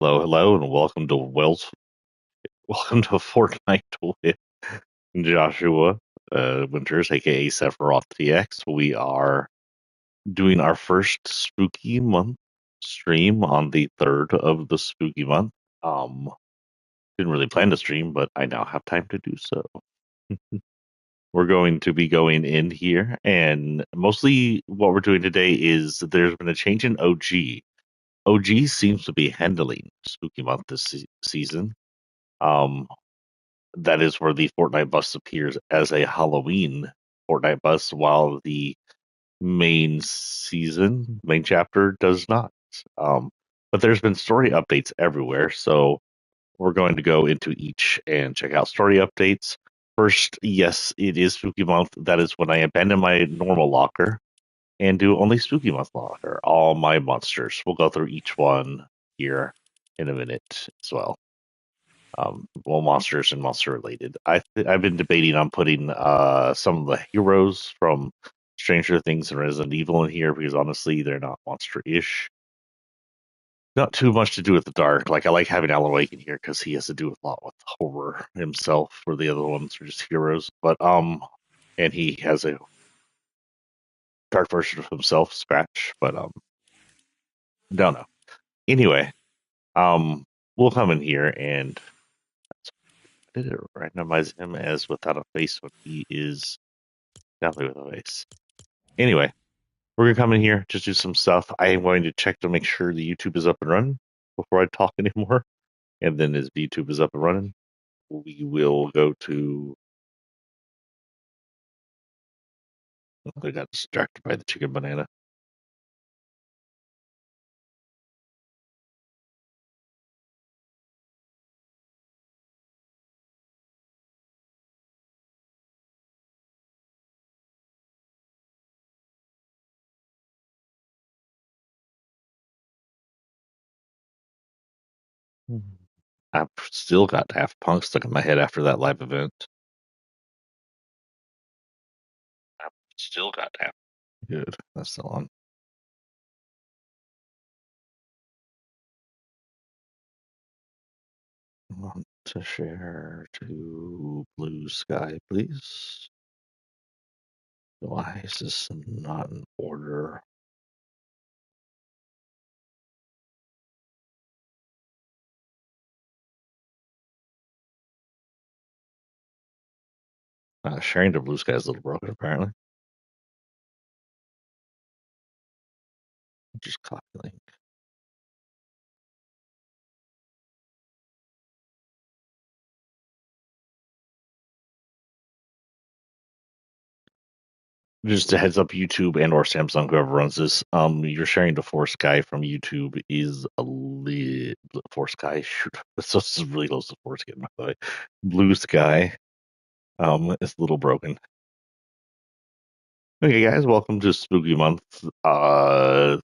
Hello, and welcome to Fortnite with Joshua Winters, aka Sephiroth TX. We are doing our first spooky month stream on the third of the spooky month. Um, didn't really plan to stream, but I now have time to do so. We're going to be going in here, and mostly what we're doing today is there's been a change in OG. OG seems to be handling spooky month this season. Um, that is where the Fortnite bus appears as a Halloween Fortnite bus, while the main chapter does not. Um, but there's been story updates everywhere, so we're going to go into each and check out story updates. First, yes, it is Spooky Month. That is when I abandon my normal locker and do only Spooky Month locker. All my monsters. We'll go through each one here in a minute as well. Well, monsters and monster related. I've been debating on putting some of the heroes from Stranger Things and Resident Evil in here because honestly, they're not monster-ish. Not too much to do with the dark. Like I like having Alan Wake in here because he has to do a lot with horror himself. Where the other ones are just heroes, and he has a dark version of himself, Scratch. But don't know. Anyway, um, we'll come in here and did it randomize him as without a face when he is definitely with a face. Anyway, we're gonna come in here, just do some stuff. I am going to check to make sure the YouTube is up and running before I talk anymore. And then as the YouTube is up and running, we will go to. I got distracted by the chicken banana. I've still got Daft Punk stuck in my head after that live event. I've still got Daft. Good, that's still on. Want to share to Blue Sky, please? Why is this not in order? Sharing to Blue Sky is a little broken, apparently. Just copy link. Just a heads up, YouTube and or Samsung, whoever runs this, you're sharing to Force Sky from YouTube is a Force Sky. Shoot, so this is really close to Force Sky, by the way. Blue Sky, it's a little broken. Okay, guys, welcome to Spooky Month.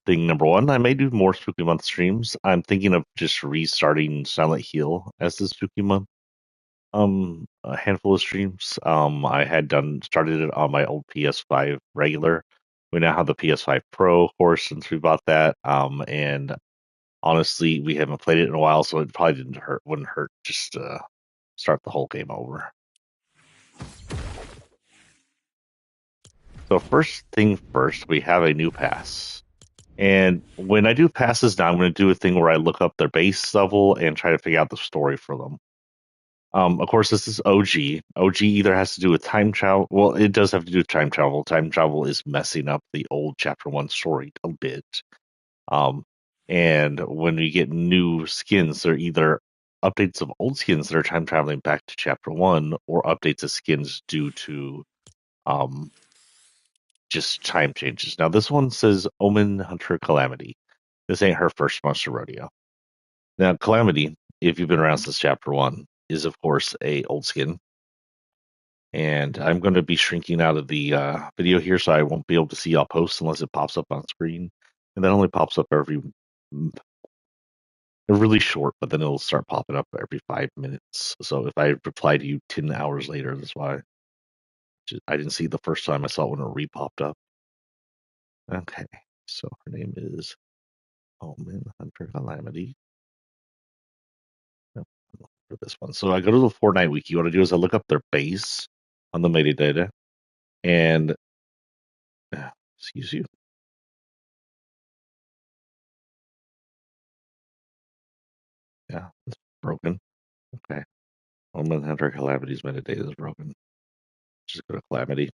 Thing number one, I may do more Spooky Month streams. I'm thinking of just restarting Silent Hill as the Spooky Month. A handful of streams. I had started it on my old PS5 regular. We now have the PS5 Pro, of course, since we bought that. And honestly, we haven't played it in a while, so it probably wouldn't hurt just start the whole game over. So first thing first, we have a new pass. And when I do passes now, I'm going to do a thing where I look up their base level and try to figure out the story for them. Of course, this is OG. OG either has to do with time travel. Well, it does have to do with time travel. Time travel is messing up the old Chapter 1 story a bit. Um, and when we get new skins, they're either updates of old skins that are time traveling back to Chapter 1 or updates of skins due to um, just time changes. Now, this one says Omen Hunter Calamity. This ain't her first monster rodeo. Now, Calamity, if you've been around since Chapter 1, is of course a old skin. And I'm going to be shrinking out of the video here, so I won't be able to see all posts unless it pops up on screen. And that only pops up they're really short, but then it'll start popping up every 5 minutes. So if I reply to you 10 hours later, that's why I didn't see it the first time. I saw it when it re-popped up. Okay, so her name is Omen Hunter Calamity. this one. So I go to the Fortnite wiki. What I do is I look up their base on the metadata, and excuse you, yeah, it's broken. Okay, Omen Hunter Calamity's metadata is broken. Just go to Calamity.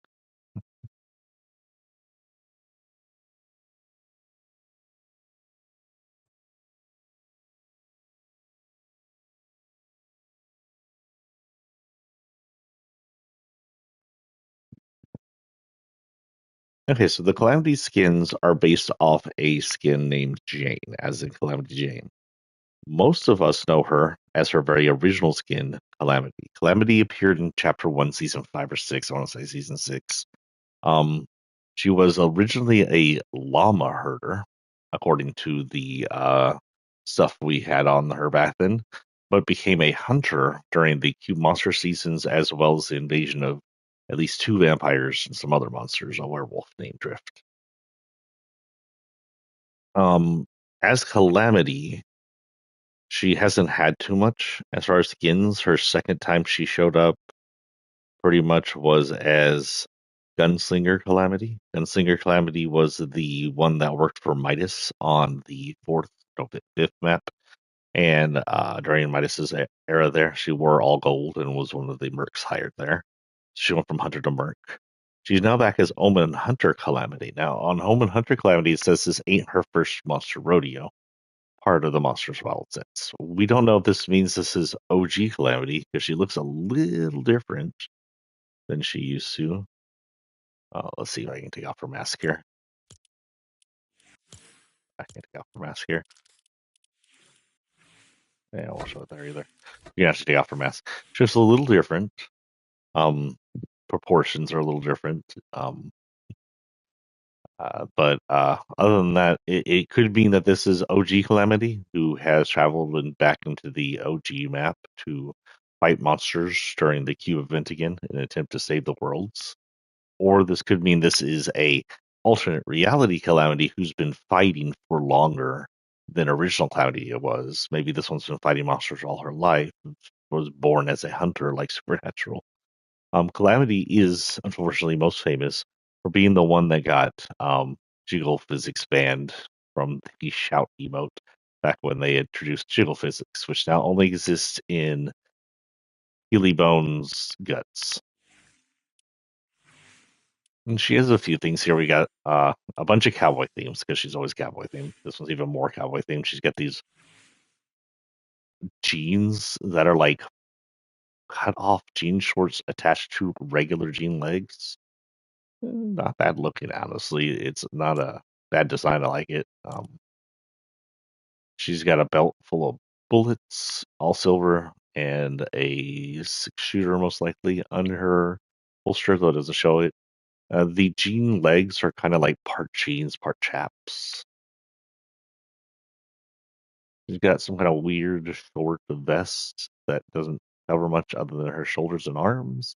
Okay, so the Calamity skins are based off a skin named Jane, as in Calamity Jane. Most of us know her as her very original skin, Calamity. Calamity appeared in Chapter 1, Season 5 or 6. I want to say Season 6. Um, she was originally a llama herder, according to the stuff we had on her back then, but became a hunter during the Cube Monster seasons, as well as the invasion of at least two vampires and some other monsters, a werewolf named Drift. Um, as Calamity, she hasn't had too much as far as skins. Her second time she showed up pretty much was as Gunslinger Calamity. Gunslinger Calamity was the one that worked for Midas on the fifth map. And during Midas's era there, she wore all gold and was one of the mercs hired there. She went from Hunter to Merc. She's now back as Omen Hunter Calamity. Now, on Omen Hunter Calamity, it says this ain't her first monster rodeo, part of the Monsters Wild sets. We don't know if this means this is OG Calamity, because she looks a little different than she used to. Let's see if I can take off her mask here. I can't take off her mask here. Yeah, I won't show it there either. You have to take off her mask. She's a little different. Um, Proportions are a little different. But other than that, it could mean that this is OG Calamity, who has traveled back into the OG map to fight monsters during the Cube event again in an attempt to save the worlds. Or this could mean this is a alternate reality Calamity who's been fighting for longer than original Calamity was. Maybe this one's been fighting monsters all her life, was born as a hunter like Supernatural. Calamity is unfortunately most famous for being the one that got Jiggle Physics banned from the Shout emote back when they introduced Jiggle Physics, which now only exists in Healy Bones Guts. And she has a few things here. We got a bunch of cowboy themes because she's always cowboy themed. This one's even more cowboy themed. She's got these jeans that are like cut off jean shorts attached to regular jean legs. Not bad looking, honestly. It's not a bad design. I like it. She's got a belt full of bullets, all silver, and a six shooter, most likely, under her holster, though it doesn't show it. The jean legs are kind of like part jeans, part chaps. She's got some kind of weird short vest that doesn't cover much other than her shoulders and arms,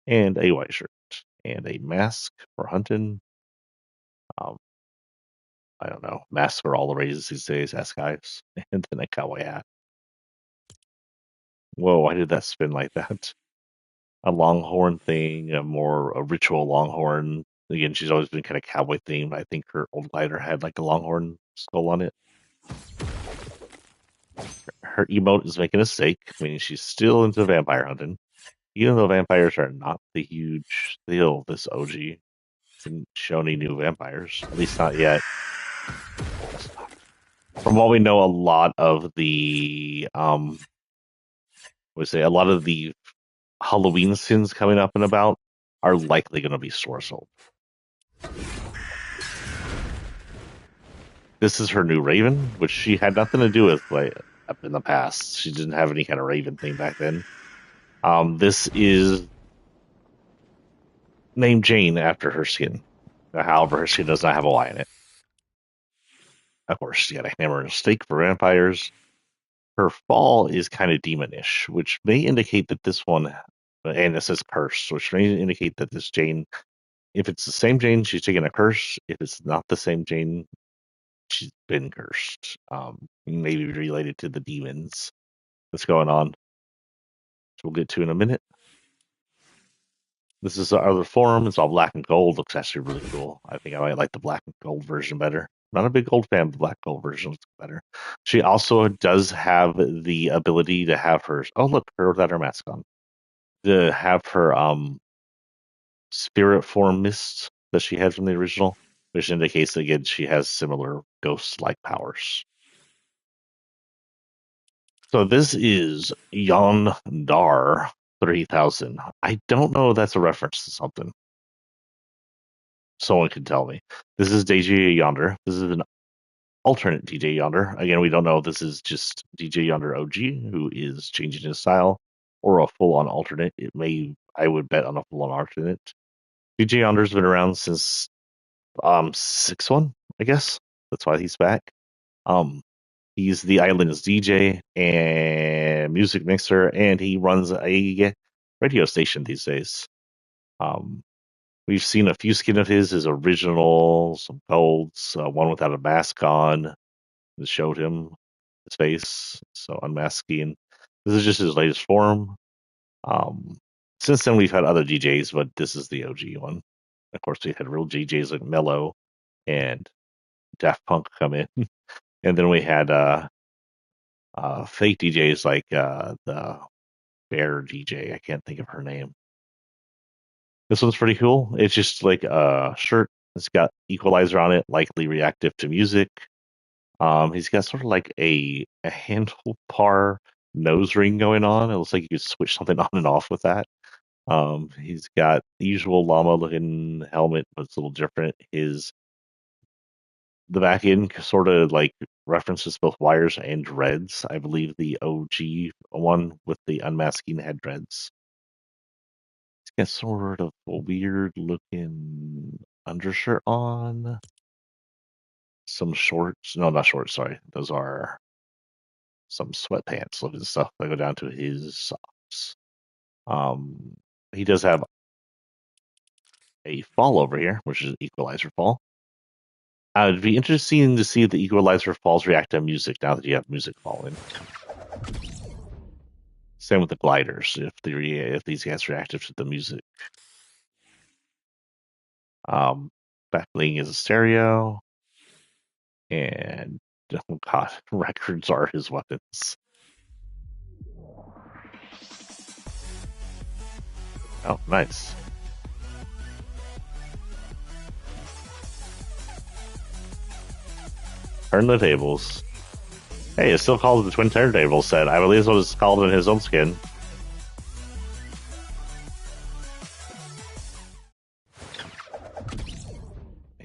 and a white shirt, and a mask for hunting. Um, I don't know. Masks are all the rages these days, ask guys. And then a cowboy hat. Whoa, why did that spin like that? A longhorn thing, a ritual longhorn. Again, she's always been kind of cowboy themed. I think her old glider had like a longhorn skull on it. Her emote is making a stake, meaning she's still into vampire hunting. Even though vampires are not the huge deal, this OG didn't show any new vampires, at least not yet. From what we know, a lot of the a lot of the Halloween sins coming up and about are likely going to be store sold. This is her new Raven, which she had nothing to do with like in the past. She didn't have any kind of Raven thing back then. This is named Jane after her skin. However, her skin does not have a Y in it. Of course, she got a hammer and a stake for vampires. Her fall is kind of demonish, which may indicate that this one, and it says curse, which may indicate that this Jane, if it's the same Jane, she's taking a curse. If it's not the same Jane, she's been cursed. Maybe related to the demons that's going on. we'll get to in a minute. This is our other form. It's all black and gold. Looks actually really cool. I think I might like the black and gold version better. Not a big gold fan, but the black gold version looks better. She also does have the ability to have her. Oh, look, her without her mask on. To have her spirit form mist that she had from the original, which indicates again she has similar ghost-like powers. So this is Yondar 3000. I don't know if that's a reference to something. Someone can tell me. This is DJ Yonder. This is an alternate DJ Yonder. Again, we don't know if this is just DJ Yonder OG who is changing his style or a full-on alternate. It may, I would bet on a full-on alternate. DJ Yonder's been around since 6-1, I guess. That's why he's back. Um, he's the island's DJ and music mixer, and he runs a radio station these days. Um, we've seen a few skin of his original, some golds, one without a mask on that showed him his face, so unmasking. This is just his latest form. Since then, we've had other DJs, but this is the OG one. Of course, we had real DJs like Mello and Daft Punk come in, and then we had fake DJs like the Bear DJ. I can't think of her name. This one's pretty cool. It's just like a shirt. It's got equalizer on it, likely reactive to music. He's got sort of like a handlebar nose ring going on. It looks like you could switch something on and off with that. He's got the usual llama looking helmet, but it's a little different. The back end sort of like references both wires and dreads. I believe the OG one with the unmasking had dreads. He's got sort of a weird looking undershirt on. Some shorts. No, not shorts, sorry. Those are some sweatpants looking stuff that go down to his socks. Um, he does have a fall over here, which is an equalizer fall. It'd be interesting to see if the equalizer falls react to music now that you have music falling. Same with the gliders, if these guys reactive to the music. Back bling is a stereo, and oh god, records are his weapons. Oh, nice. Turn the tables. Hey, it's still called the Twin Turntable set. I believe it's what it's called in his own skin.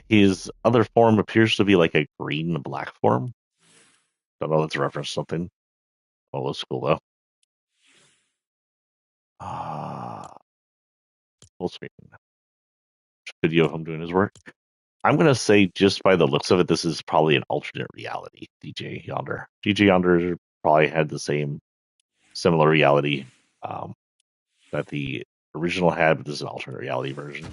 His other form appears to be like a green and black form. Don't know if that's a reference to something. Oh, that's cool though. Full screen. Video of him doing his work. I'm gonna say just by the looks of it, this is probably an alternate reality. DJ Yonder. DJ Yonder probably had the same similar reality that the original had, but this is an alternate reality version.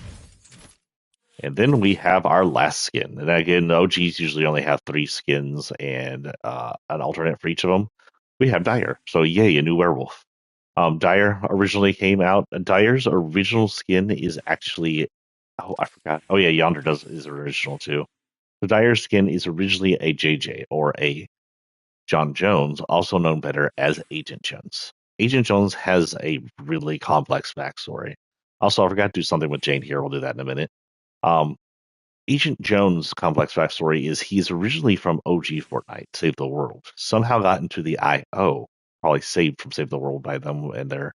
And then we have our last skin. And again, OGs usually only have 3 skins and an alternate for each of them. We have Dyer. So yay, a new werewolf. Dyer originally came out. Dyer's original skin is actually, oh, I forgot. Oh yeah, Yonder is original too. The Dyer's skin is originally a JJ or a John Jones, also known better as Agent Jones. Agent Jones has a really complex backstory. Also, I forgot to do something with Jane here. We'll do that in a minute. Um, Agent Jones' complex backstory is he's originally from OG Fortnite, Save the World. Somehow got into the IO, probably saved from Save the World by them and their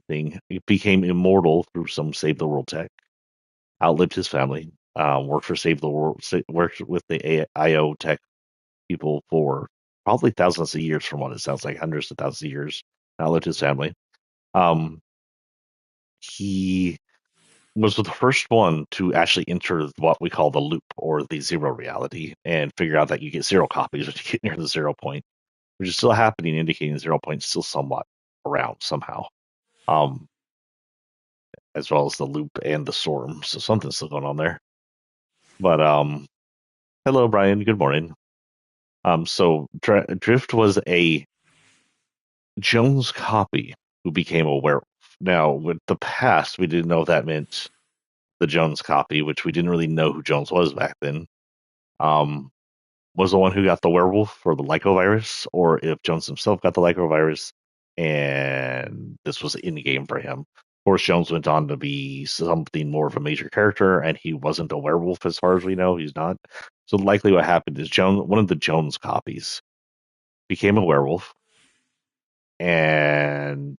thing. He became immortal through some Save the World tech. Outlived his family. Worked for Save the World. Worked with the IO tech people for probably thousands of years, from what it sounds like, hundreds of thousands of years. Outlived his family. He was the first one to actually enter what we call the loop or the zero reality and figure out that you get 0 copies when you get near the 0 point, which is still happening, indicating 0 point is still somewhat around somehow. As well as the loop and the storm. So something's still going on there. But hello Brian, good morning. So Drift was a Jones copy who became a werewolf. Now, with the past, we didn't know if that meant the Jones copy, which we didn't really know who Jones was back then. Um, was the one who got the werewolf or the lycovirus, or if Jones himself got the lycovirus, and this was in game for him. Of course, Jones went on to be something more of a major character, and he wasn't a werewolf as far as we know. He's not. So likely, what happened is Jones, one of the Jones copies, became a werewolf, and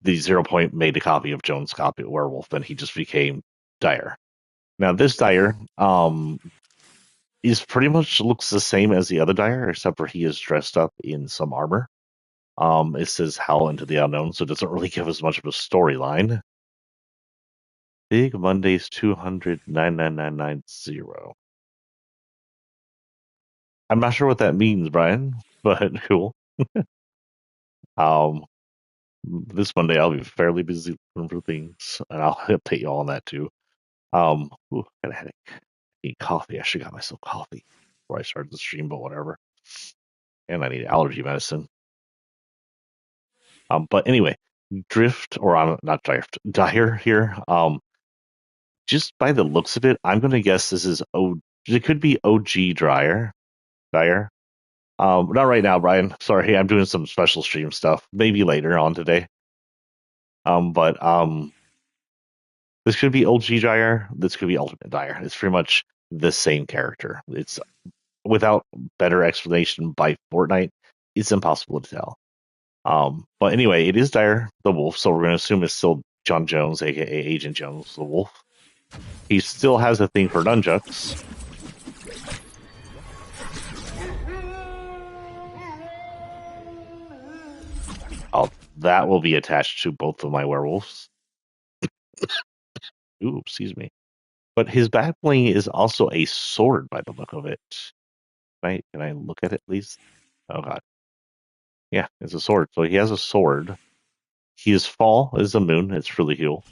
the 0 Point made a copy of Jones' copy of werewolf, and he just became Dyer. Now, this Dyer, is pretty much looks the same as the other Dyer, except for he is dressed up in some armor. It says Howl into the Unknown, so it doesn't really give us much of a storyline. Big Mondays 200 99990. I'm not sure what that means, Brian, but cool. Um, this Monday I'll be fairly busy looking for things, and I'll update you all on that too. Got a headache. I need coffee. I should have got myself coffee before I started the stream, but whatever. And I need allergy medicine. But anyway, Drift or not Drift, Dyer here. Just by the looks of it, I'm gonna guess this is It could be OG Dyer. Not right now, Brian. Sorry, I'm doing some special stream stuff. Maybe later on today. But this could be OG Dyer. This could be Ultimate Dyer. It's pretty much the same character. It's without better explanation by Fortnite. It's impossible to tell. But anyway, it is Dyer the Wolf, so we're going to assume it's still John Jones, aka Agent Jones the Wolf. He still has a thing for nunchucks. That will be attached to both of my werewolves. Ooh, excuse me. But his back bling is also a sword by the look of it. Can I look at it, please? Oh god. Yeah, it's a sword. So he has a sword. His fall is a moon. It's really cool.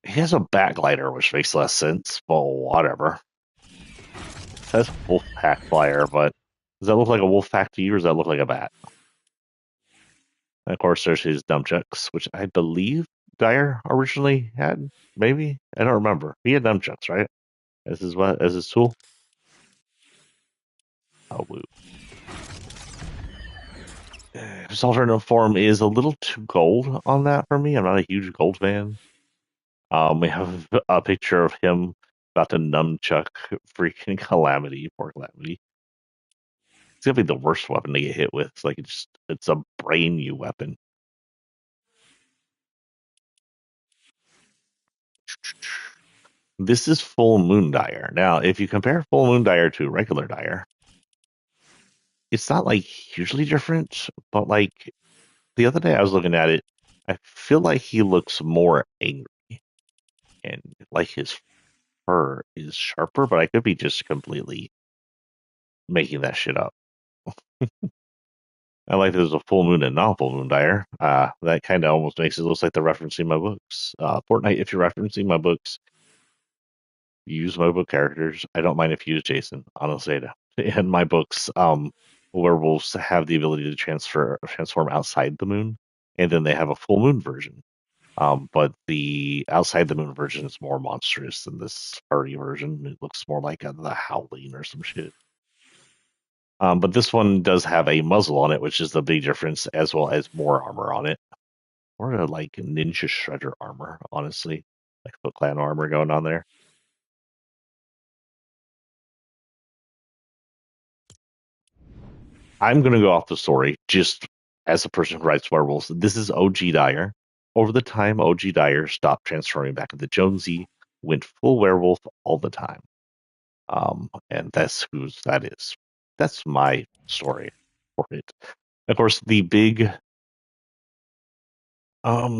He has a bat glider, which makes less sense, but whatever. It says wolf pack flyer, but does that look like a wolf pack to you, or does that look like a bat? And of course, there's his nunchucks, which I believe Dyer originally had. Maybe I don't remember. He had nunchucks, right? As his tool. Oh, woo. His alternate form is a little too gold on that for me. I'm not a huge gold fan. We have a picture of him about to nunchuck freaking Calamity, poor Calamity. It's gonna be the worst weapon to get hit with. It's a brain you weapon. This is Full Moon Dyer. Now, if you compare Full Moon Dyer to regular Dyer, it's not like hugely different, but like the other day I was looking at it, I feel like he looks more angry and like his fur is sharper, but I could be just completely making that shit up. I like there's a full moon and non full moon Dyer. That kind of almost makes it look like they're referencing my books. Fortnite, if you're referencing my books, use my book characters. I don't mind if you use Jason, honestly. In my books, werewolves have the ability to transform outside the moon, and then they have a full moon version. But the outside the moon version is more monstrous than this furry version. It looks more like the Howling or some shit. But this one does have a muzzle on it, which is the big difference, as well as more armor on it. Or like Ninja Shredder armor, honestly. Like Foot Clan armor going on there. I'm going to go off the story just as a person who writes werewolves. This is OG Dyer. Over the time, OG Dyer stopped transforming back into Jonesy, went full werewolf all the time. And that's whose that is. That's my story for it. Of course, the big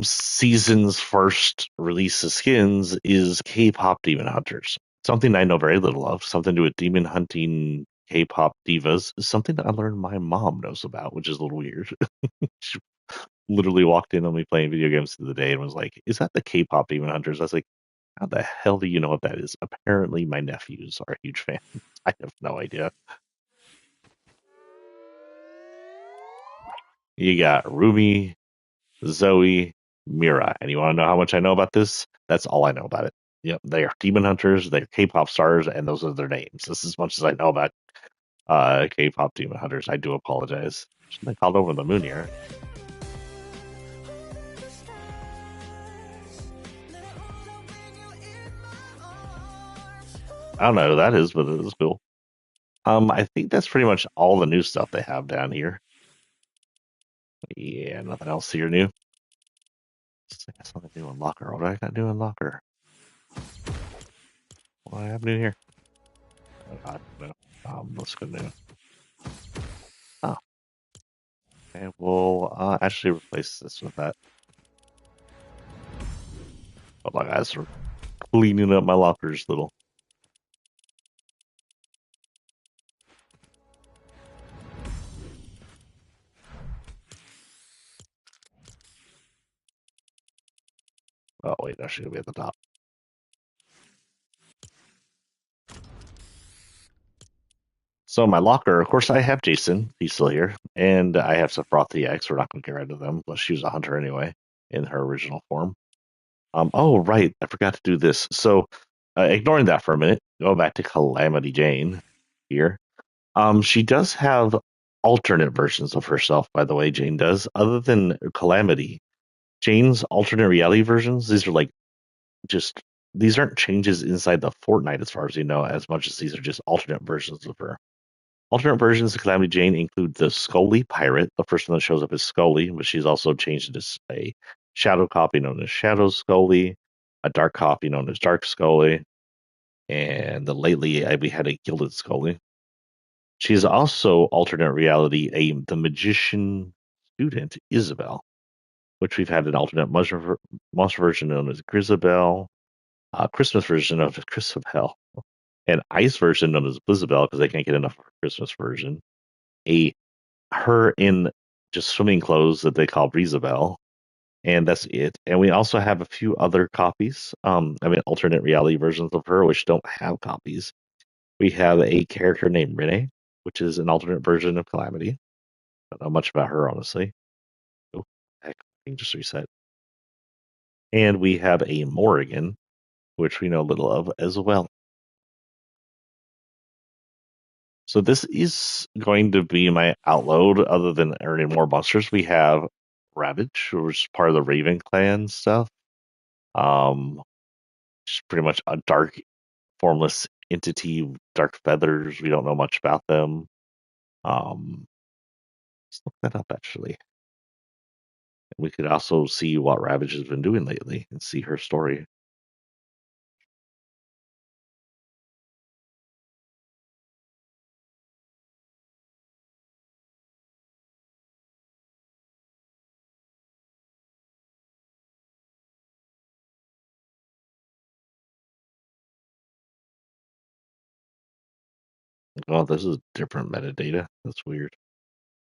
season's first release of skins is K-pop Demon Hunters. Something I know very little of. Something to do with demon hunting K-pop divas. Something that I learned my mom knows about, which is a little weird. She literally walked in on me playing video games the other day and was like, "Is that the K-pop Demon Hunters?" I was like, "How the hell do you know what that is?" Apparently, my nephews are huge fans. I have no idea. You got Ruby, Zoe, Mira. And you want to know how much I know about this? That's all I know about it. Yep, they are demon hunters, they're K-pop stars, and those are their names. This is as much as I know about K-pop demon hunters. I do apologize. Something called Over the Moon here. I don't know who that is, but it is cool. I think that's pretty much all the new stuff they have down here. Yeah, nothing else here new. I got something new in Locker. What do I got new in Locker? What do I have new here? Oh, God, no. Let's go new. Oh, okay. We'll actually replace this with that. Hold on, guys. We're cleaning up my lockers little. Oh, wait, that should be at the top. So my locker, of course, I have Jason. He's still here, and I have Sephiroth EX. We're not going to get rid of them, but she was a hunter anyway in her original form. Oh right, I forgot to do this. So, ignoring that for a minute, go back to Calamity Jane here. She does have alternate versions of herself, by the way. Jane does, other than Calamity. Jane's alternate reality versions. These are like just these aren't changes inside the Fortnite, as far as you know, as much as these are just alternate versions of her. Alternate versions of Calamity Jane include the Scully Pirate. The first one that shows up is Scully, but she's also changed into a shadow copy known as Shadow Scully, a dark copy known as Dark Scully, and lately we had a Gilded Scully. She's also alternate reality the magician student Isabel, which we've had an alternate monster version known as Grisabelle, a Christmas version of Chrisabel, an ice version known as Blizzabelle because they can't get enough of her Christmas version, a her in just swimming clothes that they call Breezabelle, and that's it. And we also have a few other copies. Alternate reality versions of her which don't have copies. We have a character named Renee, which is an alternate version of Calamity. Don't know much about her, honestly. Oh, heck, I can just reset. And we have a Morrigan, which we know little of as well. So this is going to be my outload. Other than earning more monsters, we have Ravage, which is part of the Raven clan stuff. Um, it's pretty much a dark, formless entity, dark feathers. We don't know much about them. Um, let's look that up actually. We could also see what Ravage has been doing lately and see her story. Oh, this is different metadata. That's weird.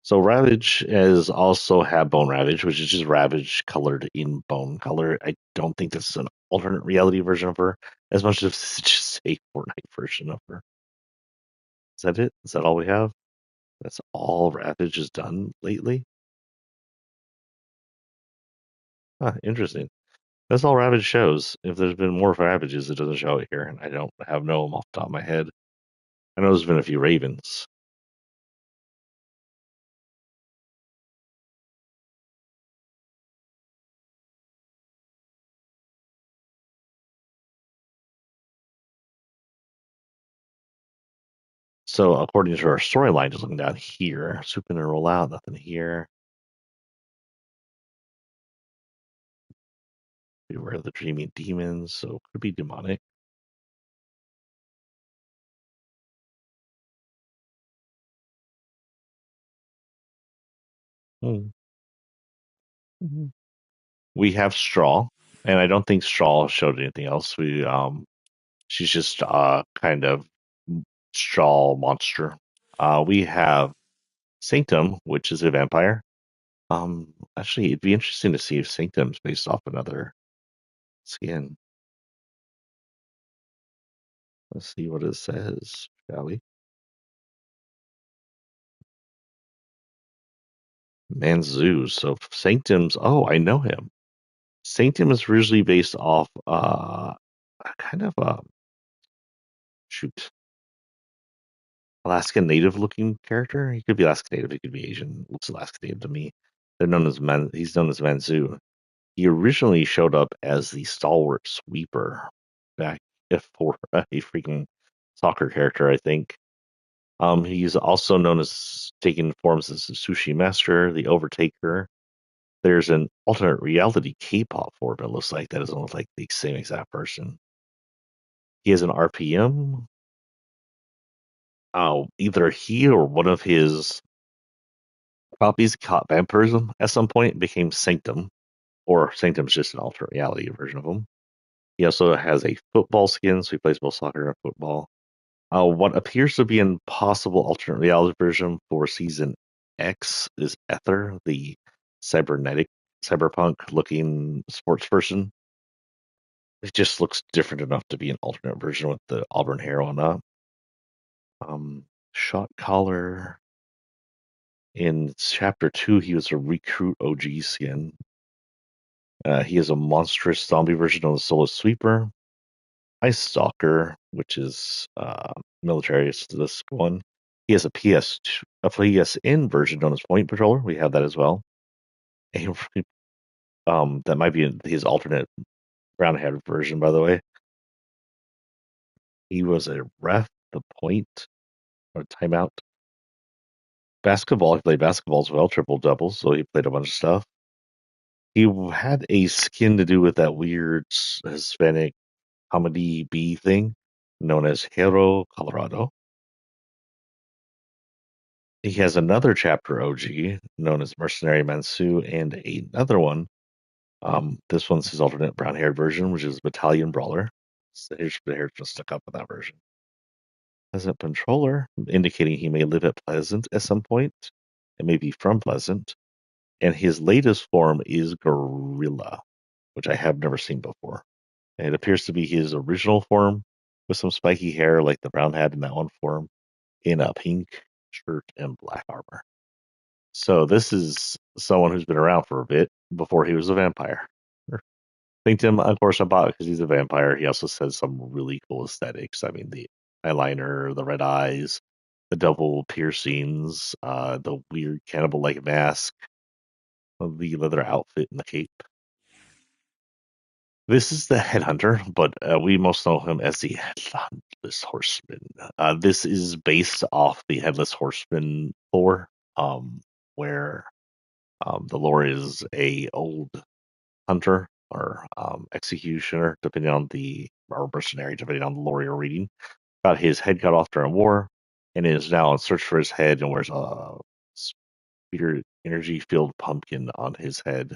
So Ravage has also had Bone Ravage, which is just Ravage colored in bone color. I don't think this is an alternate reality version of her, as much as it's just a Fortnite version of her. Is that it? Is that all we have? That's all Ravage has done lately? Huh, interesting. That's all Ravage shows. If there's been more Ravages, it doesn't show it here, and I don't have no them off the top of my head. I know there's been a few Ravens. So according to our storyline, just looking down here, swoop in and roll out, nothing here. Beware of the dreaming demons, so it could be demonic. Hmm. Mhm. We have Straw, and I don't think Straw showed anything else. She's just kind of Straw monster. We have Sanctum, which is a vampire. Actually, it'd be interesting to see if Sanctum's based off another skin. Let's see what it says, shall we? Manzu. So Sanctum's. Oh, I know him. Sanctum is originally based off a kind of a shoot Alaska Native looking character. He could be Alaska Native. He could be Asian. Looks Alaska Native to me. They're known as Man. He's known as Manzu. He originally showed up as the stalwart sweeper back for a freaking soccer character, I think. He's also known as taking forms as the Sushi Master, the Overtaker. There's an alternate reality K-pop form. It looks like that doesn't look like the same exact person. He has an RPM. Either he or one of his copies caught vampirism at some point and became Sanctum, or Sanctum's just an alternate reality version of him. He also has a football skin, so he plays both soccer and football. What appears to be an possible alternate reality version for season X is Ether, the cybernetic, cyberpunk looking sports person. It just looks different enough to be an alternate version with the auburn hair on up. Shot collar. In chapter 2, he was a recruit OG skin. He is a monstrous zombie version of the Soulless Sweeper. Ice Stalker, which is military, is this one. He has a PSN version known as Point Patroller. We have that as well. And, that might be his alternate brown head version, by the way. He was a ref, the point, or timeout. Basketball, he played basketball as well, triple doubles, so he played a bunch of stuff. He had a skin to do with that weird Hispanic comedy B thing known as Hero Colorado. He has another chapter OG known as Mercenary Mansu and another one. This one's his alternate brown haired version, which is Battalion Brawler. So the hair just stuck up with that version. Pleasant Controller, indicating he may live at Pleasant at some point and may be from Pleasant. And his latest form is Gorilla, which I have never seen before. And it appears to be his original form with some spiky hair like the brown had in that one form in a pink shirt and black armor. So this is someone who's been around for a bit before he was a vampire. Linked him, of course, I bought because he's a vampire. He also says some really cool aesthetics. I mean, the eyeliner, the red eyes, the double piercings, the weird cannibal-like mask, the leather outfit, and the cape. This is the Headhunter, but we most know him as the Headless Horseman. This is based off the Headless Horseman lore, where the lore is a old hunter or executioner, depending on or mercenary, depending on the lore you're reading. Got his head cut off during war, and is now in search for his head, and wears a spirit energy filled pumpkin on his head.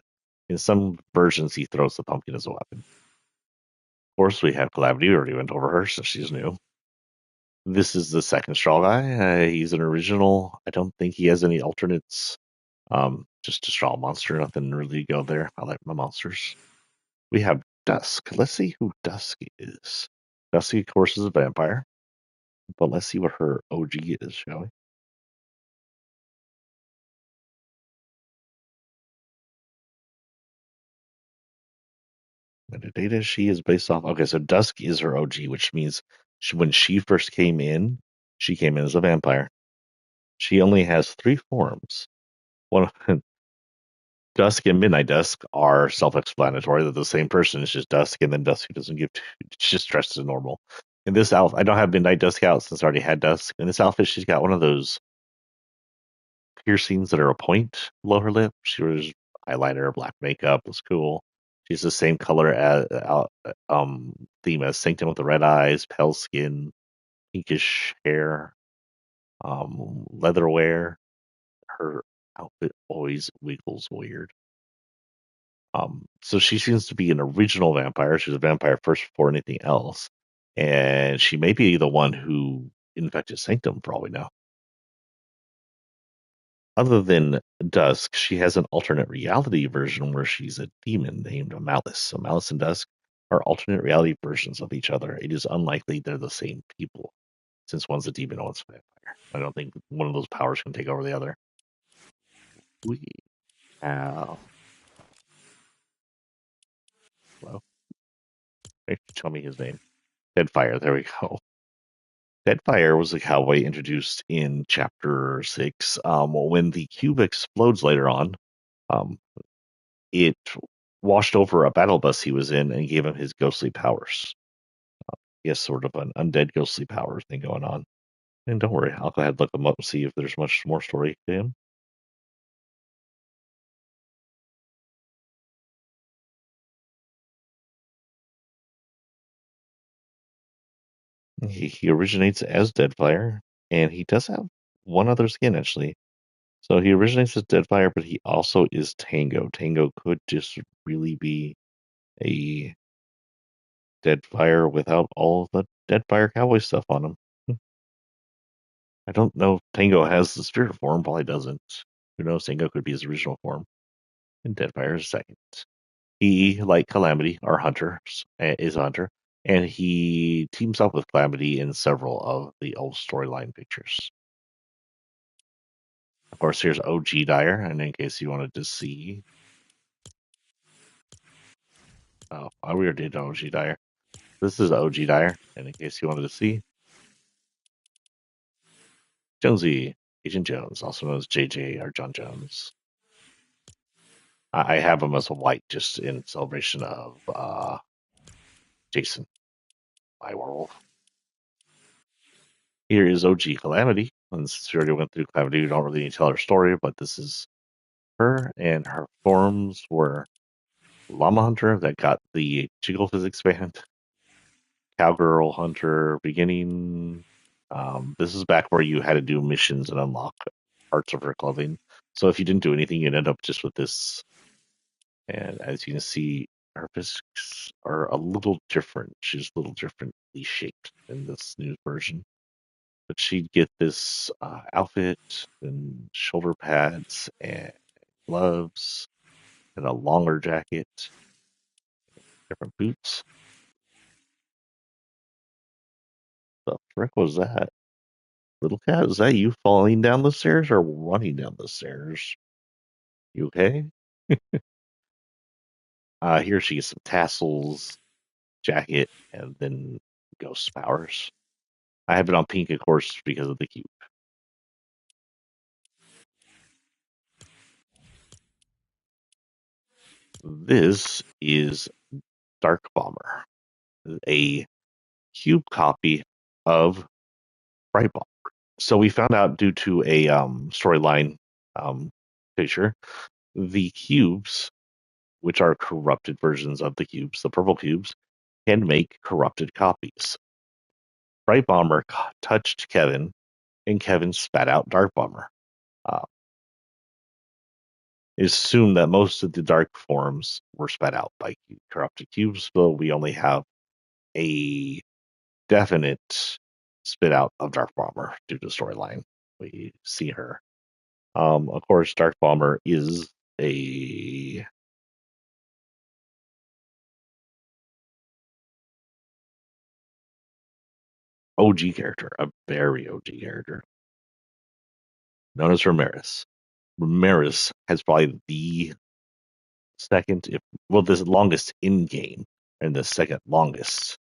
In some versions, he throws the pumpkin as a weapon. Of course, we have Calamity. We already went over her, so she's new. This is the second Straw guy. He's an original. I don't think he has any alternates. Just a Straw monster. Nothing really to go there. I like my monsters. We have Dusk. Let's see who Dusk is. Dusk, of course, is a vampire. But let's see what her OG is, shall we? Metadata, she is based off. Okay, so Dusk is her OG, which means when she first came in, she came in as a vampire. She only has three forms. One, Dusk and Midnight Dusk are self-explanatory. They're the same person. It's just Dusk, and then Dusk who doesn't give. It's just dressed as normal. In this outfit, I don't have Midnight Dusk out since I already had Dusk. In this outfit, she's got one of those piercings that are a point below her lip. She wears eyeliner, black makeup. Was cool. She's the same color as theme as Sanctum with the red eyes, pale skin, pinkish hair, leather wear. Her outfit always wiggles weird. So she seems to be an original vampire. She's a vampire first before anything else, and she may be the one who infected Sanctum for all we know. Other than Dusk, she has an alternate reality version where she's a demon named Malice. So Malice and Dusk are alternate reality versions of each other. It is unlikely they're the same people, since one's a demon and one's a vampire. I don't think one of those powers can take over the other. We have. Well, tell me his name. Deadfire. There we go. Deadfire was a cowboy introduced in chapter 6. When the cube explodes later on, um, it washed over a battle bus he was in and gave him his ghostly powers. He has sort of an undead ghostly power thing going on. And don't worry, I'll go ahead and look him up and see if there's much more story to him. He originates as Deadfire, and he does have one other skin actually. So he originates as Deadfire, but he also is Tango. Tango could just really be a Deadfire without all of the Deadfire cowboy stuff on him. I don't know if Tango has the spirit form, probably doesn't. Who knows? Tango could be his original form, and Deadfire is second. He, like Calamity, are hunters, is a hunter, and he teams up with Calamity in several of the old storyline pictures. Of course, here's OG Dyer, and in case you wanted to see, oh, I already did OG Dyer. This is OG Dyer, and in case you wanted to see, Jonesy, Agent Jones, also known as JJ or John Jones. I have him as a white just in celebration of Jason, my werewolf. Here is OG Calamity. And since we already went through Calamity, we don't really need to tell her story, but this is her, and her forms were Llama Hunter that got the Jiggle Physics band, Cowgirl Hunter beginning. This is back where you had to do missions and unlock parts of her clothing. So if you didn't do anything, you'd end up just with this. And as you can see, her physics are a little different. She's a little differently shaped in this new version. But she'd get this outfit and shoulder pads and gloves and a longer jacket, different boots. The frick was that? Little cat, is that you falling down the stairs or running down the stairs? You okay? Here she gets some tassels, jacket, and then ghost powers. I have it on pink, of course, because of the cube. This is Dark Bomber, a cube copy of Bright Bomber. So we found out due to a storyline picture, the cubes, which are corrupted versions of the cubes, the purple cubes, can make corrupted copies. Bright Bomber touched Kevin, and Kevin spat out Dark Bomber. Uh, it's assumed that most of the dark forms were spat out by corrupted cubes, but we only have a definite spit out of Dark Bomber due to storyline. We see her. Of course, Dark Bomber is a OG character, a very OG character, known as Ramirez. Ramirez has probably the second, if well, the longest in game and the second longest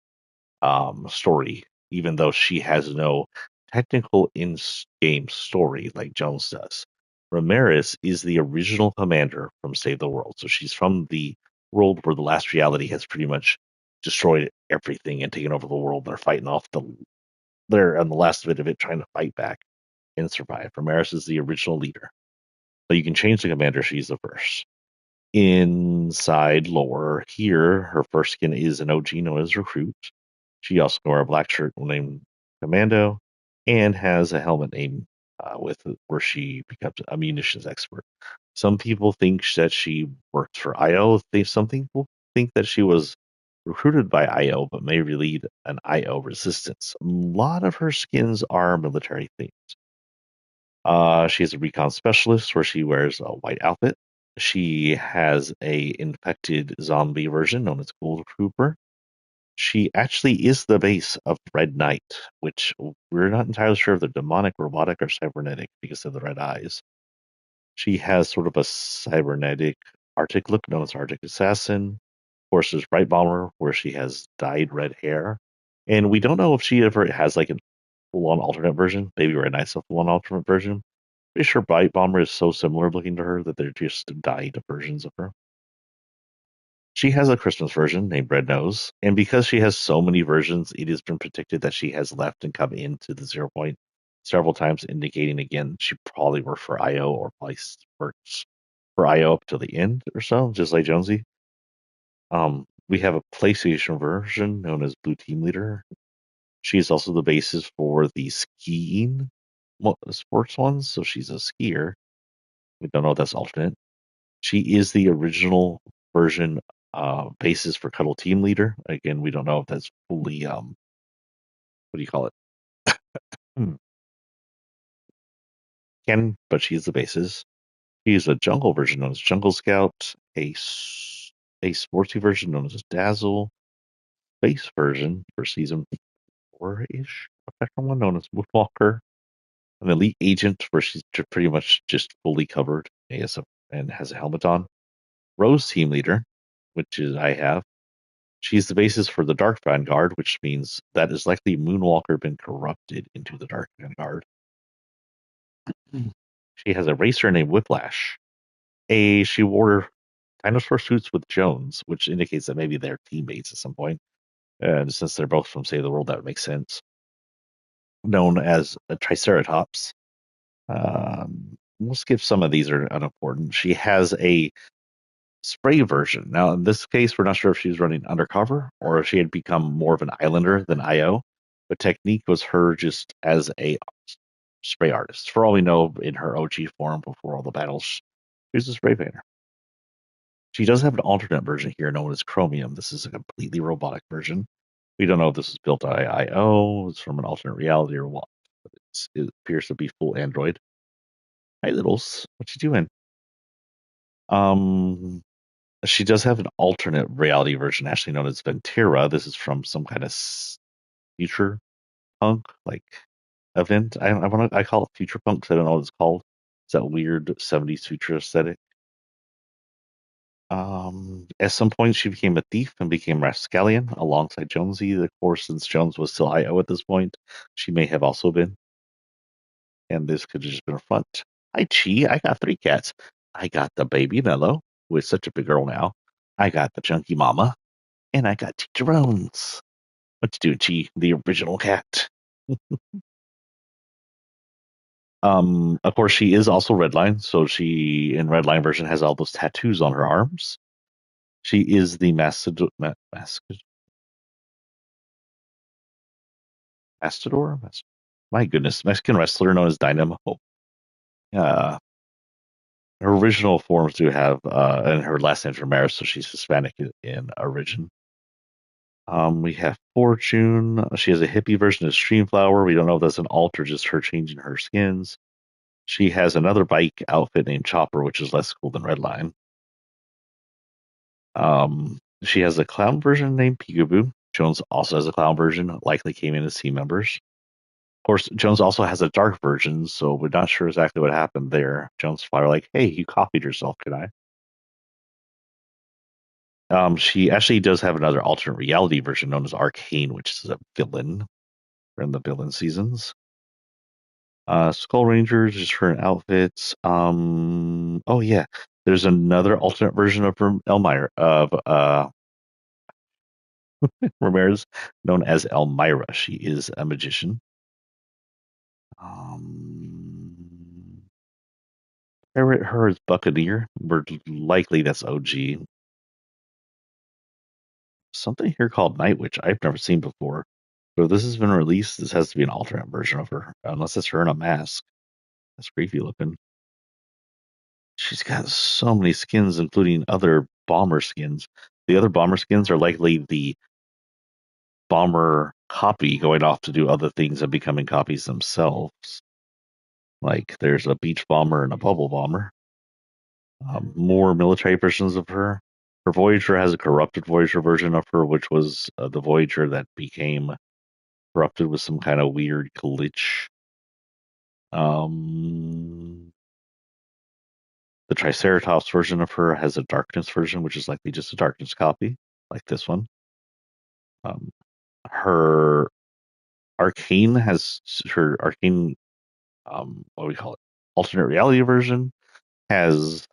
story, even though she has no technical in game story like Jones does. Ramirez is the original commander from Save the World, so she's from the world where the last reality has pretty much destroyed everything and taken over the world. They're fighting off they're on the last bit of it, trying to fight back and survive. Ramirez is the original leader. So you can change the commander, she's the first. Inside lore here, her first skin is an OG known as Recruit. She also can wear a black shirt named Commando and has a helmet named with where she becomes a munitions expert. Some people think that she works for IO. Some people think that she was recruited by IO but may lead an IO resistance. A lot of her skins are military themed. She's a recon specialist where she wears a white outfit. She has a infected zombie version known as Gold Trooper. She actually is the base of Red Knight, which we're not entirely sure if they're demonic, robotic, or cybernetic because of the red eyes. She has sort of a cybernetic Arctic look known as Arctic Assassin. Of course, there's Bright Bomber, where she has dyed red hair. And we don't know if she ever has like a full on alternate version. Maybe Red Knight's a full on alternate version. Pretty sure Bright Bomber is so similar looking to her that they're just dyed versions of her. She has a Christmas version named Red Nose, and because she has so many versions, it has been predicted that she has left and come into the 0 point several times, indicating again she probably worked for IO or probably works for IO up to the end or so, just like Jonesy. We have a PlayStation version known as Blue Team Leader. She is also the basis for the skiing sports ones, so she's a skier. We don't know if that's alternate. She is the original version basis for Cuddle Team Leader. Again, we don't know if that's fully what do you call it? Hmm. Canon, but she's the basis. She's a jungle version known as Jungle Scout, a sportsy version known as Dazzle, base version for season 4-ish, a second one known as Moonwalker, an elite agent where she's pretty much just fully covered and has a helmet on. Rose Team Leader, which is I have. She's the basis for the Dark Vanguard, which means that is likely Moonwalker been corrupted into the Dark Vanguard. She has a racer named Whiplash. She wore dinosaur suits with Jones, which indicates that maybe they're teammates at some point. And since they're both from Save the World, that would make sense. Known as a Triceratops. We'll skip some of these are unimportant. She has a spray version. Now, in this case, we're not sure if she's running undercover or if she had become more of an islander than IO. But Technique was her just as a spray artist. For all we know, in her OG form before all the battles, she was a spray painter. She does have an alternate version here known as Chromium. This is a completely robotic version. We don't know if this was built by IO, it's from an alternate reality or what. But it appears to be full Android. Hi, Littles. What you doing? Um, she does have an alternate reality version, actually known as Ventura. This is from some kind of future punk like event. I call it future punk because I don't know what it's called. It's that weird 70s future aesthetic. At some point, she became a thief and became Rascallion alongside Jonesy. Of course, since Jones was still IO at this point, she may have also been. And this could have just been a front. Hi, Chi. I got 3 cats. I got the baby Mellow, who is such a big girl now. I got the chunky mama, and I got Teacher Bones. What you do, Chi? The original cat. Of course, she is also Redline, so she in Redline version has all those tattoos on her arms. She is the Mastador. My goodness, Mexican wrestler known as Dynamo. Uh, her original forms do have, and her last name's Ramirez, so she's Hispanic in origin. We have Fortune. She has a hippie version of Streamflower. We don't know if that's an alt or just her changing her skins. She has another bike outfit named Chopper, which is less cool than Redline. She has a clown version named Peekaboo. Jones also has a clown version, likely came in as team members. Of course, Jones also has a dark version, so we're not sure exactly what happened there. Jones Flyer like, hey, you copied yourself, can I? She actually does have another alternate reality version known as Arcane, which is a villain from the villain seasons. Skull Rangers, just her outfits. Oh yeah, there's another alternate version of Elmira of Ramirez, known as Elmira. She is a magician. Um, Parrot her as Buccaneer. We're likely that's OG. Something here called Night Witch I've never seen before. So if this has been released, this has to be an alternate version of her, unless it's her in a mask. That's creepy looking. She's got so many skins, including other bomber skins. The other bomber skins are likely the bomber copy going off to do other things and becoming copies themselves. Like there's a beach bomber and a bubble bomber. More military versions of her. Her Voyager has a corrupted Voyager version of her, which was the Voyager that became corrupted with some kind of weird glitch. Um, The Triceratops version of her has a darkness version, which is likely just a darkness copy, like this one. Um, her arcane has her arcane, what do we call it? Alternate reality version has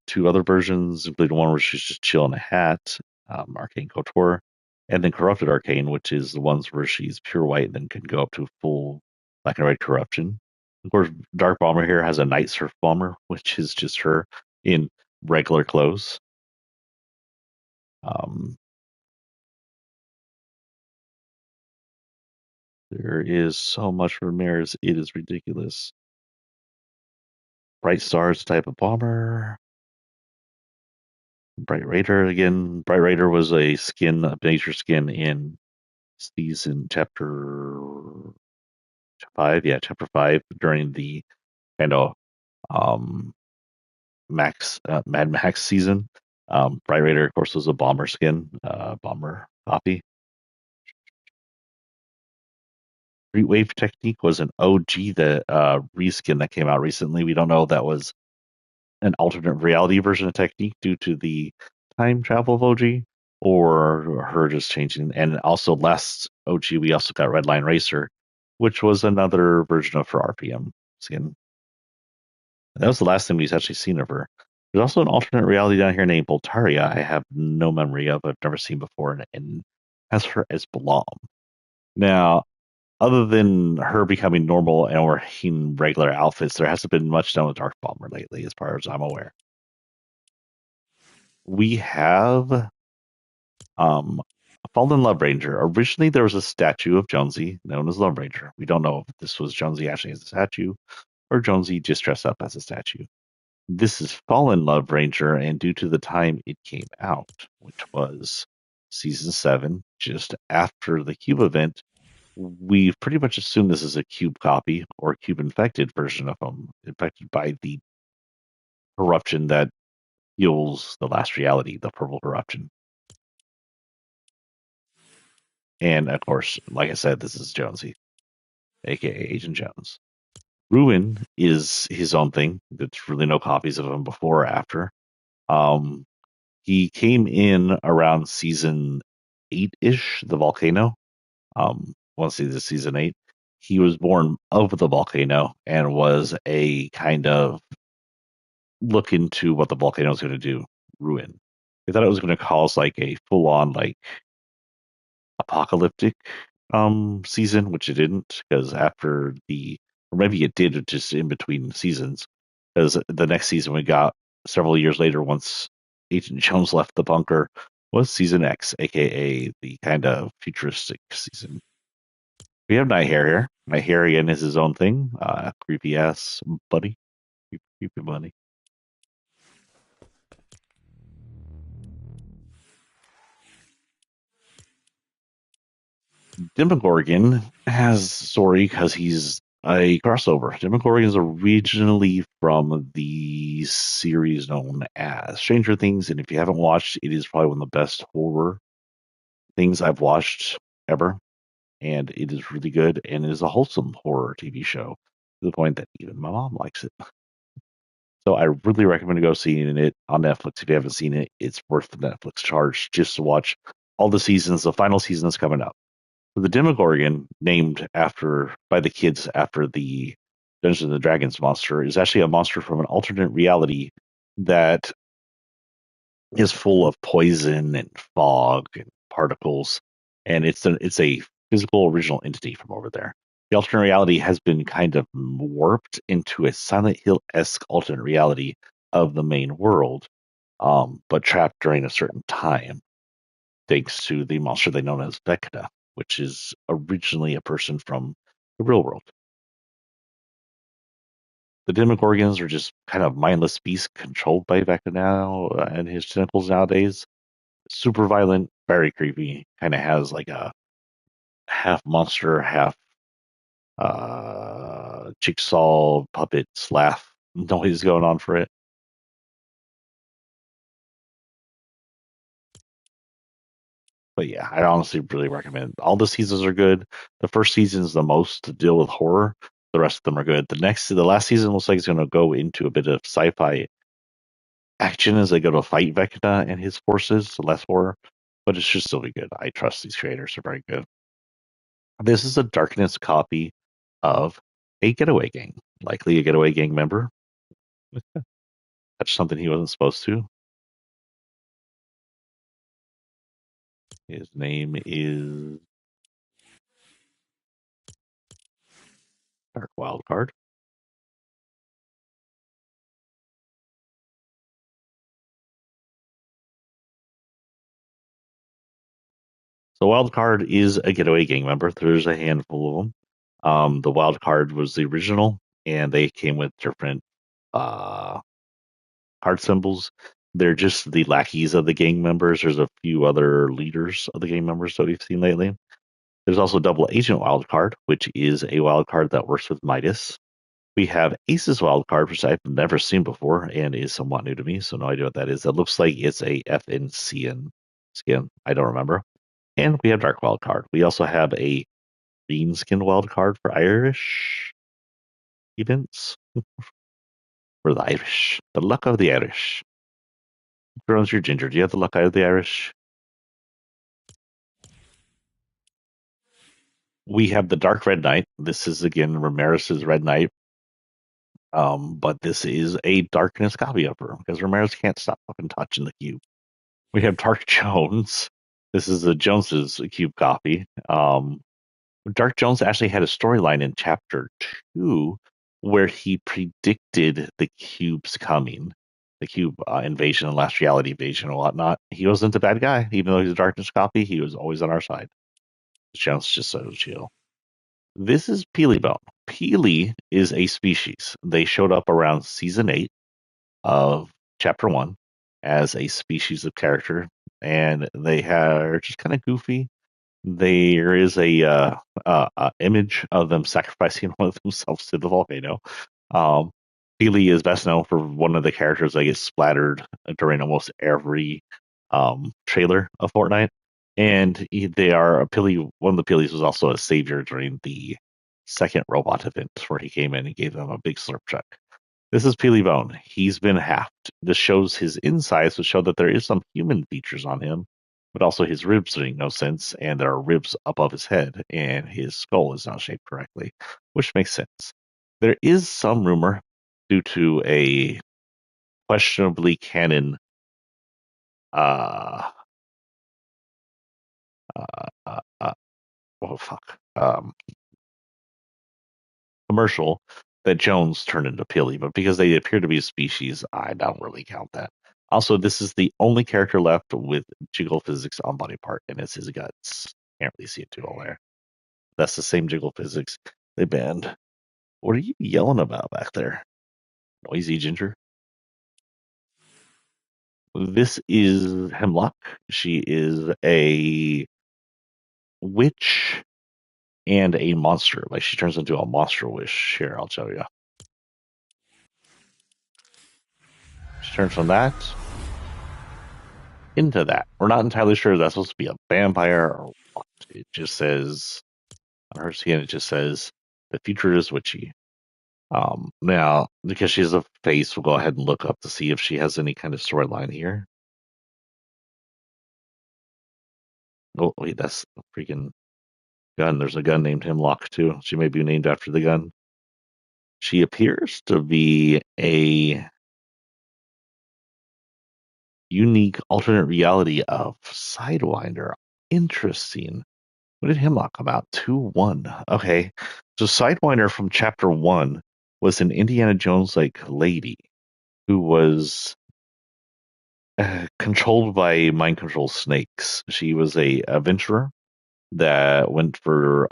two other versions, including one where she's just chilling a hat, Arcane Couture, and then Corrupted Arcane, which is the ones where she's pure white and then can go up to full black and white corruption. Of course, Dark Bomber here has a Night Surf Bomber, which is just her in regular clothes. Um, there is so much Ramirez, it is ridiculous. Bright Stars type of bomber. Bright Raider again. Bright Raider was a skin, a nature skin in season chapter five, yeah, chapter five during the kind of um Mad Max season. Bright Raider, of course, was a bomber skin, bomber copy. Street Wave Technique was an OG that reskin that came out recently. We don't know if that was an alternate reality version of Technique due to the time travel of OG or her just changing. And also last OG, we also got Redline Racer, which was another version of her RPM skin. And that was the last thing we've actually seen of her. There's also an alternate reality down here named Boltaria I have no memory of, I've never seen before, and has her as Balaam. Now, other than her becoming normal and wearing regular outfits, there hasn't been much done with Dark Bomber lately, as far as I'm aware. We have Fallen Love Ranger. Originally, there was a statue of Jonesy known as Love Ranger. We don't know if this was Jonesy actually as a statue or Jonesy just dressed up as a statue. This is Fallen Love Ranger, and due to the time it came out, which was season 7, just after the Cube event, we've pretty much assumed this is a Cube copy or Cube infected version of them, infected by the corruption that fuels the last reality, the purple corruption. And of course, like I said, this is Jonesy, aka Agent Jones. Ruin is his own thing. There's really no copies of him before or after. Um, he came in around season 8-ish, the volcano. Once see the season 8, he was born of the volcano and was a kind of look into what the volcano is going to do. Ruin. They thought it was going to cause like a full on like apocalyptic season, which it didn't, because after the or maybe it did just in between seasons, because the next season we got several years later once Agent Jones left the bunker was season X, aka the kind of futuristic season. We have Night Hair here. Night Hair again is his own thing. Creepy ass buddy. Creepy buddy. Demogorgon has story because he's a crossover. Demogorgon is originally from the series known as Stranger Things, and if you haven't watched, it is probably one of the best horror things I've watched ever. And it is really good, and it is a wholesome horror TV show to the point that even my mom likes it. So I really recommend go seeing it on Netflix. If you haven't seen it, it's worth the Netflix charge just to watch all the seasons. The final season is coming up. The Demogorgon, named after by the kids after the Dungeons and Dragons monster, is actually a monster from an alternate reality that is full of poison and fog and particles, and it's a physical original entity from over there. The alternate reality has been kind of warped into a Silent Hill esque alternate reality of the main world, but trapped during a certain time, thanks to the monster they know as Vecna, which is originally a person from the real world. The Demogorgons are just kind of mindless beasts controlled by Vecna now and his tentacles nowadays. Super violent, very creepy. Kind of has like a half monster, half jigsaw puppet laugh noise going on for it. But yeah, I honestly really recommend. All the seasons are good. The first season is the most to deal with horror. The rest of them are good. The last season looks like it's going to go into a bit of sci-fi action as they go to fight Vecna and his forces, less horror, but it should still be good. I trust these creators are very good. This is a Darkness copy of a Getaway Gang, likely a Getaway Gang member. That's something he wasn't supposed to. His name is Dark Wildcard. So Wildcard is a Getaway Gang member. There's a handful of them. The Wildcard was the original, and they came with different uh, card symbols. They're just the lackeys of the gang members. There's a few other leaders of the gang members that we've seen lately. There's also Double Agent Wildcard, which is a wildcard that works with Midas. We have Ace's Wildcard, which I've never seen before and is somewhat new to me, so no idea what that is. It looks like it's a FNCN skin. I don't remember. And we have Dark Wildcard. We also have a green skin wildcard for Irish events. For the Irish. The luck of the Irish. Drones, your ginger. Do you have the luck of the Irish? We have the Dark Red Knight. This is again Ramirez's Red Knight. But this is a darkness copy of her because Ramirez can't stop fucking touching the cube. We have Dark Jones. This is the Jones's cube copy. Dark Jones actually had a storyline in chapter 2 where he predicted the cube's coming, the cube invasion and last reality invasion and whatnot. He wasn't a bad guy, even though he's a darkness copy. He was always on our side. Jones just so chill. This is Peelybone. Peely is a species. They showed up around season 8 of chapter 1 as a species of character, and they are just kind of goofy. There is a image of them sacrificing one of themselves to the volcano. Um, Peely is best known for one of the characters that gets splattered during almost every trailer of Fortnite. And they are a Peely. One of the Peelys was also a savior during the second robot event where he came in and gave them a big slurp check. This is Peely Bone. He's been halved. This shows his insides to show that there is some human features on him, but also his ribs make no sense, and there are ribs above his head, and his skull is not shaped correctly, which makes sense. There is some rumor due to a questionably canon uh uh, uh, uh oh fuck commercial that Jones turned into Peely, but because they appear to be a species, I don't really count that. Also, this is the only character left with jiggle physics on body part, and it's his guts. Can't really see it too well there. That's the same jiggle physics they banned. What are you yelling about back there? Noisy ginger. This is Hemlock. She is a witch and a monster. Like she turns into a monster wish. Here, I'll show you. She turns from that into that. We're not entirely sure if that's supposed to be a vampire or what. It just says on her skin. It just says the future is witchy. Now, because she has a face, we'll go ahead and look up to see if she has any kind of storyline here. Oh wait, that's a freaking gun. There's a gun named Hemlock too. She may be named after the gun. She appears to be a unique alternate reality of Sidewinder. Interesting. When did Hemlock come out? 2-1. Okay. So Sidewinder from chapter 1 was an Indiana Jones like lady who was controlled by mind control snakes. She was a adventurer that went for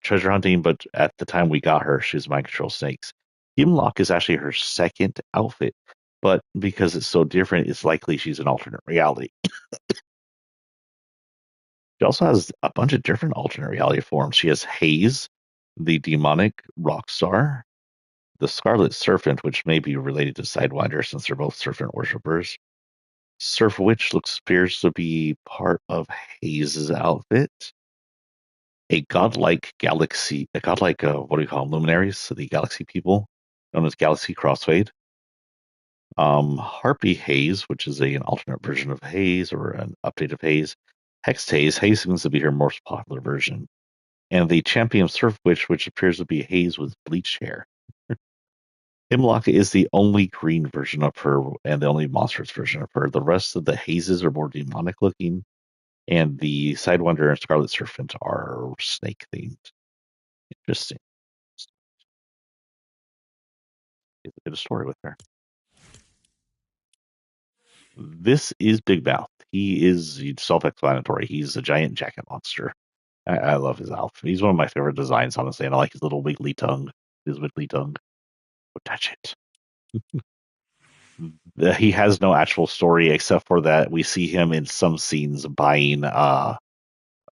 treasure hunting, but at the time we got her, she was mind control snakes. Hemlock is actually her second outfit, but because it's so different, it's likely she's an alternate reality. She also has a bunch of different alternate reality forms. She has Haze, the demonic rock star, the Scarlet Serpent, which may be related to Sidewinder since they're both serpent worshippers. Surf Witch looks appears to be part of Haze's outfit. A godlike galaxy, a godlike what do you call them, luminaries? So the galaxy people, known as Galaxy Crossfade. Harpy Haze, which is an alternate version of Haze or an update of Haze. Hexed Haze. Haze seems to be her most popular version. And the Champion Surf Witch, which appears to be Haze with bleached hair. Hemlock is the only green version of her and the only monstrous version of her. The rest of the hazes are more demonic looking, and the Sidewinder and Scarlet Serpent are snake themed. Interesting. It's a bit of story with her. This is Big Mouth. He is self-explanatory. He's a giant jacket monster. I love his outfit. He's one of my favorite designs, honestly, and I like his little wiggly tongue. His wiggly tongue. Don't touch it. He has no actual story except for that we see him in some scenes buying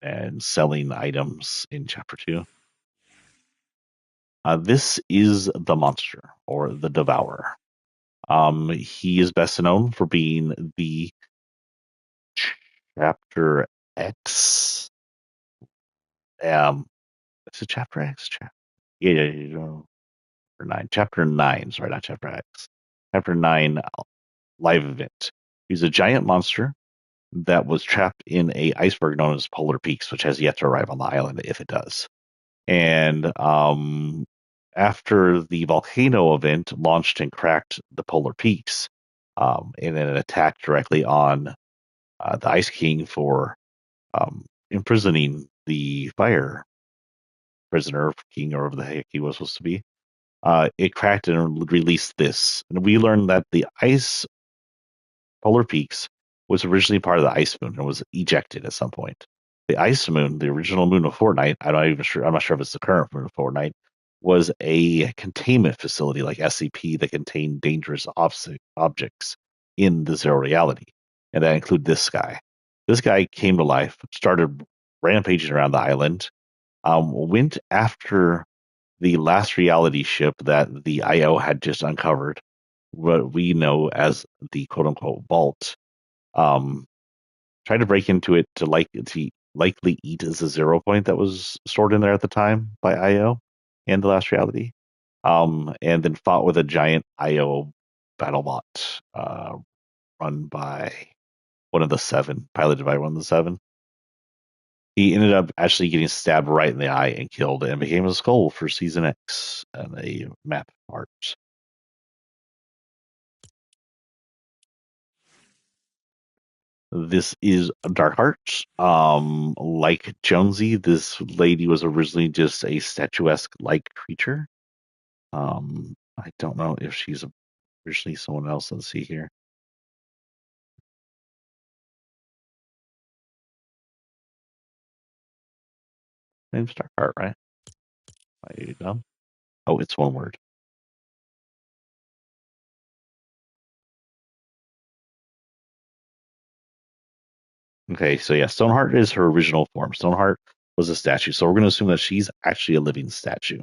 and selling items in chapter 2. This is the monster or the devourer. He is best known for being the chapter X. Is it chapter X? Chapter 9. Chapter 9. Sorry, not chapter X. Chapter 9 live event. He's a giant monster that was trapped in a iceberg known as Polar Peaks, which has yet to arrive on the island if it does. And after the volcano event launched and cracked the Polar Peaks, in an attack directly on the Ice King for imprisoning the fire prisoner, king, or whatever the heck he was supposed to be, it cracked and released this. And we learned that the ice Polar Peaks was originally part of the Ice Moon and was ejected at some point. The Ice Moon, the original moon of Fortnite, I'm not sure if it's the current moon of Fortnite, was a containment facility like SCP that contained dangerous objects in the zero reality. And that included this guy. This guy came to life, started rampaging around the island, went after the last reality ship that the IO had just uncovered, what we know as the quote unquote vault. Um, Tried to break into it to likely eat as a 0 point that was stored in there at the time by IO and the last reality. And then fought with a giant IO battlebot run by one of the seven, piloted by one of the seven. He ended up actually getting stabbed right in the eye and killed, and became a skull for Season X and a map art. This is Dark Heart. Like Jonesy, this lady was originally just a statuesque like creature. I don't know if she's originally someone else. Let's see here. Name's Dark Heart, right? There you go. Oh, it's one word. Okay, so yeah, Stoneheart is her original form. Stoneheart was a statue, so we're going to assume that she's actually a living statue,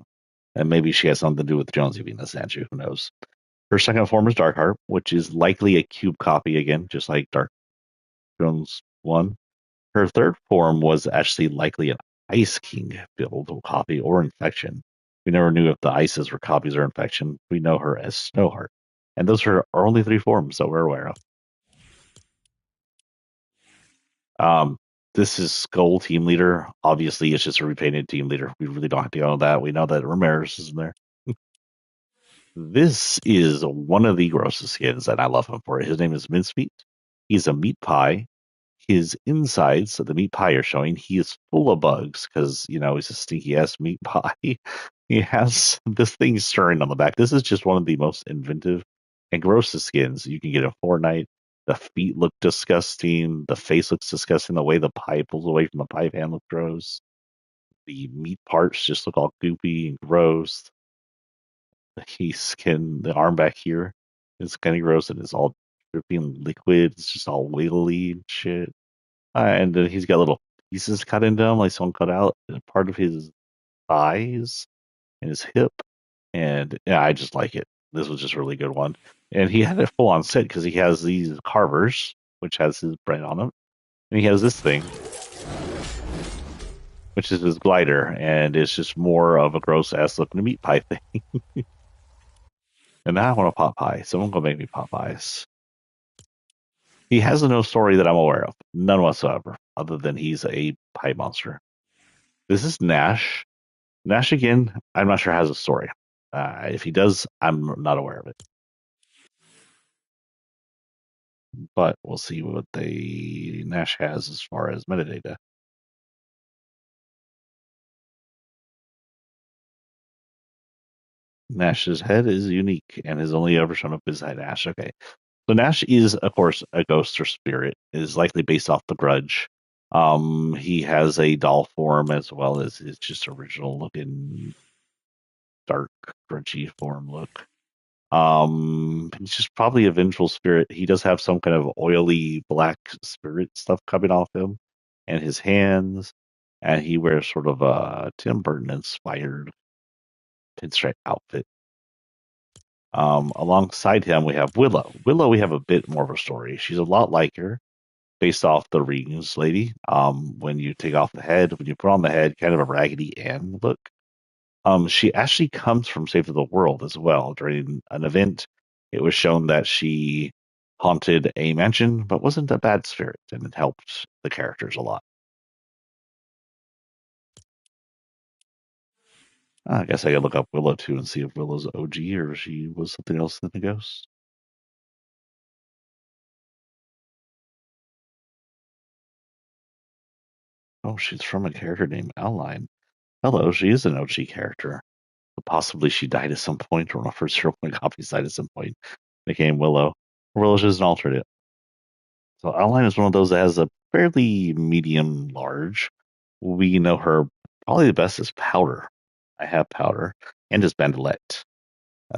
and maybe she has something to do with Jonesy being a statue. Who knows? Her second form is Darkheart, which is likely a cube copy again, just like Dark Jones 1. Her third form was actually likely an Ice King build copy or infection. We never knew if the ices were copies or infection. We know her as Snowheart. And those are our only three forms that we're aware of. Um, this is Skull Team Leader. Obviously, it's just a repainted team leader. We really don't have to go on that. We know that Ramirez is in there. This is one of the grossest skins, and I love him for it. His name is Mincemeat. He's a meat pie. His insides, so the meat pie are showing, he is full of bugs because, he's a stinky ass meat pie. He has this thing stirring on the back. This is just one of the most inventive and grossest skins you can get in Fortnite. The feet look disgusting. The face looks disgusting. The way the pie pulls away from the pie pan looks gross. The meat parts just look all goopy and gross. The arm back here is kind of gross and it's all dripping liquid. It's just all wiggly and shit. And then he's got little pieces cut into him, like someone cut out part of his thighs and his hip. And yeah, I just like it. This was just a really good one. And he had it full on set because he has these carvers, which has his brand on them. And he has this thing, which is his glider. And it's just more of a gross ass looking meat pie thing. And now I want a Popeye. Someone go make me Popeyes. He has no story that I'm aware of. None whatsoever, other than he's a pie monster. This is Nash. Nash again, I'm not sure has a story. If he does, I'm not aware of it. But we'll see what the Nash has as far as metadata. Nash's head is unique and has only ever shown up beside Nash. Okay. So Nash is, of course, a ghost or spirit. It is likely based off the Grudge. He has a doll form as well as his just original looking dark, grudgy form look. He's just probably a vengeful spirit. He does have some kind of oily black spirit stuff coming off him and his hands, and he wears sort of a Tim Burton inspired pinstripe outfit. Alongside him, we have Willow. Willow, we have a bit more of a story. She's a lot like her, based off the Rings lady. When you take off the head, when you put on the head, kind of a Raggedy Ann look. She actually comes from Save of the World as well. During an event, it was shown that she haunted a mansion, but wasn't a bad spirit, and it helped the characters a lot. I guess I could look up Willow too and see if Willow's OG or if she was something else than a ghost. Oh, she's from a character named Outline. Hello, she is an OG character. But possibly she died at some point, or one of her zero point copies died at some point. Became Willow. Willow's just an alternate. So Outline is one of those that has a fairly medium large. We know her probably the best as Powder. I have Powder and as Bandolette.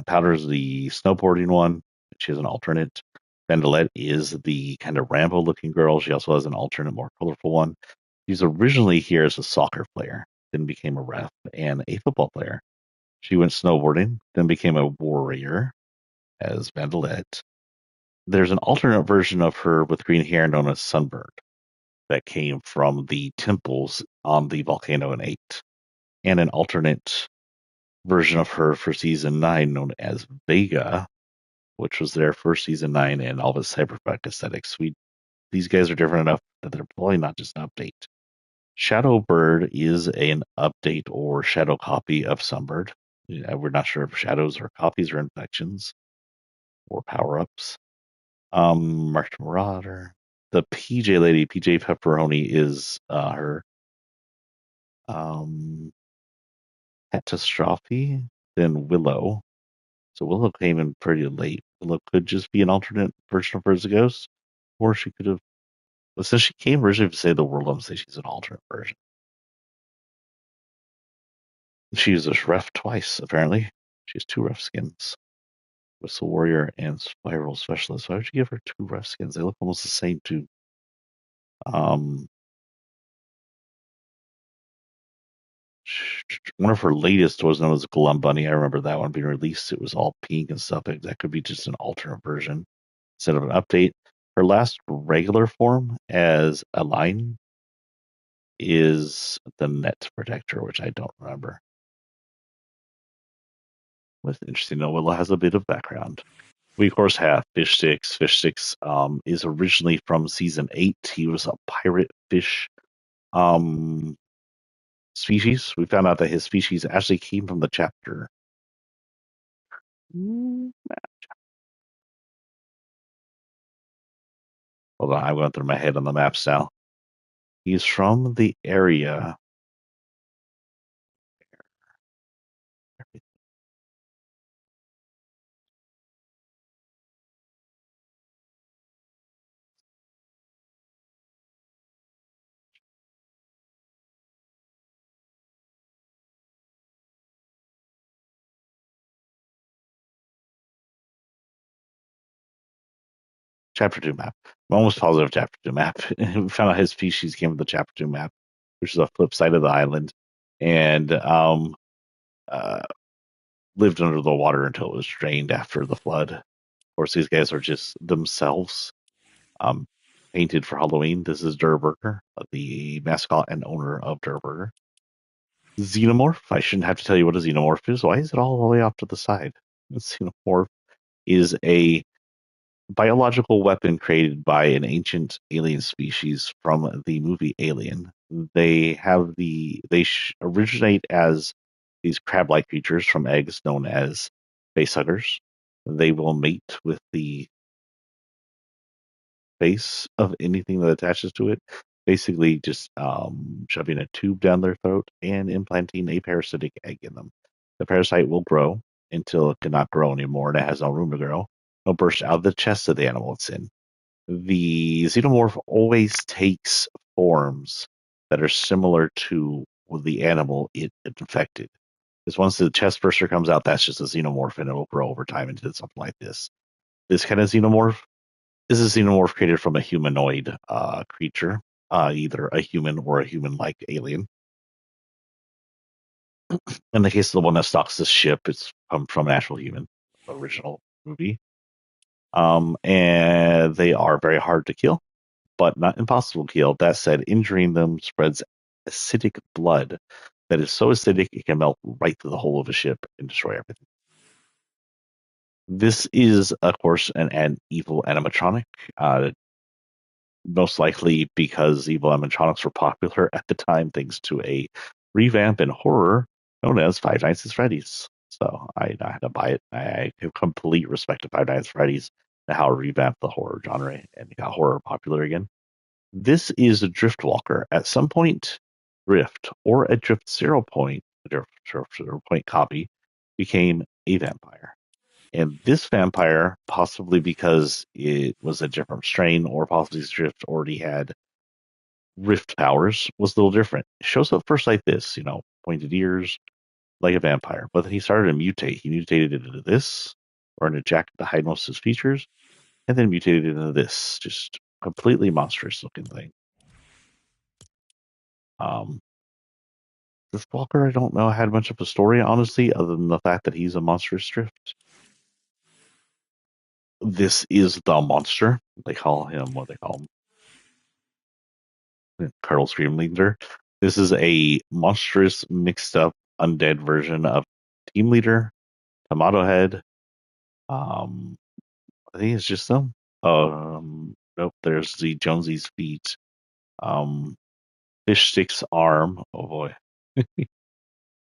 Powder is the snowboarding one. She has an alternate. Bandolette is the kind of Rambo looking girl. She also has an alternate, more colorful one. She's originally here as a soccer player, then became a ref and a football player. She went snowboarding, then became a warrior as Bandolette. There's an alternate version of her with green hair known as Sunbird that came from the temples on the volcano in 8, and an alternate version of her for season 9 known as Vega, which was there for season 9 and all the cyberpunk aesthetics. These guys are different enough that they're probably not just an update. Shadowbird is an update or shadow copy of Sunbird. We're not sure if shadows are copies or infections or power ups. Marked Marauder. The PJ lady, PJ Pepperoni, is her catastrophe. Then Willow. So Willow came in pretty late. Willow could just be an alternate version of her as a ghost, or she could have. Well, since she came originally to save the world, I'm say she's an alternate version. She was a ref twice, apparently. She has two ref skins. Whistle Warrior and Spiral Specialist. Why would you give her two ref skins? They look almost the same too. Um, one of her latest was known as Glum Bunny. I remember that one being released. It was all pink and stuff. That could be just an alternate version instead of an update. Her last regular form as a line is the Net Protector, which I don't remember. It's interesting to know Willow has a bit of background. We of course have Fish Sticks. Fish Sticks is originally from season 8. He was a pirate fish um, species. We found out that his species actually came from the chapter. Hold on, I'm going through my head on the maps now. He's from the area. Chapter 2 map. I'm almost positive chapter 2 map. We found out his species came from the chapter 2 map, which is a flip side of the island, and uh, lived under the water until it was drained after the flood. Of course, these guys are just themselves um, painted for Halloween. This is Durburger, the mascot and owner of Durburger. Xenomorph. I shouldn't have to tell you what a xenomorph is. Why is it all the way off to the side? Xenomorph is a biological weapon created by an ancient alien species from the movie Alien. They originate as these crab-like creatures from eggs known as facehuggers. They will mate with the base of anything that attaches to it, basically just shoving a tube down their throat and implanting a parasitic egg in them. The parasite will grow until it cannot grow anymore and it has no room to grow. It'll burst out of the chest of the animal it's in. The xenomorph always takes forms that are similar to the animal it infected. Because once the chest burster comes out, that's just a xenomorph and it'll grow over time into something like this. This kind of xenomorph is a xenomorph created from a humanoid creature, either a human or a human-like alien. In the case of the one that stalks this ship, it's come from an actual human, original movie. And they are very hard to kill, but not impossible to kill. That said, injuring them spreads acidic blood that is so acidic it can melt right through the hull of a ship and destroy everything. This is, of course, an evil animatronic. Most likely because evil animatronics were popular at the time thanks to a revamp in horror known as Five Nights at Freddy's. So I had to buy it. I have complete respect to Five Nights at Freddy's and how it revamped the horror genre and got horror popular again. This is a Driftwalker. At some point, Drift or a Drift zero point copy became a vampire. And this vampire, possibly because it was a different strain, or possibly Drift already had rift powers, was a little different. It shows up first like this, pointed ears, like a vampire. But then he started to mutate. He mutated into this, or into jacket to hide most of his features, and then mutated into this, just completely monstrous looking thing. Um, this Walker, I don't know, had much of a story, honestly, other than the fact that he's a monstrous drift. This is the monster. They call him what they call him. Colonel Scream Leader. This is a monstrous, mixed up, undead version of Team Leader, Tomato Head. I think it's just them. Nope. There's the Jonesy's feet. Fish Stick's arm. Oh boy.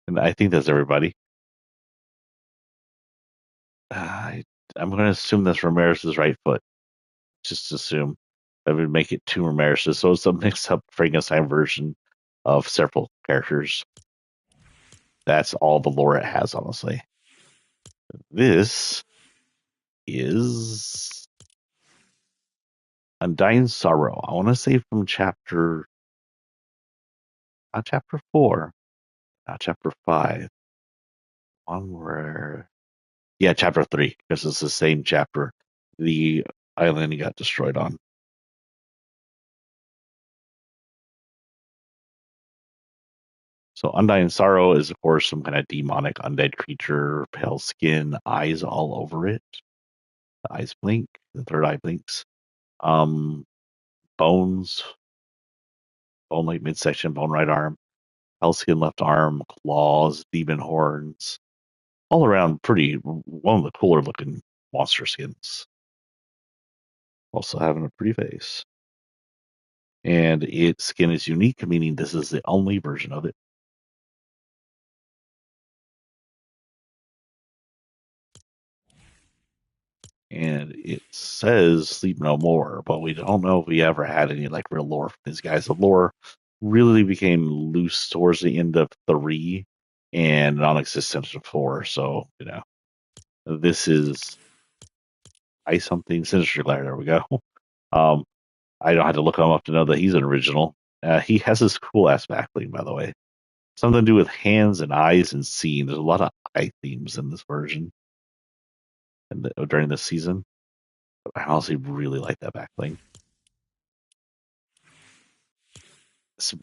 And I think that's everybody. I'm going to assume that's Ramirez's right foot. Just assume that would make it two Ramirez's. So it's a mixed up Frankenstein version of several characters. That's all the lore it has, honestly. This is Undying Sorrow. I want to say from not chapter 4, not chapter 5. One where, yeah, chapter 3, because it's the same chapter the island got destroyed on. So Undying Sorrow is, of course, some kind of demonic undead creature, pale skin, eyes all over it. The eyes blink, the third eye blinks. Bones, bone like midsection, bone right arm, pale skin left arm, claws, demon horns. All around pretty, one of the cooler looking monster skins. Also having a pretty face. And its skin is unique, meaning this is the only version of it. And it says Sleep No More, but we don't know if we ever had any like real lore from these guys. The lore really became loose towards the end of 3 and non-existent of 4. So, this is ice something Sinister Glare. There we go. Um, I don't have to look him up to know that he's an original. He has this cool ass backbling, by the way. Something to do with hands and eyes and seeing. There's a lot of eye themes in this version and during this season. I honestly really like that backbling.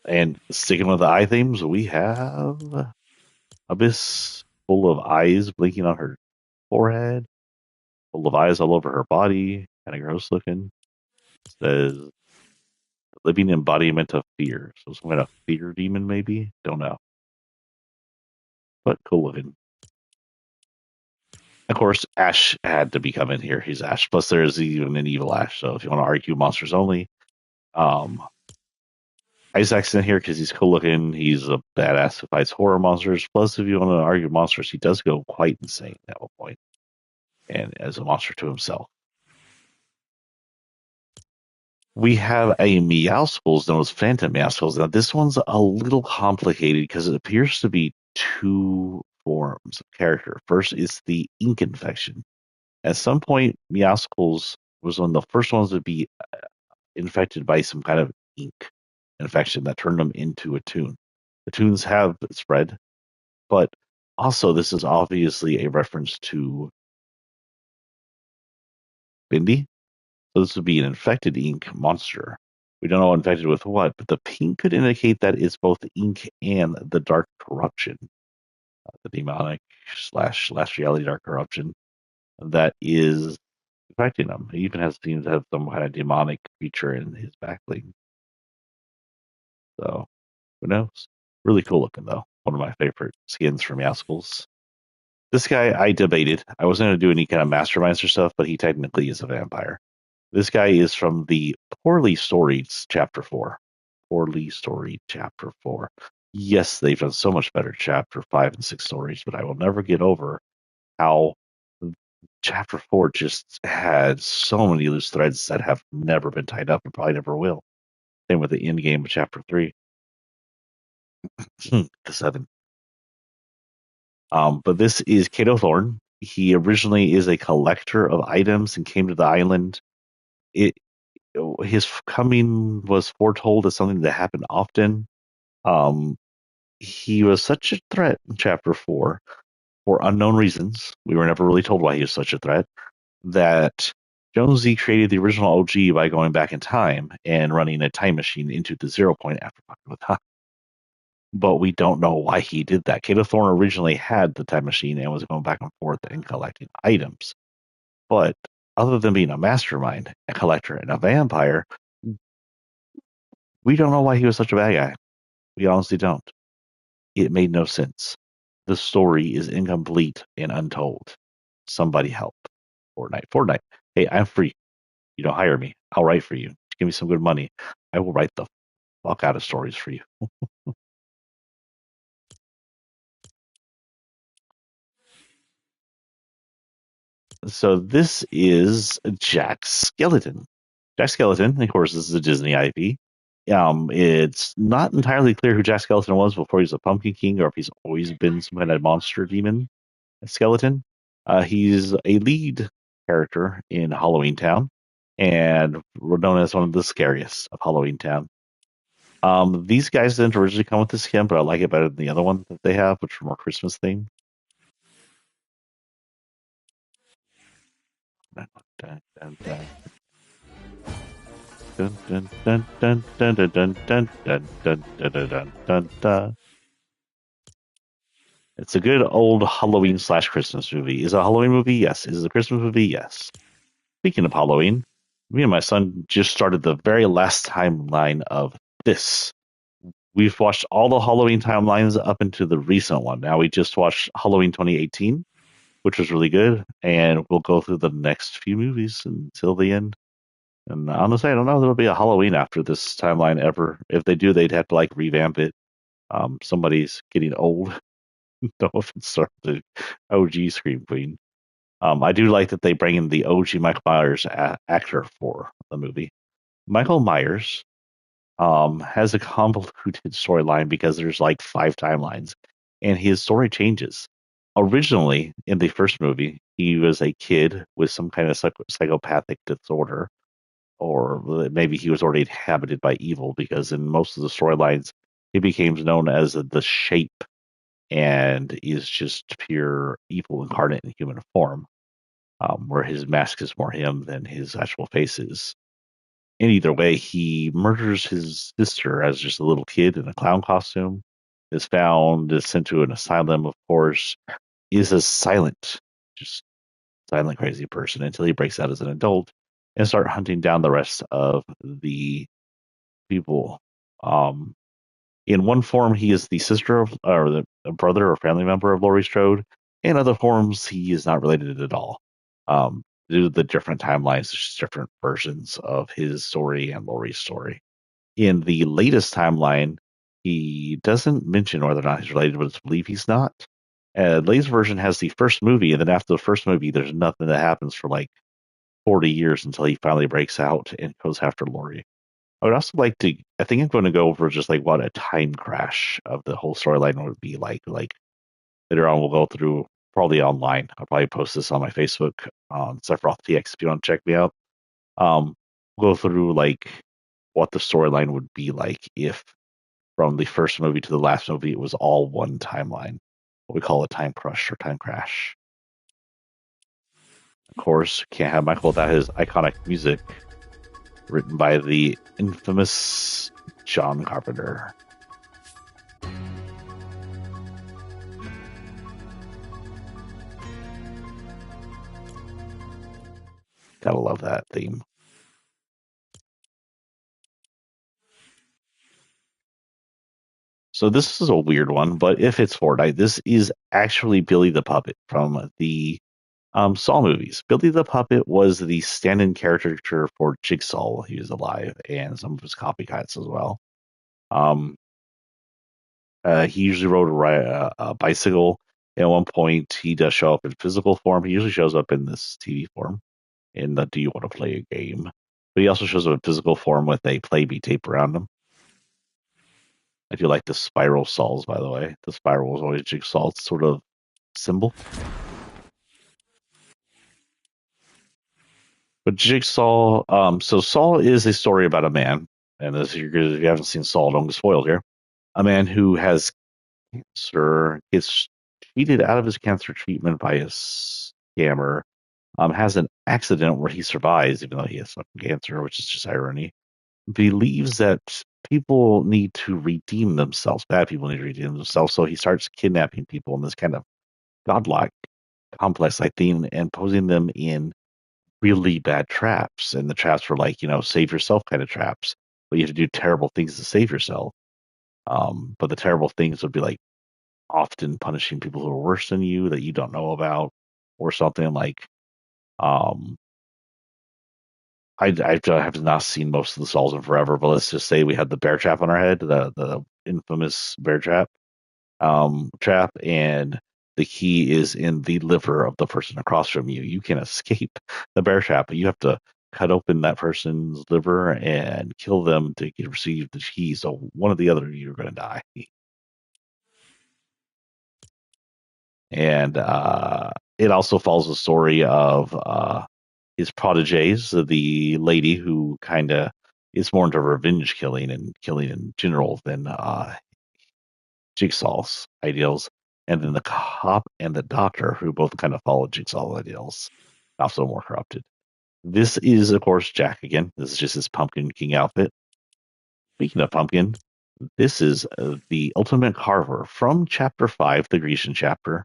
And sticking with the eye themes, we have Abyss full of eyes blinking on her forehead, full of eyes all over her body, kind of gross looking. It says living embodiment of fear. So some kind of fear demon, maybe? Don't know. But cool looking. Of course, Ash had to become in here. He's Ash. Plus, there's even an evil Ash. So if you want to argue monsters only, um, Isaac's in here because he's cool looking. He's a badass who fights horror monsters. Plus, if you want to argue monsters, he does go quite insane at one point, and as a monster to himself. We have a Meowscles known as Phantom Meowscles. Now, this one's a little complicated because it appears to be two forms of character. First is the ink infection. At some point, Meowscles was one of the first ones to be infected by some kind of ink infection that turned them into a toon. The toons have spread, but also this is obviously a reference to Bindi. So this would be an infected ink monster. We don't know infected with what, but the pink could indicate that it's both ink and the dark corruption, the demonic slash last reality dark corruption that is affecting him. He even has seems to have some kind of demonic creature in his backbling. So who knows? Really cool looking though. One of my favorite skins from Yaskels. This guy I debated. I wasn't going to do any kind of masterminds or stuff, but he technically is a vampire. This guy is from the Poorly Storied Chapter 4. Poorly Storied Chapter 4. Yes, they've done so much better Chapter 5 and 6 stories, but I will never get over how Chapter 4 just had so many loose threads that have never been tied up and probably never will. Same with the end game of Chapter 3. The 7. But this is Cato Thorn. He originally is a collector of items and came to the island. It His coming was foretold as something that happened often. Um, he was such a threat in Chapter 4 for unknown reasons. We were never really told why he was such a threat. That Jonesy created the original OG by going back in time and running a time machine into the 0 point after fucking with time. But we don't know why he did that. Cato Thorne originally had the time machine and was going back and forth and collecting items. But other than being a mastermind, a collector, and a vampire, we don't know why he was such a bad guy. We honestly don't. It made no sense. The story is incomplete and untold. Somebody help. Fortnite. Fortnite. Hey, I'm free. You don't hire me. I'll write for you. Give me some good money. I will write the fuck out of stories for you. So this is Jack Skeleton. Jack Skeleton, of course, this is a Disney IP. It's not entirely clear who Jack Skeleton was before he was a Pumpkin King, or if he's always been some kind of monster demon skeleton. He's a lead character in Halloween Town, and we're known as one of the scariest of Halloween Town. These guys didn't originally come with this skin, but I like it better than the other one that they have, which are more Christmas themed. Dun, dun, dun, dun. Dun, dun, dun, dun, dun, dun, dun, dun, dun, dun, dun, dun, dun, dun. It's a good old Halloween slash Christmas movie. Is it a Halloween movie? Yes. Is it a Christmas movie? Yes. Speaking of Halloween, me and my son just started the very last timeline of this. We've watched all the Halloween timelines up into the recent one. Now we just watched Halloween 2018, which was really good, and we'll go through the next few movies until the end. And honestly, I don't know if there'll be a Halloween after this timeline ever. If they do, they'd have to like revamp it. Somebody's getting old. No offense to the OG Scream Queen. I do like that they bring in the OG Michael Myers actor for the movie. Michael Myers has a convoluted storyline because there's like 5 timelines, and his story changes. Originally, in the first movie, he was a kid with some kind of psychopathic disorder, or maybe he was already inhabited by evil because in most of the storylines, he becomes known as the Shape and is just pure evil incarnate in human form, where his mask is more him than his actual face is. In either way, he murders his sister as just a little kid in a clown costume, is found, is sent to an asylum, of course, is a just silent crazy person until he breaks out as an adult and start hunting down the rest of the people. Um, in one form, he is the sister of, or the brother or family member of Laurie Strode. In other forms, he is not related at all. Due to the different timelines, there's just different versions of his story and Laurie's story. In the latest timeline, he doesn't mention whether or not he's related, but it's believed he's not. Lay's version has the first movie, and then after the first movie, there's nothing that happens for like 40 years until he finally breaks out and goes after Laurie. I would also like to. I think I'm going to go over just like what a time crash of the whole storyline would be like. Like later on, we'll go through probably online. I'll probably post this on my Facebook on Sephiroth TX if you want to check me out. Um, we'll go through like what the storyline would be like if from the first movie to the last movie it was all one timeline. What we call a time crush or time crash. Of course, can't have Michael without his iconic music written by the infamous John Carpenter. Gotta love that theme. So this is a weird one, but if it's Fortnite, this is actually Billy the Puppet from the Saw movies. Billy the Puppet was the stand-in caricature for Jigsaw while he was alive, and some of his copycats as well. Um, he usually rode a bicycle. At one point, he does show up in physical form. He usually shows up in this TV form in the "Do You Want to Play a Game?" But he also shows up in physical form with a Playbe tape around him. I do like the spiral saws, by the way. The spiral was always Jigsaw's sort of symbol. But Jigsaw, so Saw is a story about a man, and this, if you haven't seen Saw, don't get spoiled here. A man who has cancer gets cheated out of his cancer treatment by a scammer. Has an accident where he survives, even though he has fucking cancer, which is just irony. Believes that people need to redeem themselves. Bad people need to redeem themselves. So he starts kidnapping people in this kind of godlike, complex like theme and posing them in really bad traps. And the traps were like, save yourself kind of traps. But you have to do terrible things to save yourself. But the terrible things would be like often punishing people who are worse than you that you don't know about, or something like. Um, I have not seen most of the Souls in forever, but let's just say we had the bear trap on our head, the infamous bear trap, and the key is in the liver of the person across from you. You can escape the bear trap, but you have to cut open that person's liver and kill them to receive the key. So one or the other, you're going to die. And it also follows the story of his proteges, the lady who kind of is more into revenge killing and killing in general than Jigsaw's ideals, and then the cop and the doctor who both kind of follow Jigsaw's ideals, also more corrupted. This is, of course, Jack again. This is just his Pumpkin King outfit. Speaking of Pumpkin, this is the Ultimate Carver from Chapter 5, the Grecian chapter.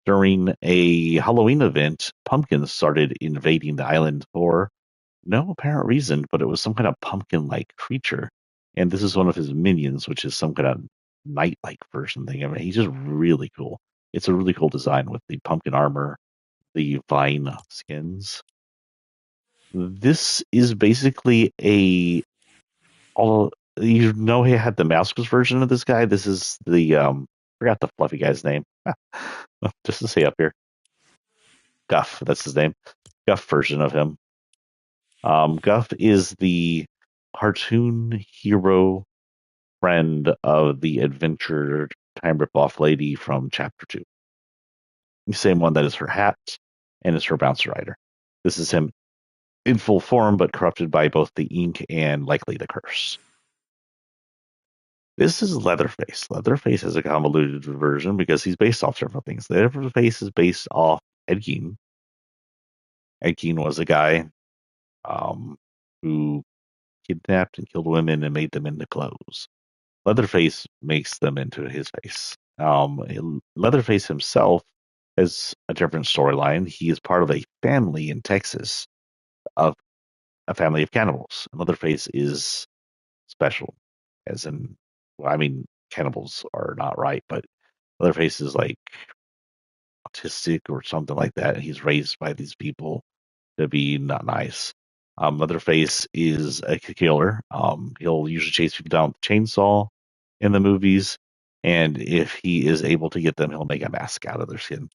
During a Halloween event, pumpkins started invading the island for no apparent reason, but it was some kind of pumpkin-like creature. And this is one of his minions, which is some kind of knight-like version thing. I mean, he's just really cool. It's a really cool design with the pumpkin armor, the vine skins. This is basically a all he had the Mouskus version of this guy. This is the forgot the fluffy guy's name. Just to say up here. Guff, that's his name. Guff version of him. Guff is the cartoon hero friend of the adventure time ripoff lady from chapter 2. The same one that is her hat and is her bouncer rider. This is him in full form, but corrupted by both the ink and likely the curse. This is Leatherface. Leatherface is a convoluted version because he's based off several things. Leatherface is based off Ed Gein. Ed Gein was a guy who kidnapped and killed women and made them into clothes. Leatherface makes them into his face. Leatherface himself has a different storyline. He is part of a family in Texas of a family of cannibals. And Leatherface is special, as in, well, I mean, cannibals are not right, but Leatherface is like autistic or something like that. And he's raised by these people to be not nice. Leatherface is a killer. He'll usually chase people down with a chainsaw in the movies, and if he is able to get them, he'll make a mask out of their skin.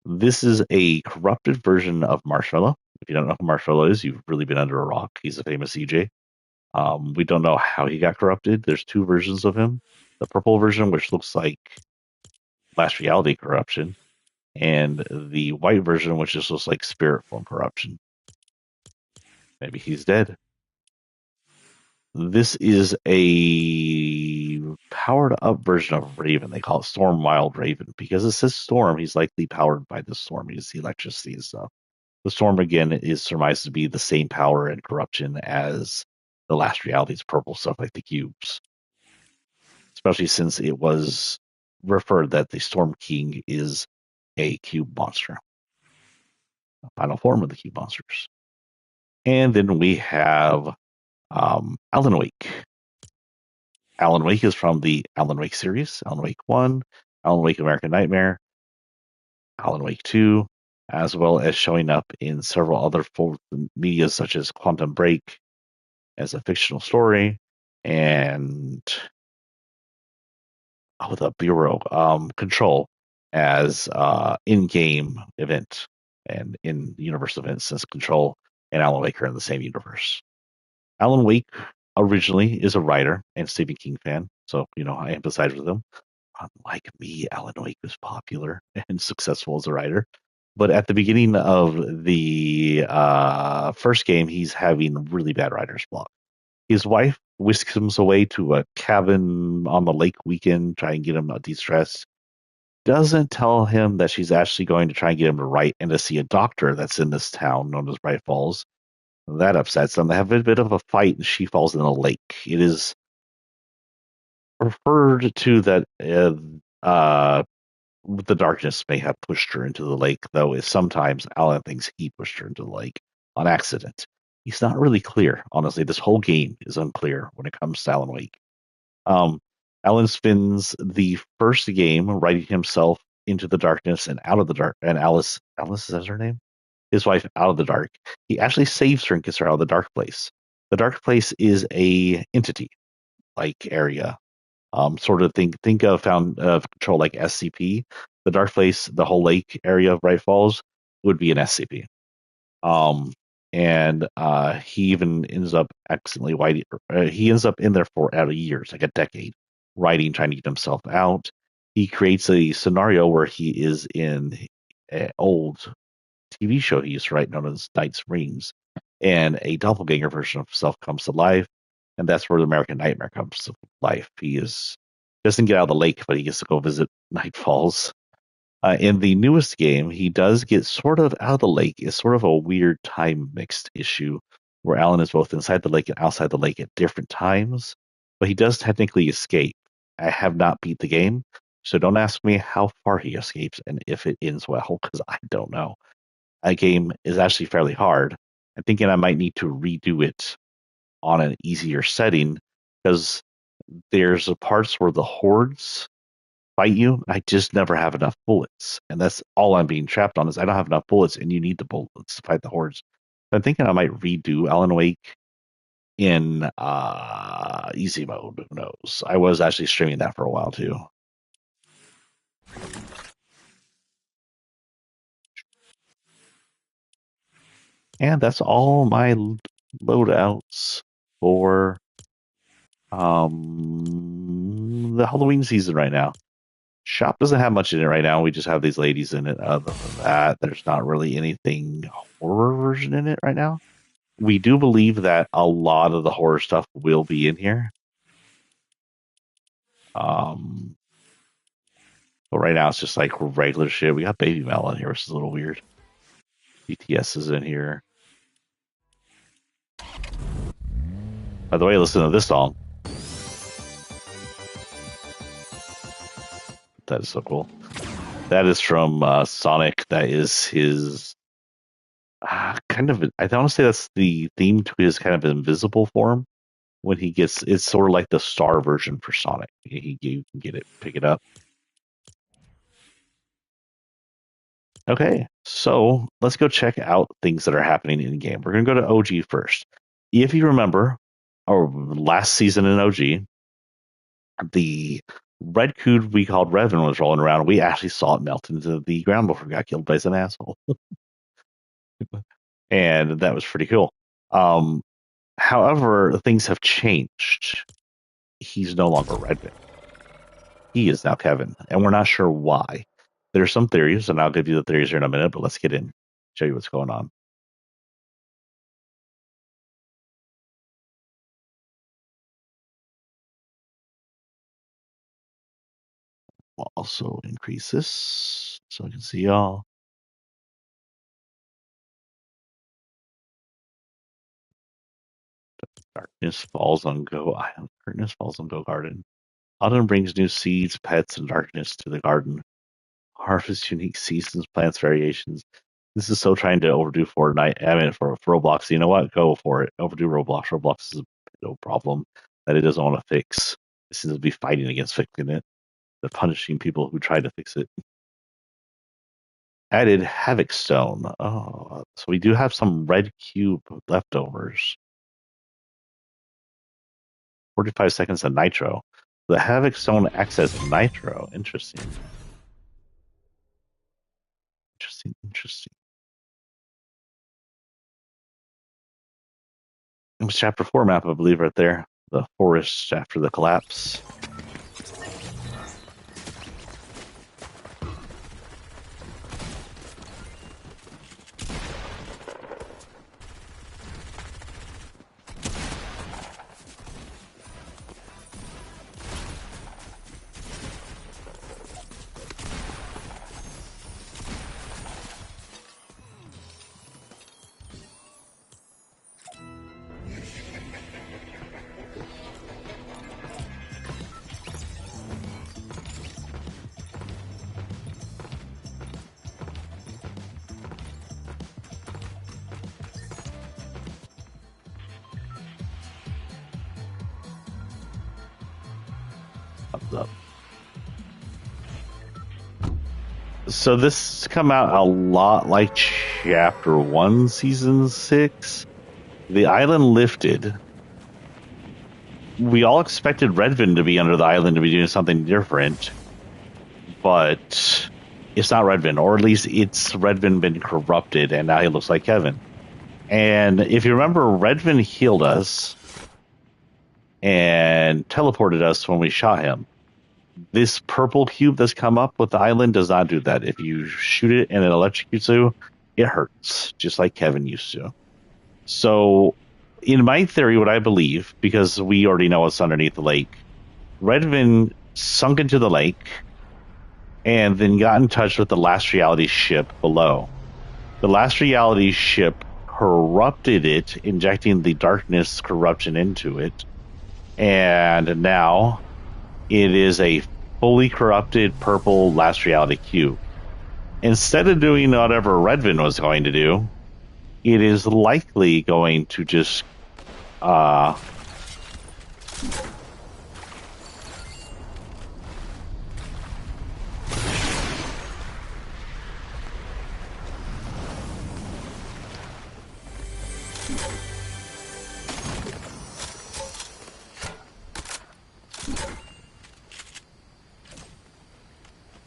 This is a corrupted version of Marshmallow. If you don't know who Marshmallow is, you've really been under a rock. He's a famous EJ. We don't know how he got corrupted. There's two versions of him. The purple version, which looks like Last Reality corruption, and the white version, which just looks like spirit form corruption. Maybe he's dead. This is a powered up version of Raven. They call it Storm Wild Raven because it says Storm. He's likely powered by the storm. He's the electricity and stuff. The storm again is surmised to be the same power and corruption as the Last Reality's purple stuff, like the cubes. Especially since it was referred that the Storm King is a cube monster, a final form of the cube monsters. And then we have Alan Wake. Alan Wake is from the Alan Wake series, Alan Wake 1, Alan Wake American Nightmare, Alan Wake 2, as well as showing up in several other media such as Quantum Break as a fictional story, and the Bureau Control as in-game event and in universe events, since Control and Alan Wake are in the same universe. Alan Wake originally is a writer and Stephen King fan, so I empathize with him. Unlike me, Alan Wake was popular and successful as a writer. But at the beginning of the first game, he's having really bad writer's block. His wife whisks him away to a cabin on the lake weekend, try and get him de-stressed. Doesn't tell him that she's actually going to try and get him to write and to see a doctor that's in this town known as Bright Falls. That upsets them. They have a bit of a fight, and she falls in a lake. It is referred to that the darkness may have pushed her into the lake, though sometimes Alan thinks he pushed her into the lake on accident. He's not really clear. Honestly, this whole game is unclear when it comes to Alan Wake. Alan spends the first game writing himself into the darkness and out of the dark, and Alice is that her name? His wife out of the dark. He actually saves her and gets her out of the dark place. The dark place is a entity like area. Sort of think of control like SCP. The dark place, the whole lake area of Bright Falls would be an SCP. And he even ends up accidentally writing. He ends up in there for out of years, like a decade, writing, trying to get himself out. He creates a scenario where he is in an old TV show he used to write known as Night's Rings, and a doppelganger version of himself comes to life, and that's where the American Nightmare comes to life. He doesn't get out of the lake, but he gets to go visit Night Falls. In the newest game, he does get sort of out of the lake. It's sort of a weird time mixed issue where Alan is both inside the lake and outside the lake at different times, but he does technically escape. I have not beat the game, so don't ask me how far he escapes and if it ends well, because I don't know. That game is actually fairly hard. I'm thinking I might need to redo it on an easier setting because there's parts where the hordes fight you. I just never have enough bullets, and that's all I'm being trapped on is I don't have enough bullets, and you need the bullets to fight the hordes. So I'm thinking I might redo Alan Wake in easy mode. Who knows? I was actually streaming that for a while too. And that's all my loadouts for the Halloween season right now. Shop doesn't have much in it right now. We just have these ladies in it. Other than that, there's not really anything horror version in it right now. We do believe that a lot of the horror stuff will be in here. But right now it's just like regular shit. We got Baby Mel in here, which is a little weird. BTS is in here. By the way, listen to this song. That is so cool. That is from Sonic. That is his kind of. I want to say that's the theme to his kind of invisible form. When he gets, it's sort of like the star version for Sonic. You can get it, pick it up. Okay, so let's go check out things that are happening in game. We're going to go to OG first. If you remember, our last season in OG, the red cube we called Redvin was rolling around. We actually saw it melt into the ground before it got killed by some asshole. And that was pretty cool. However, things have changed. He's no longer Redvin. He is now Kevin, and we're not sure why. There's some theories, and I'll give you the theories here in a minute, but let's get in, show you what's going on. We'll also increase this so I can see y'all. Darkness falls on Go Island. Darkness falls on Go Garden. Autumn brings new seeds, pets, and darkness to the garden. Harvest unique seasons, plants, variations. This is so trying to overdo Fortnite. I mean, for Roblox, you know what? Go for it. Overdo Roblox. Roblox is no problem that it doesn't want to fix. It seems to be fighting against fixing it. They're punishing people who try to fix it. Added Havoc Stone. Oh, so we do have some red cube leftovers. 45 seconds of nitro. The Havoc Stone acts as nitro. Interesting. Interesting. It was chapter 4 map, I believe, right there. The forest after the collapse. Thumbs up. So this come out a lot like chapter 1, season 6. The island lifted. We all expected Redvin to be under the island to be doing something different, but it's not Redvin, or at least it's Redvin been corrupted, and now he looks like Kevin. And if you remember, Redvin healed us and teleported us when we shot him. This purple cube that's come up with the island does not do that. If you shoot it and it electrocutes you, it hurts, just like Kevin used to. So, in my theory, what I believe, because we already know what's underneath the lake, Redvin sunk into the lake and then got in touch with the Last Reality ship below. The Last Reality ship corrupted it, injecting the darkness corruption into it, and now it is a fully corrupted purple Last Reality cube. Instead of doing whatever Redvin was going to do, it is likely going to just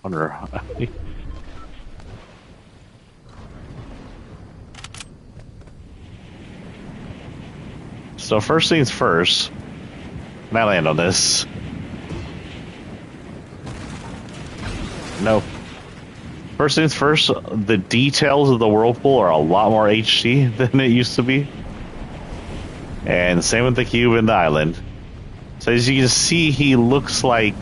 wonder. So first things first, can I land on this? Nope. First things first, the details of the whirlpool are a lot more HD than it used to be. And same with the cube and the island. So as you can see, he looks like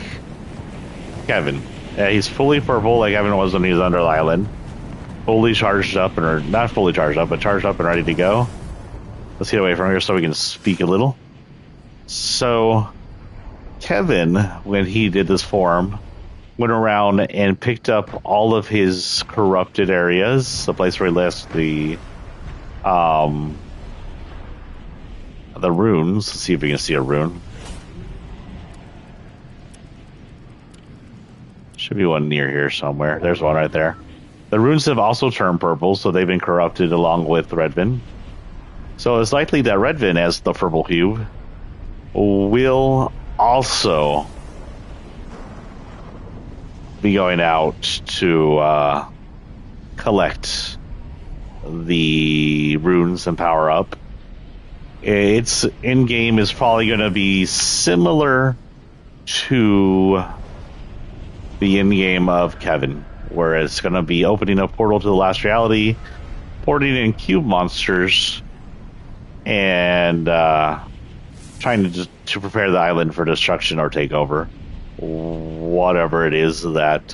Kevin. He's fully purple like Kevin was when he was under the island. Fully charged up, or not fully charged up, but charged up and ready to go. Let's get away from here so we can speak a little. So, Kevin, when he did this form, went around and picked up all of his corrupted areas, the place where he left the runes. Let's see if we can see a rune. Should be one near here somewhere. There's one right there. The runes have also turned purple, so they've been corrupted along with Redvin. So it's likely that Redvin, as the purple cube, will also be going out to collect the runes and power up. Its in game is probably going to be similar to the in game of Kevin, where it's going to be opening a portal to the last reality, porting in cube monsters, and trying to prepare the island for destruction or takeover, whatever it is that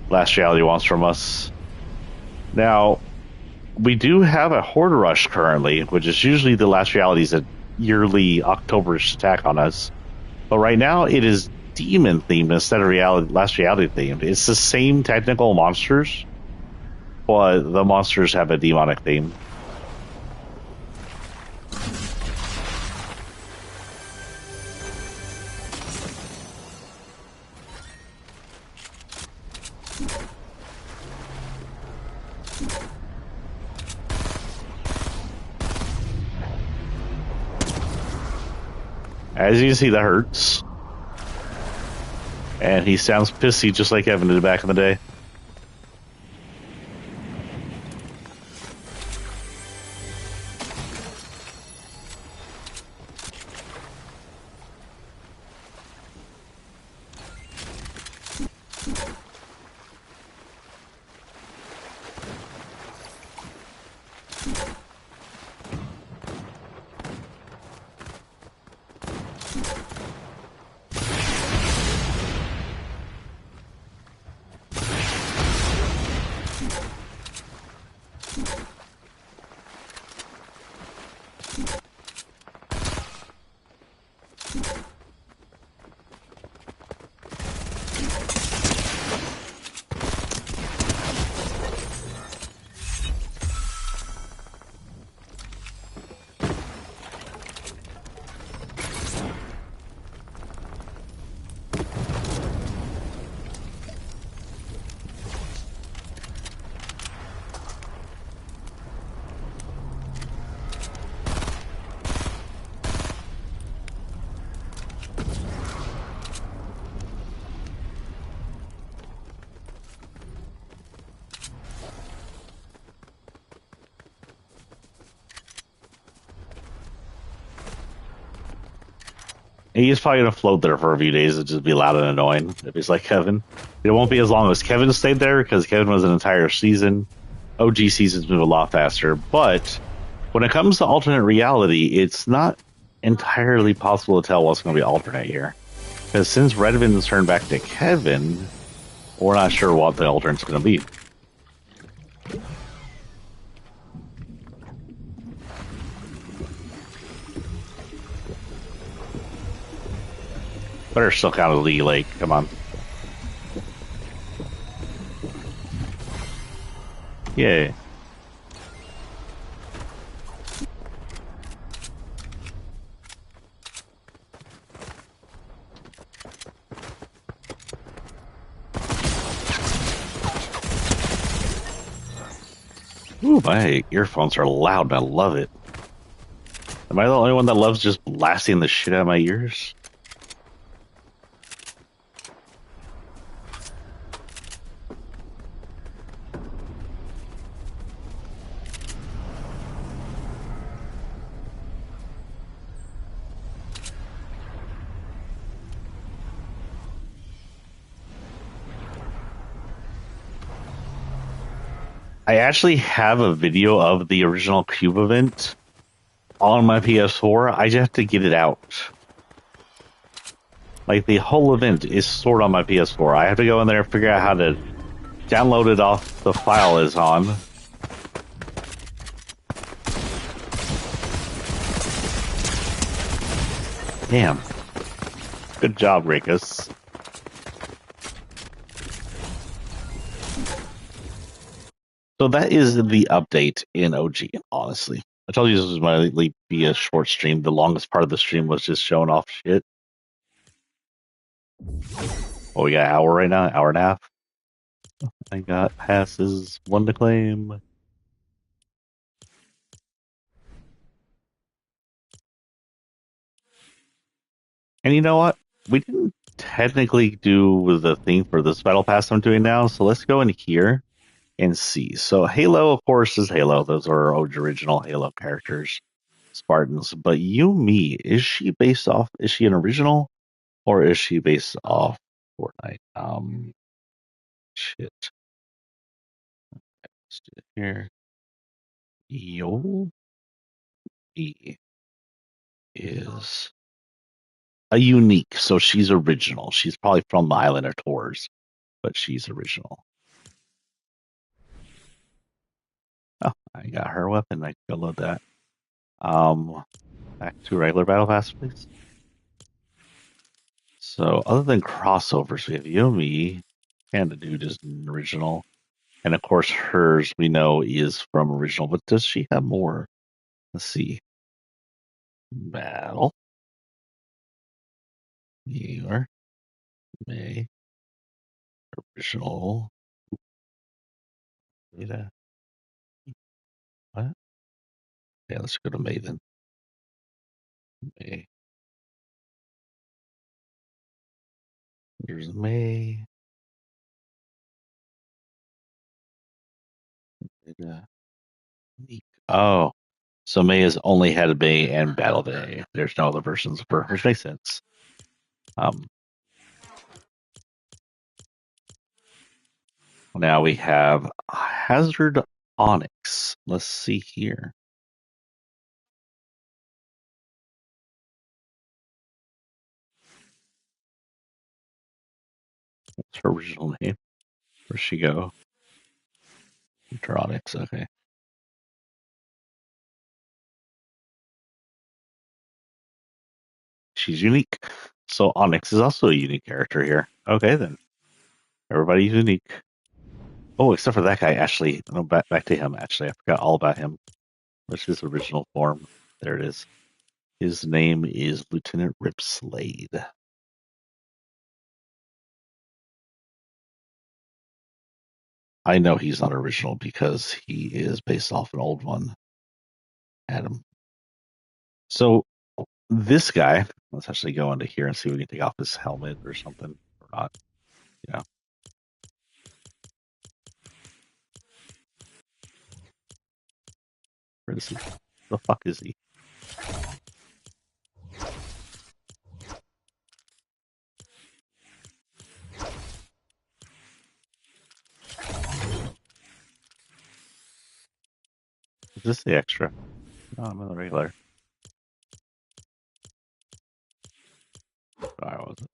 last reality wants from us. Now, we do have a horde rush currently, which is usually the last reality's a yearly October's attack on us. But right now it is demon themed instead of last reality themed. It's the same technical monsters, but the monsters have a demonic theme. As you can see, that hurts. And he sounds pissy just like Evan did back in the day. He's probably going to float there for a few days and just be loud and annoying if he's like Kevin. It won't be as long as Kevin stayed there because Kevin was an entire season. OG seasons move a lot faster. But when it comes to alternate reality, it's not entirely possible to tell what's going to be alternate here. Because since Redvin's turned back to Kevin, we're not sure what the alternate's going to be. Better still kind of Lee Lake. Come on. Yay. Ooh, my earphones are loud and I love it. Am I the only one that loves just blasting the shit out of my ears? I actually have a video of the original Cube event on my PS4. I just have to get it out. Like, the whole event is stored on my PS4. I have to go in there and figure out how to download it off the file is on. Damn. Good job, Rikus. So that is the update in OG, honestly. I told you this was going to be a short stream. The longest part of the stream was just showing off shit. Oh, we got an hour right now? Hour and a half? I got passes, one to claim. And you know what? We didn't technically do the thing for this battle pass I'm doing now, so let's go in here and see. So Halo, of course, is Halo. Those are our original Halo characters, Spartans. But Yumi, is she based off? Is she an original, or is she based off Fortnite? Shit. Let's do it here. Yo is a unique, so she's original. She's probably from the Island of Tours, but she's original. Oh, I got her weapon. I can go load that. Um, Back to regular battle pass, please. So, other than crossovers, we have Yumi, and the dude is an original, and of course, hers we know is from original. But does she have more? Let's see. Battle. Your May original. Data. What? Yeah, let's go to May then. May. There's May. Data. Week. Oh, so May has only had a May and Battle Day. There's no other versions of her, which makes sense. Um, Now we have Hazard Onyx. Let's see here. What's her original name? Where'd she go? Onyx. Okay. She's unique. So Onyx is also a unique character here. Okay, then. Everybody's unique. Oh, except for that guy, actually. No, back to him, actually. I forgot all about him. What's his original form? There it is. His name is Lieutenant Rip Slade. I know he's not original because he is based off an old one, Adam. So this guy, let's actually go into here and see if we can take off his helmet or something or not. Yeah. Where is he? The fuck is he? Is this the extra? No, I'm in the regular. I wasn't.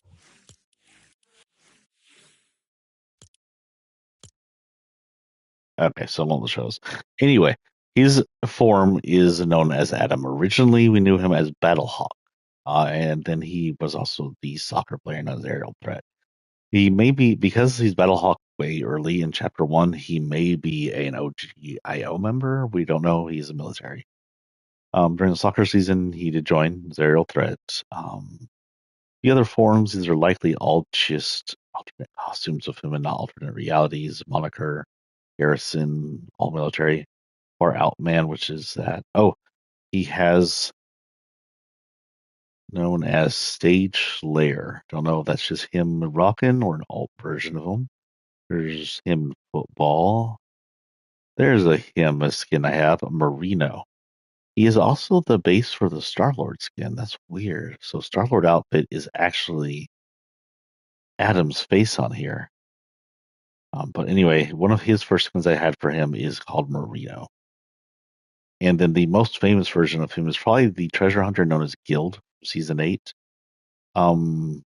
Okay, so one of the shows. Anyway, his form is known as Adam. Originally, we knew him as Battlehawk, and then he was also the soccer player, not his aerial threat. He may be because he's Battlehawk way early in Chapter One. He may be an OGIO member. We don't know. He's a military. During the soccer season, he did join as aerial threat. The other forms, these are likely all just alternate costumes of him and not alternate realities. Moniker, Garrison, all military, or Outman, which is that. Oh, he has known as Stage Slayer. Don't know if that's just him rocking or an alt version of him. There's him football. There's a skin I have, a Merino. He is also the base for the Star-Lord skin. That's weird. So Star-Lord outfit is actually Adam's face on here. But anyway, one of his first skins I had for him is called Merino. And then the most famous version of him is probably the treasure hunter known as Guild, season 8. Um,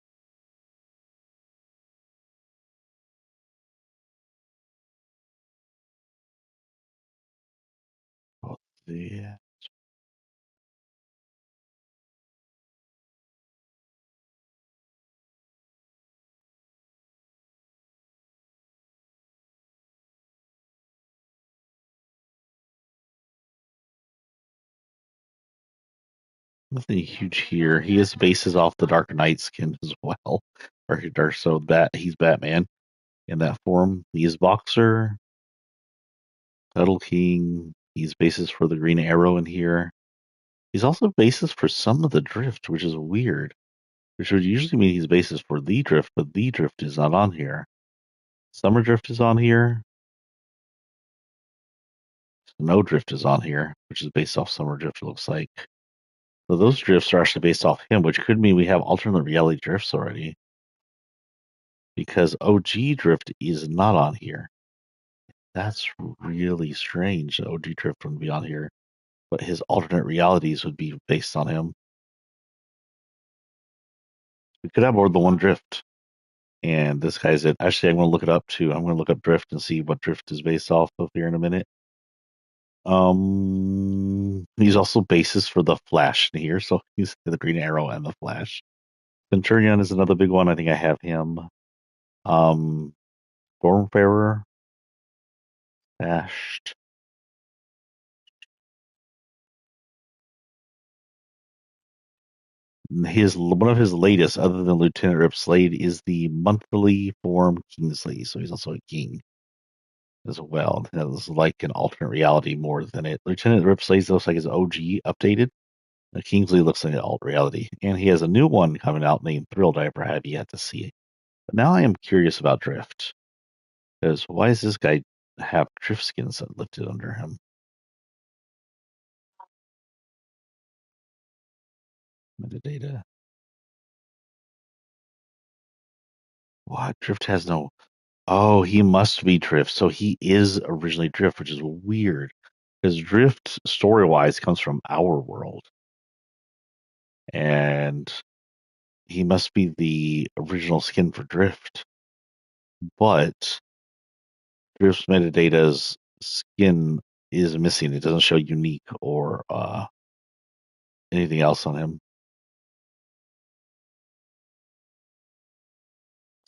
yeah. Nothing huge here. He is bases off the Dark Knight skin as well, or so that he's Batman. in that form. He is Boxer, Battle King. He's basis for the Green Arrow in here. He's also basis for some of the Drift, which is weird. Which would usually mean he's basis for the Drift, but the Drift is not on here. Summer Drift is on here. Snow Drift is on here, which is based off Summer Drift, it looks like. So those drifts are actually based off him, which could mean we have alternate reality drifts already. Because OG Drift is not on here. That's really strange. OG Drift wouldn't be on here, but his alternate realities would be based on him. We could have more than one Drift. And this guy's it. Actually, I'm going to look it up too. I'm going to look up Drift and see what Drift is based off of here in a minute. He's also basis for the Flash in here, so he's the Green Arrow and the Flash. Centurion is another big one. I think I have him. Stormfarer, Dashed. One of his latest, other than Lieutenant Rip Slade, is the monthly form Kingsley. So he's also a king as well. That was like an alternate reality more than it. Lieutenant Rip Slade looks like his OG updated. Kingsley looks like an alt reality, and he has a new one coming out named Thrilled. I have yet to see it. But now I am curious about Drift, because why does this guy have Drift skins lifted under him? Metadata. What? Drift has no. Oh, he must be Drift. So he is originally Drift, which is weird, because Drift story-wise comes from our world, and he must be the original skin for Drift. But Drift's metadata's skin is missing. It doesn't show unique or anything else on him.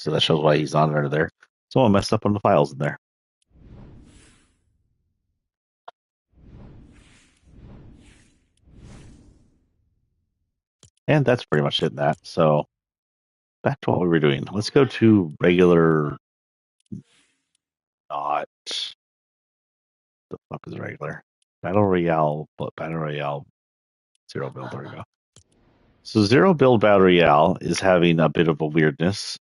So that shows why he's not under there. Someone messed up on the files in there. And that's pretty much it in that. So back to what we were doing. Let's go to regular, not the fuck is regular Battle Royale, but Battle Royale Zero Build. There we go. So Zero Build Battle Royale is having a bit of a weirdness.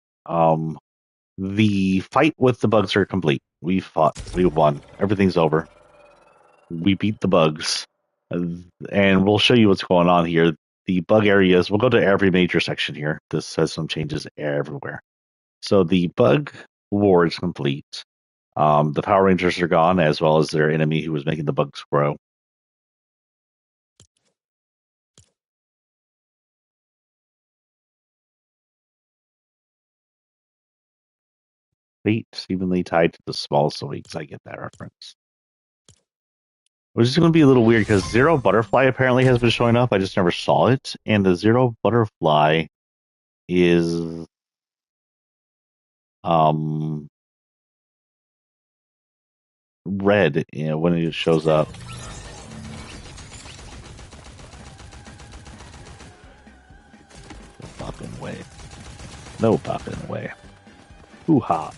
The fight with the bugs are complete. We fought. We won. Everything's over. We beat the bugs. And we'll show you what's going on here. The bug areas, we'll go to every major section here. This has some changes everywhere. So the bug war is complete. The Power Rangers are gone, as well as their enemy who was making the bugs grow. Fate evenly tied to the smallest of weeks. I get that reference. Which is going to be a little weird because Zero Butterfly apparently has been showing up. I just never saw it. And the Zero Butterfly is red when it shows up. No popping way. No popping way. Hoo-ha.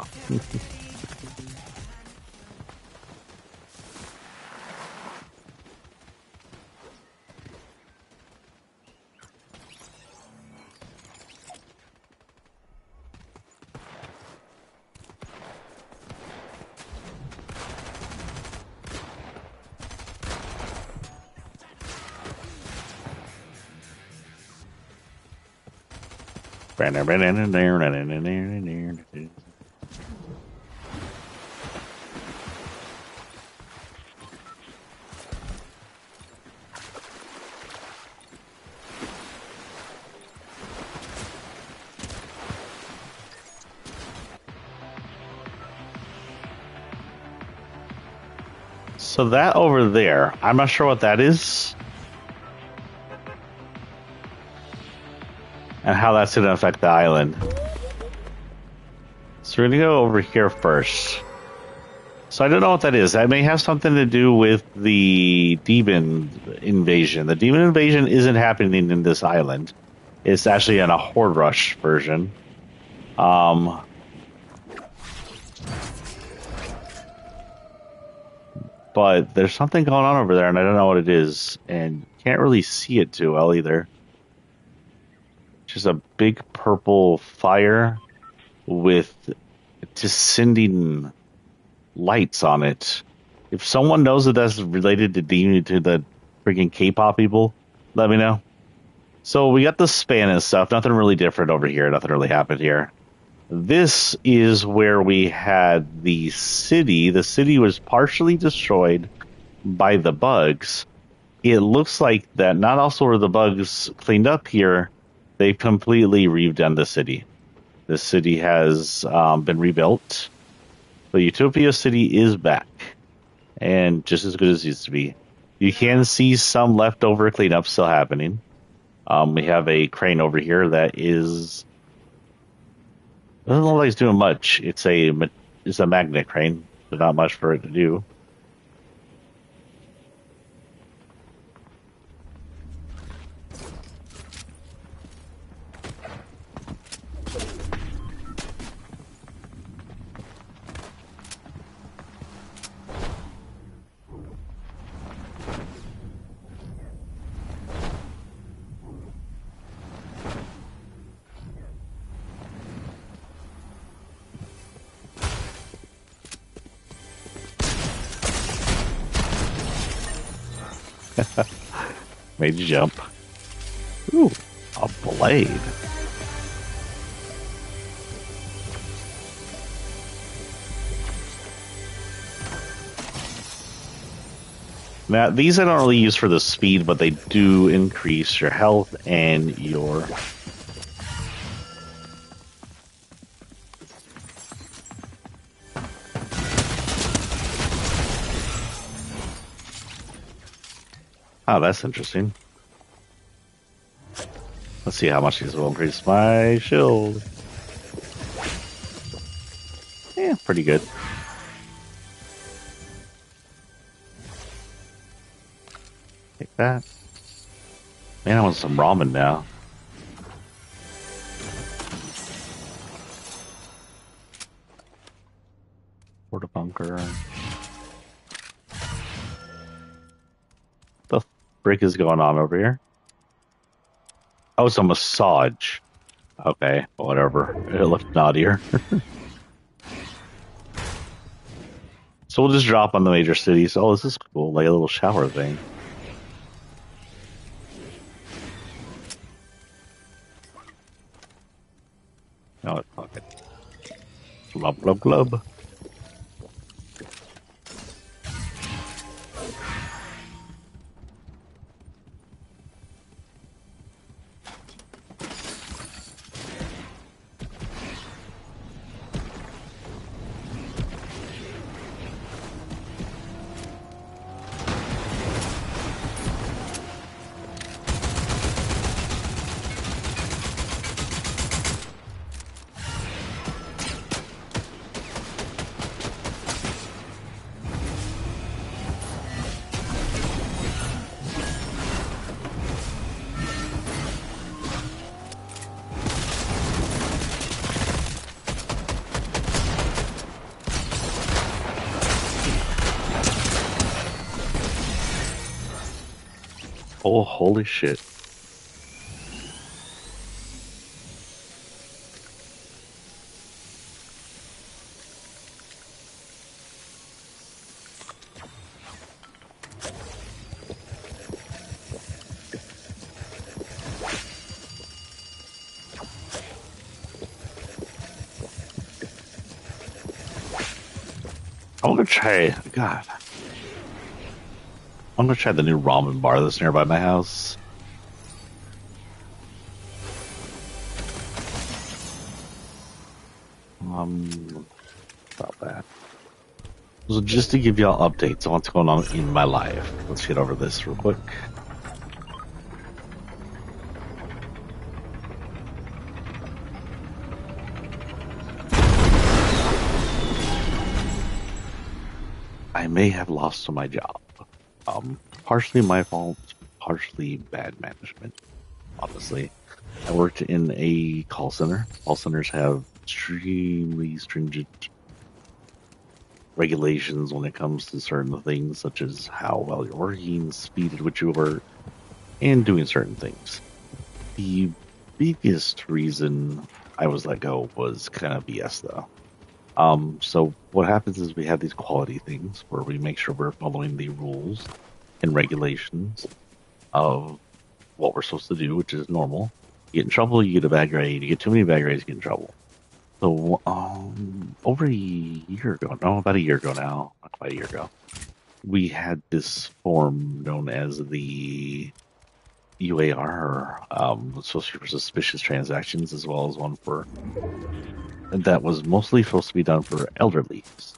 So that over there, I'm not sure what that is. And how that's going to affect the island. So we're going to go over here first. So I don't know what that is. That may have something to do with the demon invasion. The demon invasion isn't happening in this island. It's actually in a Horde Rush version. but there's something going on over there, and I don't know what it is, and can't really see it too well either. Just a big purple fire with descending lights on it. If someone knows that that's related to the freaking K-pop people, let me know. So we got the span and stuff. Nothing really different over here. Nothing really happened here. This is where we had the city. The city was partially destroyed by the bugs. It looks like that not also were the bugs cleaned up here, they've completely redone the city. The city has been rebuilt. The Utopia city is back and just as good as it used to be. You can see some leftover cleanup still happening. We have a crane over here that doesn't look like it's doing much. It's a magnet crane, so not much for it to do. Made you jump. Ooh, a blade. Now, these I don't really use for the speed, but they do increase your health and your... Oh, that's interesting. Let's see how much these will increase my shield. Yeah, pretty good. Take that. Man, I want some ramen now. Porta bunker. The frick is going on over here? Oh, it's a massage. Okay, whatever. It looked naughtier. So we'll just drop on the major cities. Oh, this is cool. Like a little shower thing. Oh, fuck it. Glub, glub, glub. Oh, holy shit. I want to try. God. I'm gonna try the new ramen bar that's nearby my house. About that. So just to give y'all updates on what's going on in my life. Let's get over this real quick. I may have lost my job. Partially my fault, partially bad management. Honestly, I worked in a call center. Call centers have extremely stringent regulations when it comes to certain things, such as how well you're working, speed at which you work, and doing certain things. The biggest reason I was let go was kind of BS though. So what happens is we have these quality things where we make sure we're following the rules and regulations of what we're supposed to do, which is normal. You get in trouble, you get a bad grade. You get too many bad grades, you get in trouble. So, over a year ago, no, about a year ago now, not quite a year ago, we had this form known as the UAR, supposed to be for suspicious transactions, as well as one for that was mostly supposed to be done for elderlies.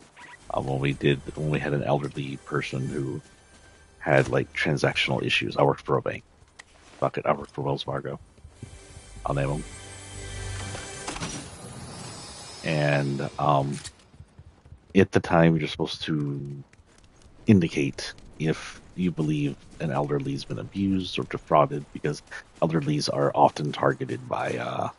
When we had an elderly person who had like transactional issues. I worked for a bank. Fuck it, I worked for Wells Fargo. I'll name them. And at the time, you're supposed to indicate if you believe an elderly's been abused or defrauded, because elderlies are often targeted by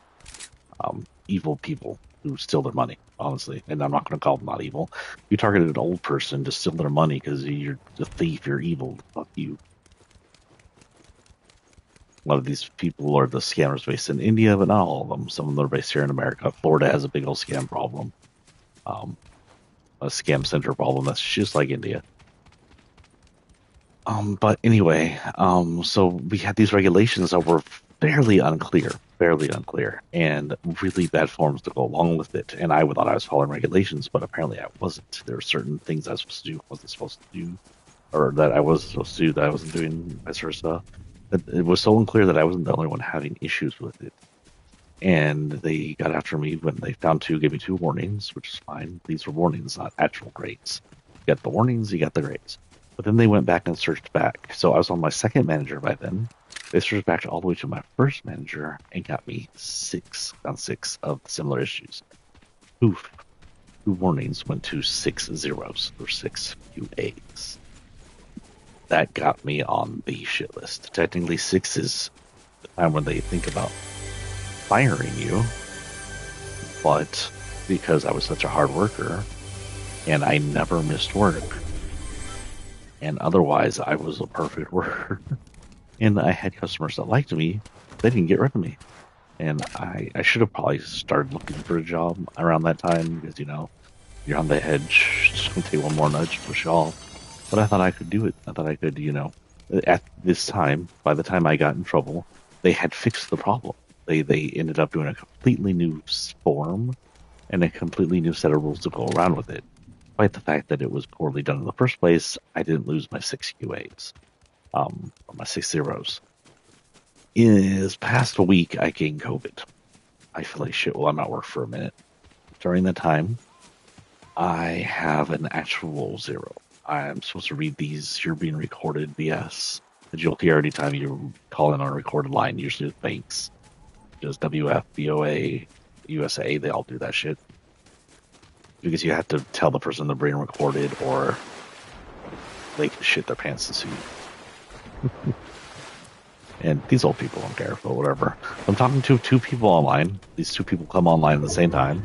evil people who steal their money, honestly. And I'm not going to call them not evil. You targeted an old person to steal their money because you're a thief, you're evil. Fuck you. A lot of these people are the scammers based in India, but not all of them. Some of them are based here in America. Florida has a big old scam problem, a scam center problem that's just like India. But anyway, so we had these regulations that were fairly unclear, and really bad forms to go along with it. And I thought I was following regulations, but apparently I wasn't. There were certain things I was supposed to do, wasn't supposed to do, or that I was supposed to do that I wasn't doing, vice versa. It was so unclear that I wasn't the only one having issues with it. And they got after me when they found two, gave me two warnings, which is fine. These were warnings, not actual grades. You got the warnings, you got the grades. But then they went back and searched back. So I was on my second manager by then. They searched back all the way to my first manager and got me six of similar issues. Oof. Two warnings went to 6 zeros or 6 QAs. That got me on the shit list. Technically, 6 is the time when they think about firing you. But because I was such a hard worker and I never missed work, and otherwise I was a perfect worker, and I had customers that liked me, they didn't get rid of me. And I should have probably started looking for a job around that time because, you're on the edge. Just going to take one more nudge to push you off. But I thought I could do it. I thought I could, at this time, by the time I got in trouble, they had fixed the problem. They ended up doing a completely new form and a completely new set of rules to go around with it. Despite the fact that it was poorly done in the first place, I didn't lose my 6 QAs, or my 6 zeros. In this past week, I gained COVID. I feel like shit while I'm at work for a minute. During that time, I have an actual zero. I'm supposed to read these. You're being recorded BS that you'll hear anytime you call in on a recorded line, usually with banks. Just WF, BOA, USA, they all do that shit. Because you have to tell the person they're being recorded or they can shit their pants to sue you. And these old people don't care, but whatever. I'm talking to two people online. These two people come online at the same time.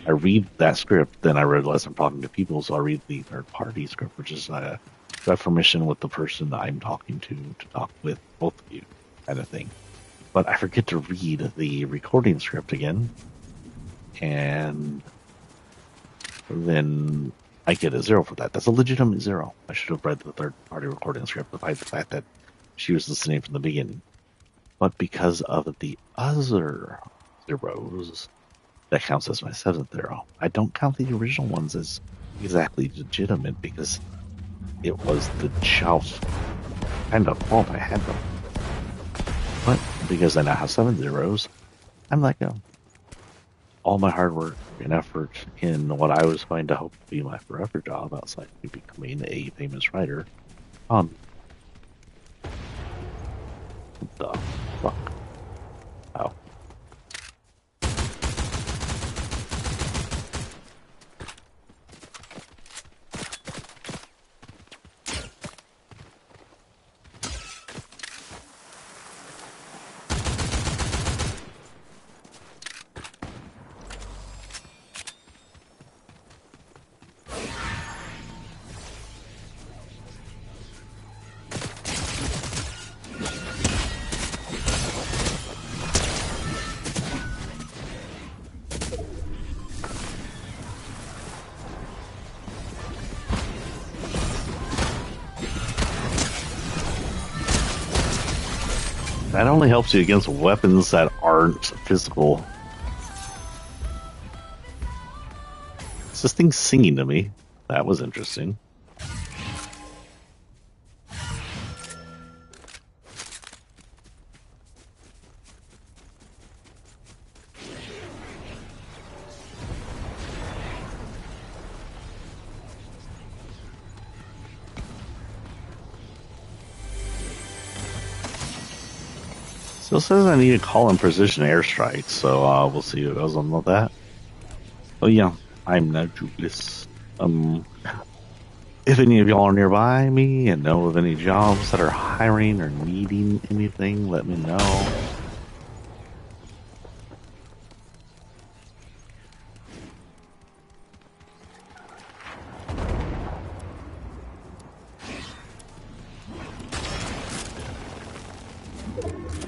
I read that script, then I realize I'm talking to people, so I read the third party script, which is I have permission with the person that I'm talking to talk with both of you, kind of thing. But I forget to read the recording script again, and then I get a 0 for that. That's a legitimate 0. I should have read the third party recording script, despite the fact that she was listening from the beginning. But because of the other zeros, that counts as my 7th 0. I don't count the original ones as exactly legitimate because it was the child's kind of fault I had them. But because I now have 7 zeros, I'm let go. All my hard work and effort in what I was going to hope to be my forever job outside of becoming a famous writer on the fuck. Oh. That only helps you against weapons that aren't physical. Is this thing singing to me? That was interesting. Still says I need to call in precision airstrikes, so we'll see what goes on with that. Oh yeah, I'm not Julius. If any of y'all are nearby me and know of any jobs that are hiring or needing anything, let me know.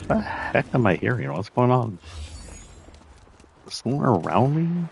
What the heck am I hearing? What's going on? Is someone around me?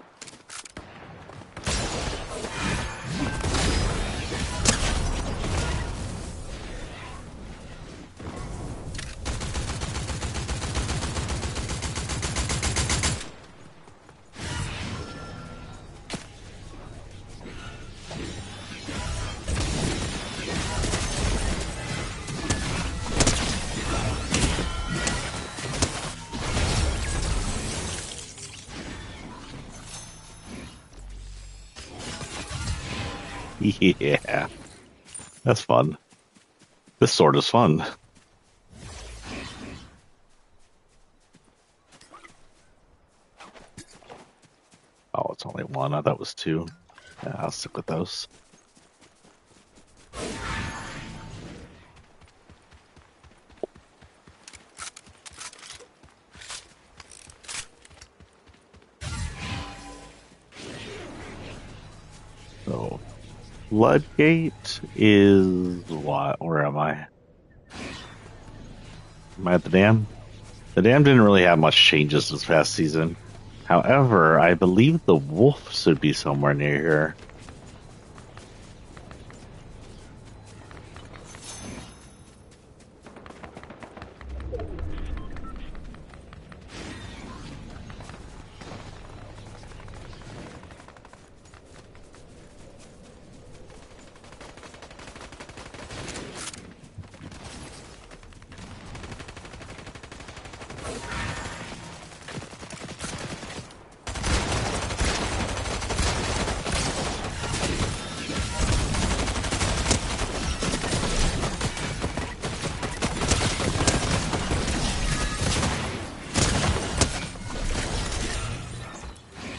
Yeah, that's fun. This sword is fun. Oh, it's only one. I thought it was two. Yeah, I'll stick with those. So, Floodgate is what? Where am I? Am I at the dam? The dam didn't really have much changes this past season. However, I believe the wolf should be somewhere near here.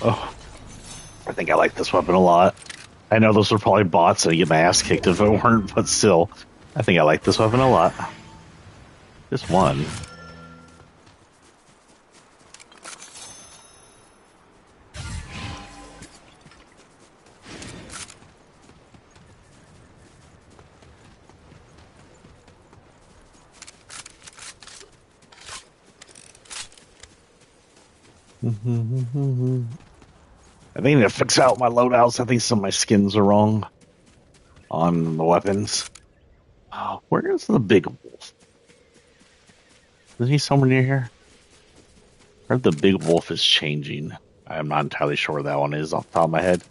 Oh, I think I like this weapon a lot. I know those were probably bots and I'd get my ass kicked if it weren't, but still, I think I like this weapon a lot. Just one. I think I need to fix out my loadouts. I think some of my skins are wrong on the weapons. Oh, where is the big wolf? Isn't he somewhere near here? I heard the big wolf is changing. I'm not entirely sure where that one is off the top of my head.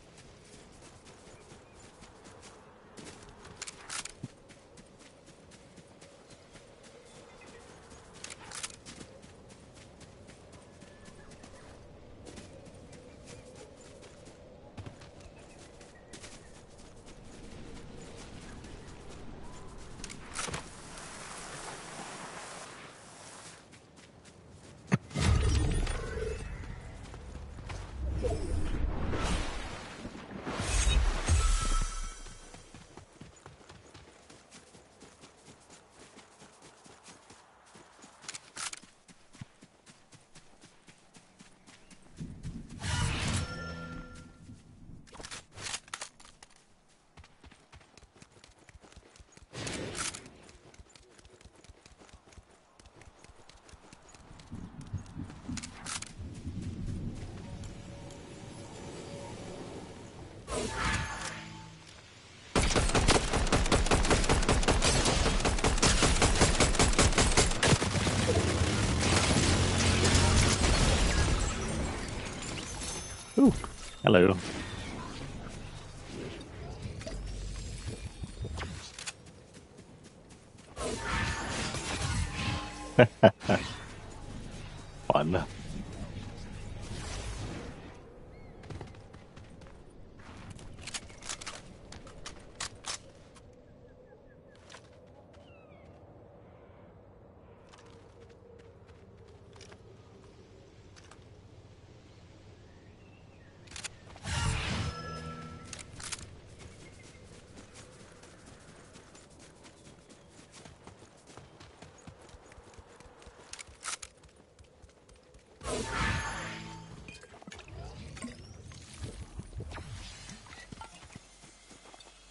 Ooh, hello. Fun.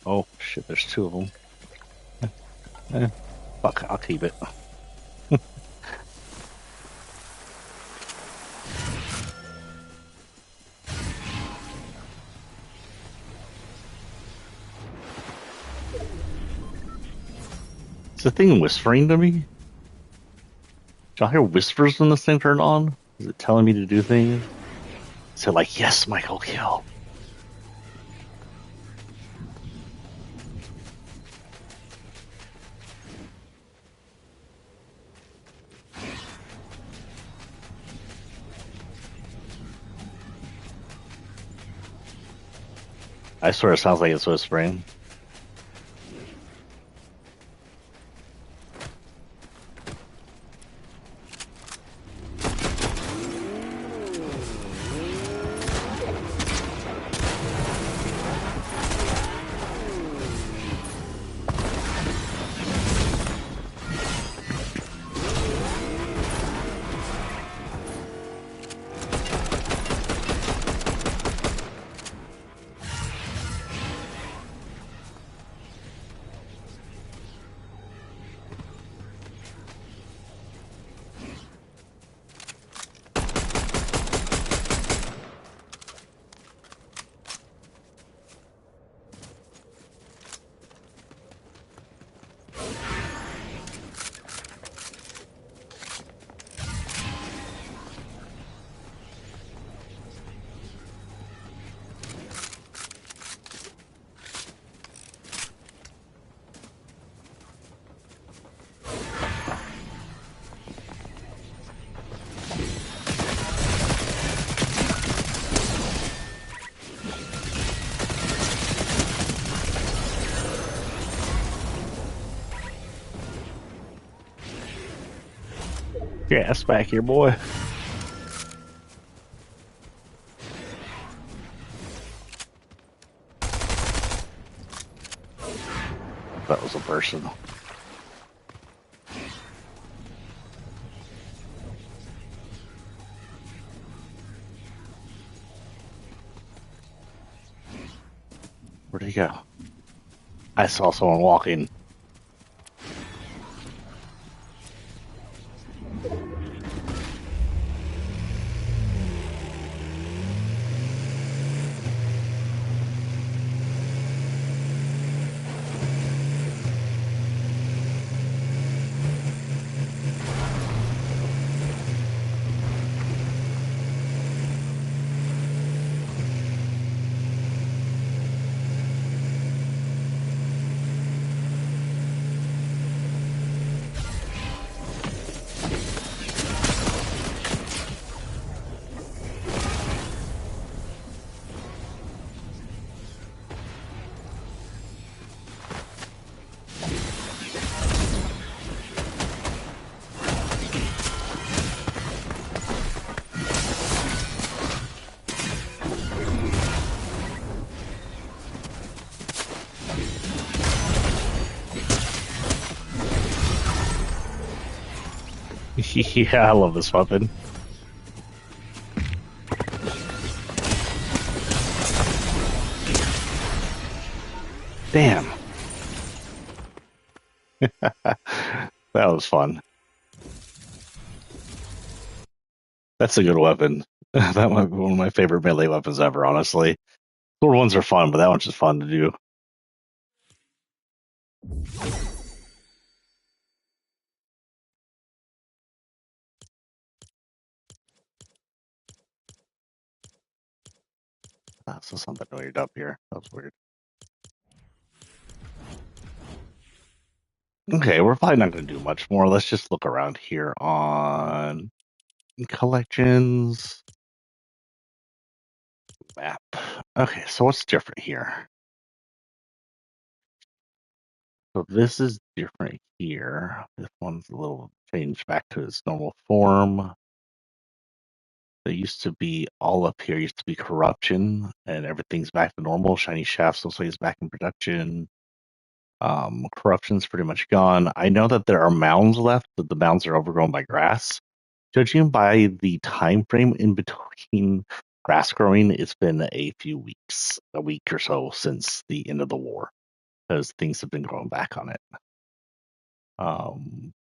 Oh shit, there's two of them. Eh, fuck, I'll keep it. Is the thing whispering to me? Did y'all hear whispers when this thing turned on? Is it telling me to do things? Is it like, yes, Michael, kill? I swear it sounds like it's whispering. Your ass back here, boy. That was a person. Where'd he go? I saw someone walking. Yeah, I love this weapon. Damn. That was fun. That's a good weapon. That might be one of my favorite melee weapons ever, honestly. Sword ones are fun, but that one's just fun to do. So something weird up here. That was weird. Okay, we're probably not going to do much more. Let's just look around here on collections map. Okay, so what's different here? So this is different here. This one's a little changed back to its normal form. There used to be all up here used to be corruption, and everything's back to normal. Shiny Shafts looks like it's back in production. Corruption's pretty much gone. I know that there are mounds left, but the mounds are overgrown by grass. Judging by the time frame in between grass growing, it's been a few weeks, a week or so since the end of the war, because things have been growing back on it.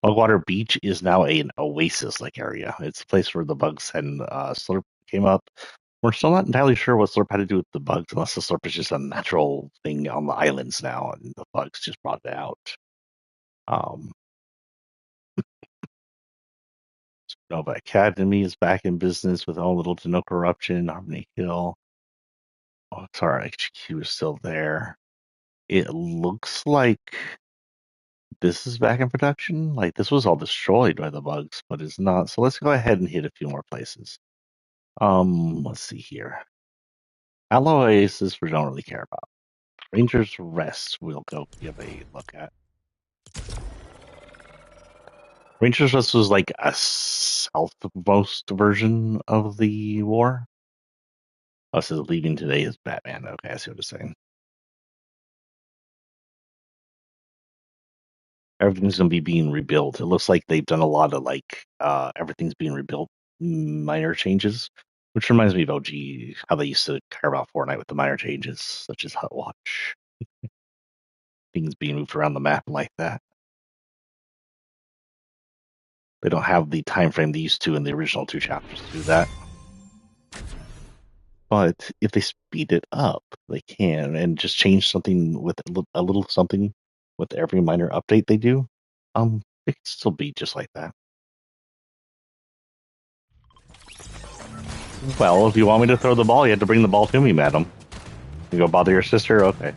Bugwater Beach is now an oasis-like area. It's a place where the bugs and slurp came up. We're still not entirely sure what slurp had to do with the bugs, unless the slurp is just a natural thing on the islands now, and the bugs just brought it out. Nova Academy is back in business with all little to no corruption. Harmony Hill. Oh, sorry, HQ is still there. It looks like this is back in production. Like this was all destroyed by the bugs, but it's not. So let's go ahead and hit a few more places. Let's see here. Alloy Oasis we don't really care about. Ranger's Rest we'll go give a look at. Ranger's Rest was like a southmost version of the war. Oh, it says leaving today is Batman. Okay, I see what it's saying. Everything's gonna be being rebuilt. It looks like they've done a lot of like everything's being rebuilt, minor changes, which reminds me of OG, how they used to care about Fortnite with the minor changes, such as Hut Watch, things being moved around the map like that. They don't have the time frame they used to in the original 2 chapters to do that. But if they speed it up, they can, and just change something with a little something with every minor update they do. It can still be just like that. Well, if you want me to throw the ball, you have to bring the ball to me, madam. You go bother your sister? Okay.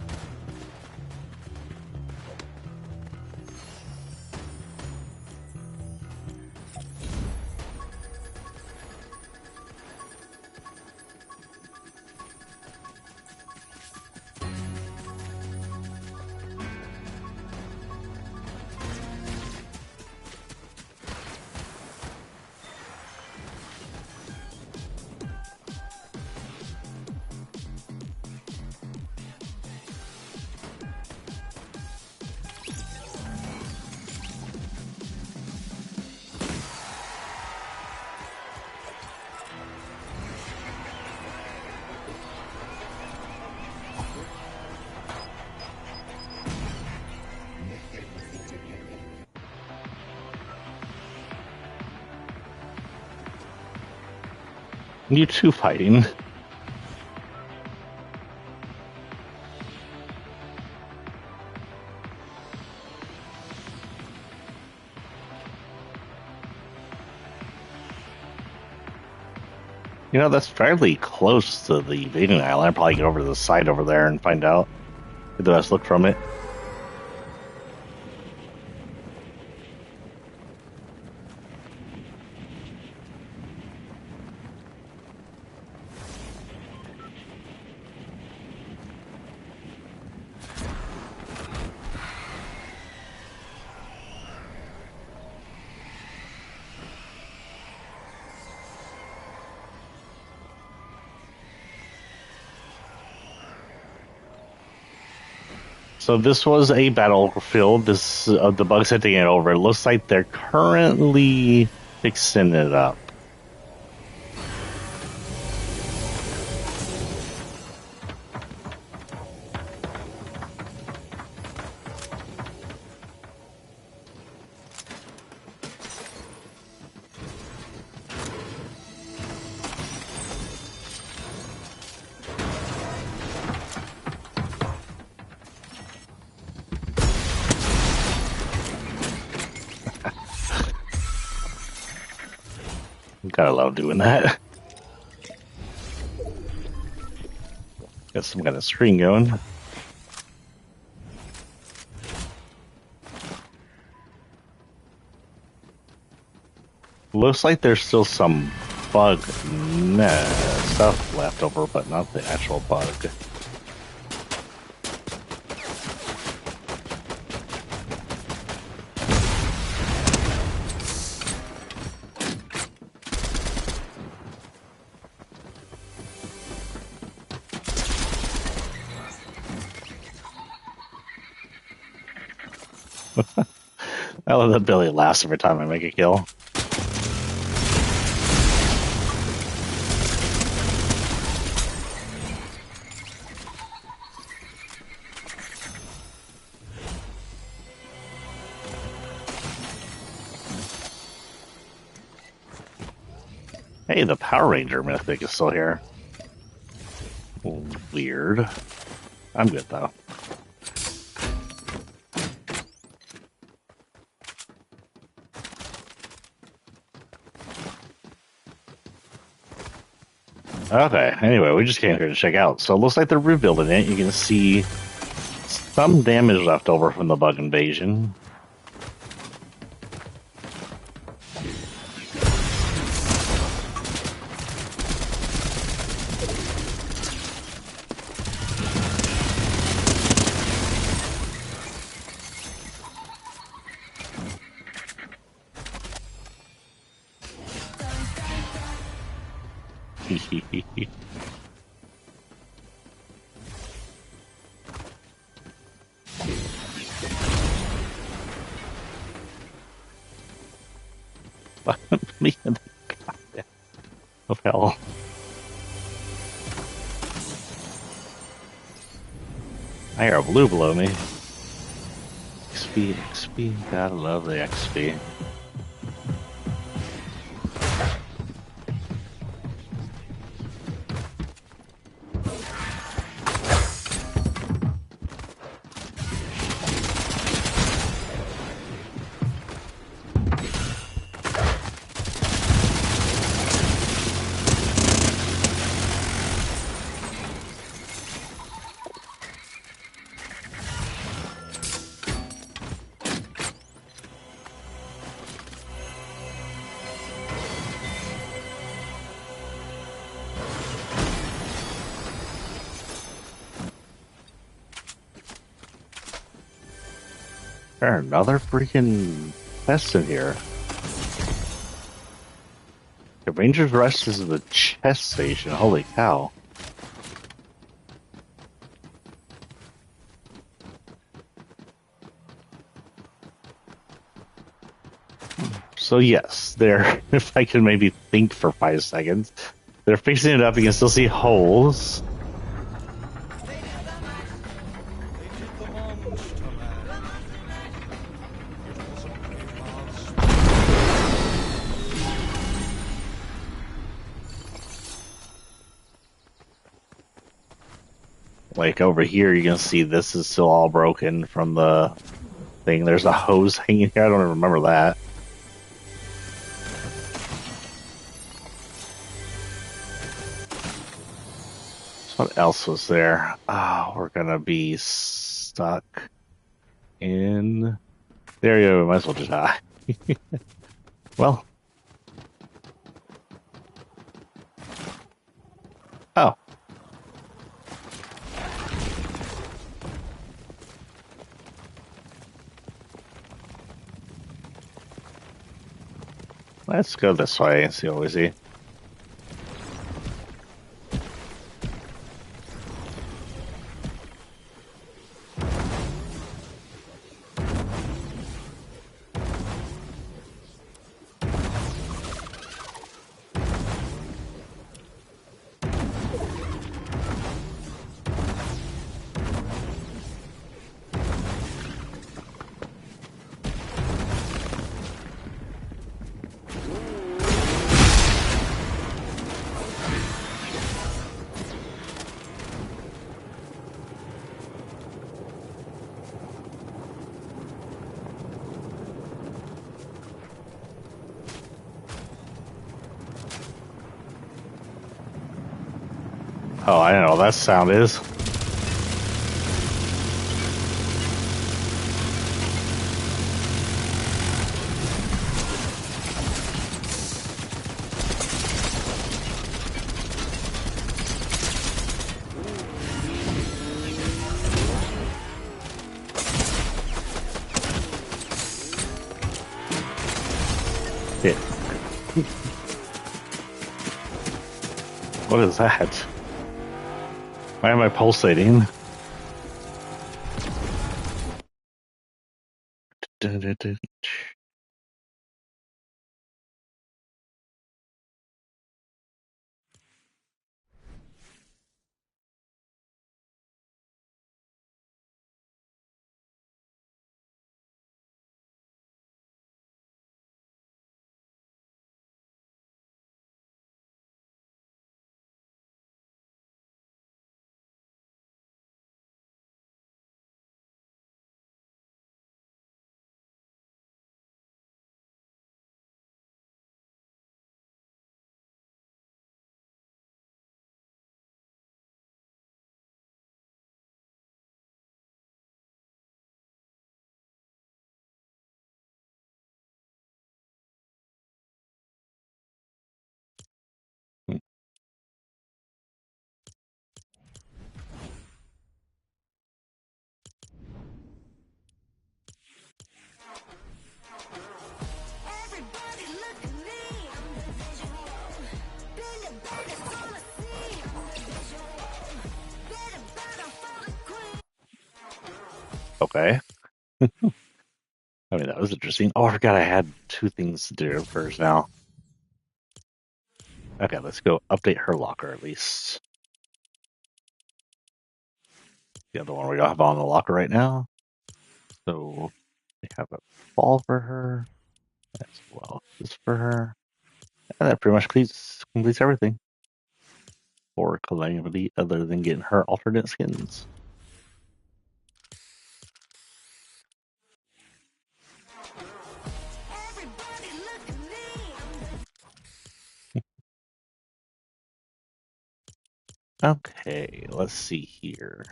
You two fighting. You know, that's fairly close to the Vaden Island. I'd probably get over to the side over there and find out. Get the best look from it. So this was a battlefield. This the bugs had taken it over. It looks like they're currently fixing it up. Gotta love doing that. Got some kind of screen going. Looks like there's still some bug stuff left over, but not the actual bug. I love that Billy laughs every time I make a kill. Hey, the Power Ranger mythic is still here. Weird. I'm good though. Okay, anyway, we just came here to check out. So it looks like they're rebuilding it. You can see some damage left over from the bug invasion. Me and the of hell. I hear a blue below me. XP, XP, gotta love the XP. There's another freaking chest in here. The Ranger's Rest is the chest station. Holy cow. So yes, they're, if I can maybe think for 5 seconds, they're fixing it up. You can still see holes. Like over here, you can see this is still all broken from the thing. There's a hose hanging here. I don't even remember that. So what else was there? Oh, we're gonna be stuck in. There you go. We might as well just die. Well. Oh. Let's go this way and see what we see. Oh, I know what that sound is. It. What is that? Why am I pulsating? Okay. I mean, that was interesting. Oh, I forgot I had two things to do first now. Okay, let's go update her locker at least. The other one we don't have on the locker right now. So we have a ball for her as well. This for her. And that pretty much completes everything for Calamity other than getting her alternate skins. Okay, let's see here.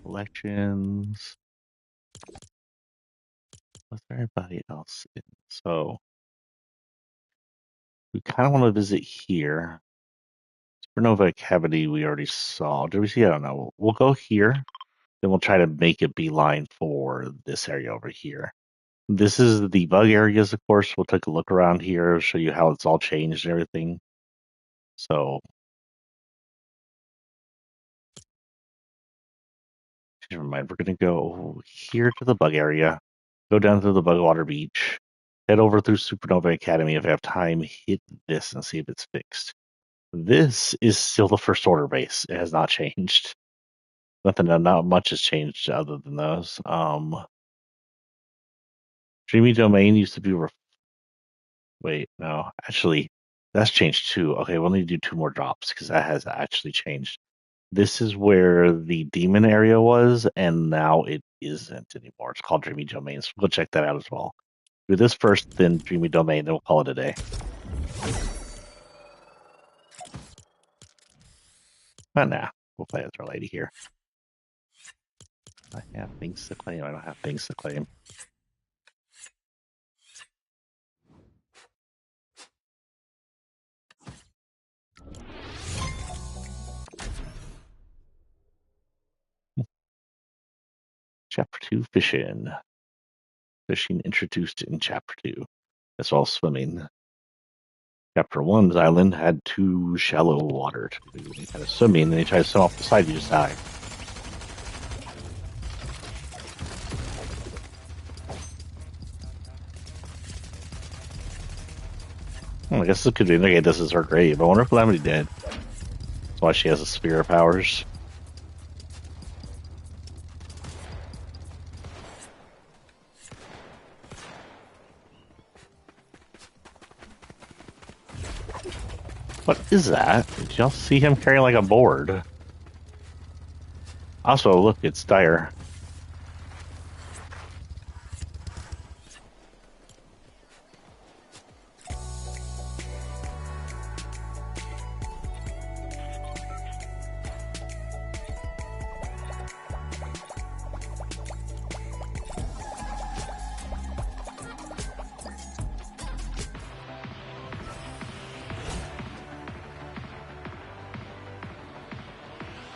Collections. Was there anybody else in? So we kind of want to visit here. Supernova Cavity we already saw. Did we see? I don't know. We'll go here. Then we'll try to make a beeline for this area over here. This is the bug areas, of course. We'll take a look around here, show you how it's all changed and everything. So, never mind. We're going to go here to the bug area, go down to the Bugwater Beach, head over through Supernova Academy if I have time, hit this and see if it's fixed. This is still the first order base. It has not changed. Not much has changed other than those. Dreamy Domain used to be. Wait, no, actually, that's changed too. Okay, we'll need to do two more drops because that has actually changed. This is where the demon area was, and now it isn't anymore. It's called Dreamy Domain. So we'll check that out as well. Do this first, then Dreamy Domain, then we'll call it a day. But nah, we'll play as our lady here. I have things to claim. I don't have things to claim. Chapter 2 Fishing. Fishing introduced in Chapter 2, as well as swimming. Chapter 1's island had too shallow water to do any kind of swimming, and they try to swim off the side, you just die. I guess this could indicate this is her grave. I wonder if Calamity dead. That's why she has a sphere of powers. What is that? Did y'all see him carrying like a board? Also, look, it's Dire.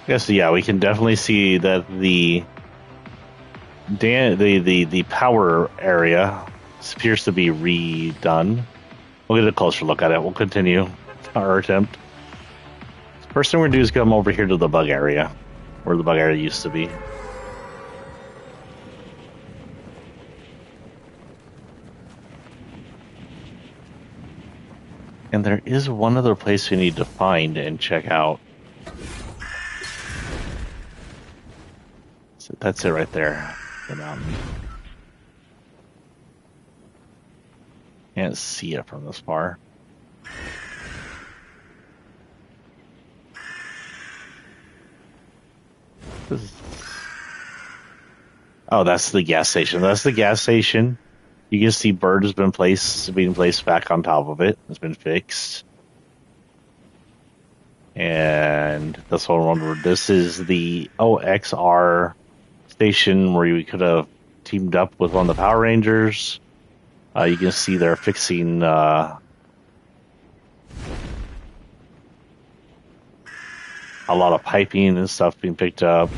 Yes, yeah, we can definitely see that the power area appears to be redone. We'll get a closer look at it. We'll continue our attempt. First thing we're gonna do is come over here to the bug area, where the bug area used to be. And there is one other place we need to find and check out. So that's it right there, the mountain. Can't see it from this far. Oh, that's the gas station. That's the gas station. You can see bird has been being placed back on top of it. It's been fixed. And that's what I remember. This is the OXR station where we could have teamed up with one of the Power Rangers. You can see they're fixing a lot of piping and stuff being picked up.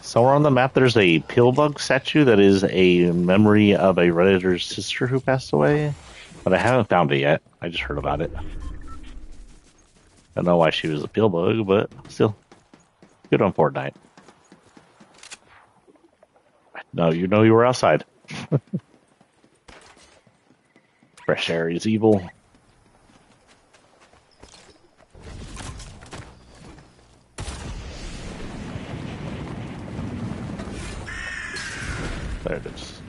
Somewhere on the map, there's a pillbug statue that is a memory of a Redditor's sister who passed away, but I haven't found it yet. I just heard about it. I don't know why she was a pillbug, but still, good on Fortnite. No, you know you were outside. Fresh air is evil. There it is.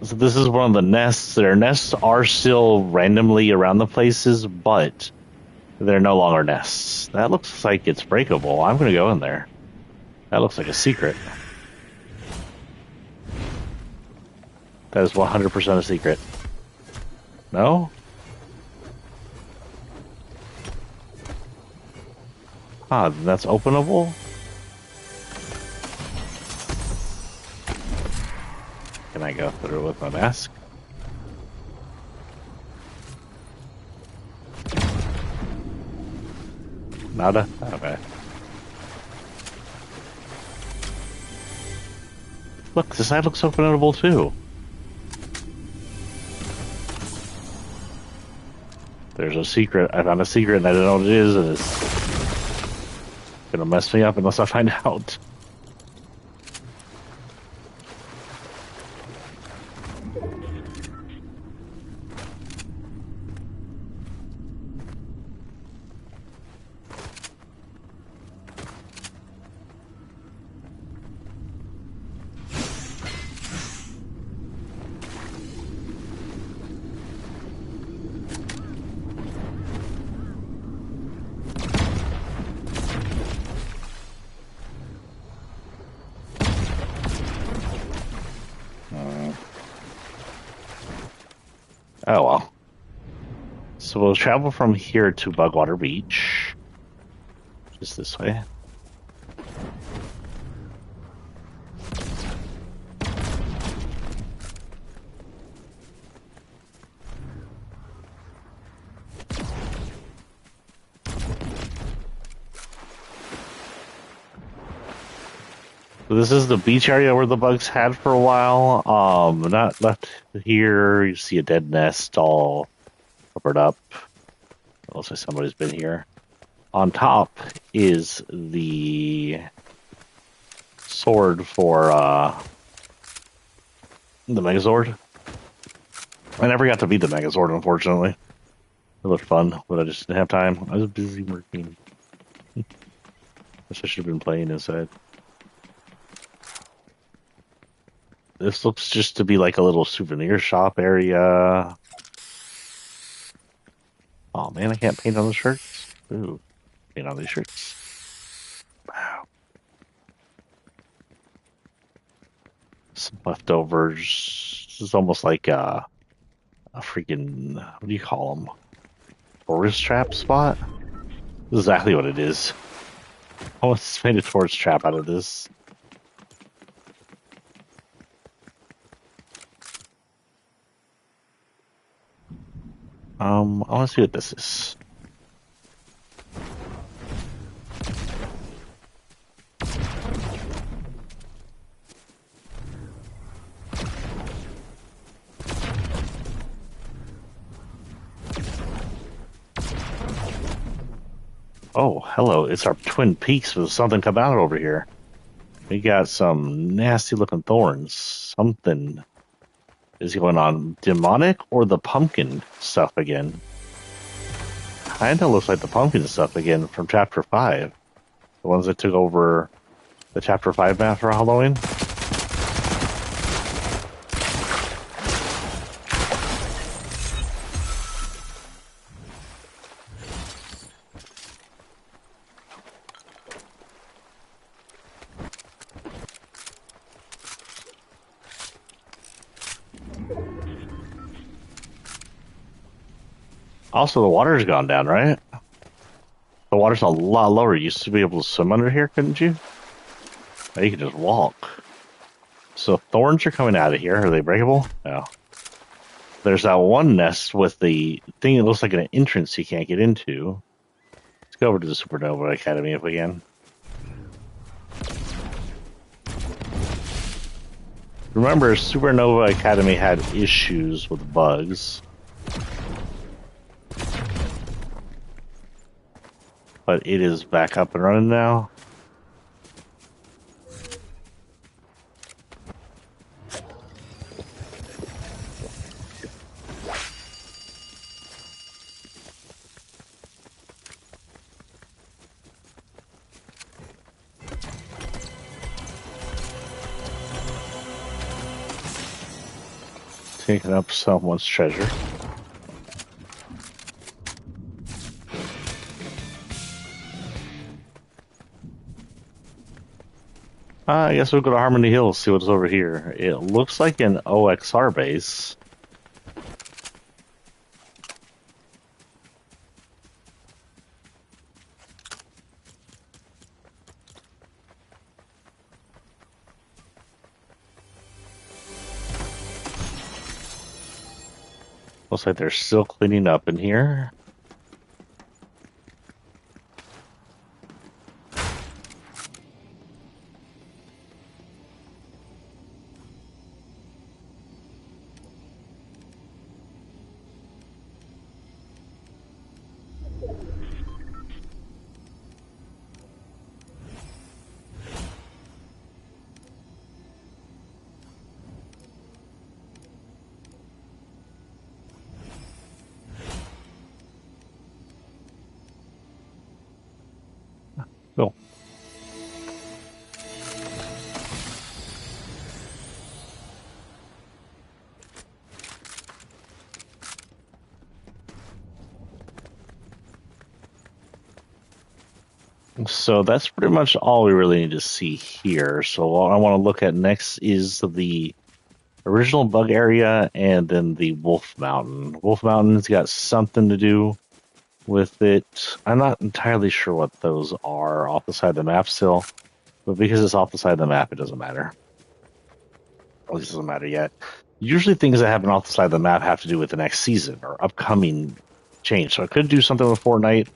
So this is one of the nests. Their nests are still randomly around the places, but they're no longer nests. That looks like it's breakable. I'm going to go in there. That looks like a secret. That is 100% a secret. No? Ah, that's openable? Can I go through with my mask? Nada? Okay. Look, this side looks openable too. There's a secret. I found a secret and I don't know what it is, and it's gonna mess me up unless I find out. Oh well. So we'll travel from here to Bugwater Beach. Just this way. So this is the beach area where the bugs had for a while. Not left here. You see a dead nest all covered up. It looks like somebody's been here. On top is the sword for the Megazord. I never got to beat the Megazord, unfortunately. It looked fun, but I just didn't have time. I was busy working. I should have been playing instead. This looks just to be like a little souvenir shop area. Oh man, I can't paint on the shirts. Ooh, paint on these shirts. Wow. Some leftovers. This is almost like a freaking, what do you call them? Tourist trap spot? This is exactly what it is. I almost made a tourist trap out of this. I want to see what this is. Oh, hello. It's our Twin Peaks with something come out over here. We got some nasty looking thorns. Something is going on. Demonic or the pumpkin stuff again? Kinda looks like the pumpkin stuff again from chapter 5. The ones that took over the chapter 5 map for Halloween. Also, the water's gone down, right? The water's a lot lower. You used to be able to swim under here, couldn't you? Now you can just walk. So thorns are coming out of here. Are they breakable? No. There's that one nest with the thing that looks like an entrance you can't get into. Let's go over to the Supernova Academy if we can. Remember, Supernova Academy had issues with bugs. But it is back up and running now. Taking up someone's treasure. I guess we'll go to Harmony Hills, see what's over here. It looks like an OXR base. Looks like they're still cleaning up in here. Cool. So that's pretty much all we really need to see here. So what I want to look at next is the original bug area and then the Wolf Mountain. Wolf Mountain's got something to do with it. I'm not entirely sure what those are off the side of the map still, but because it's off the side of the map, it doesn't matter. At least it doesn't matter yet. Usually things that happen off the side of the map have to do with the next season or upcoming change. So I could do something with Fortnite.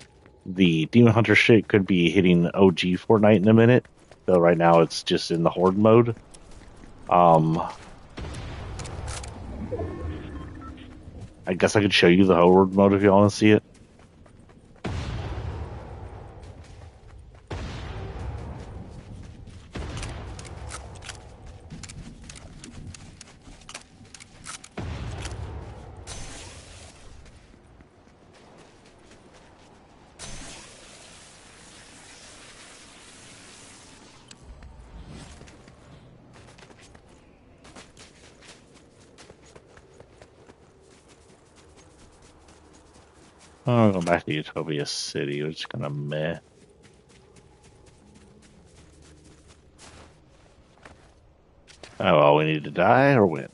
The Demon Hunter shit could be hitting OG Fortnite in a minute. So right now it's just in the Horde mode. I guess I could show you the Horde mode if you want to see it. Oh, go back to Utopia City, which is kind of meh. Oh, well, we need to die or win.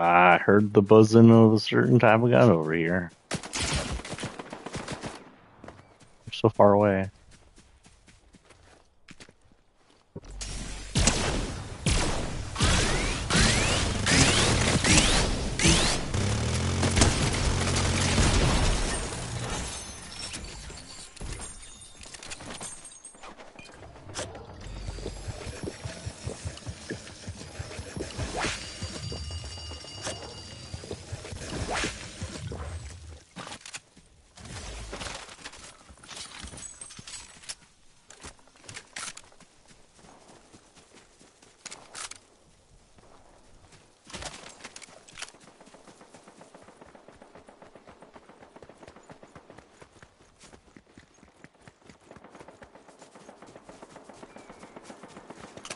I heard the buzzing of a certain type of gun over here. We're so far away.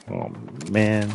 Oh man.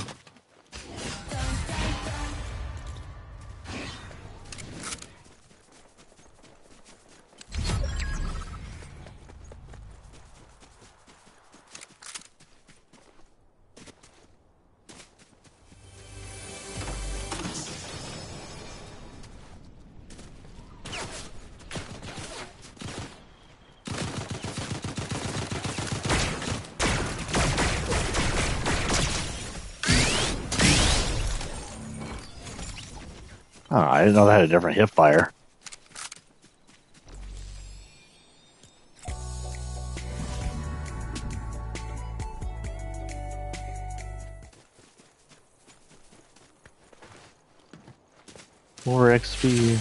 Oh, I didn't know that had a different hip fire. More XP.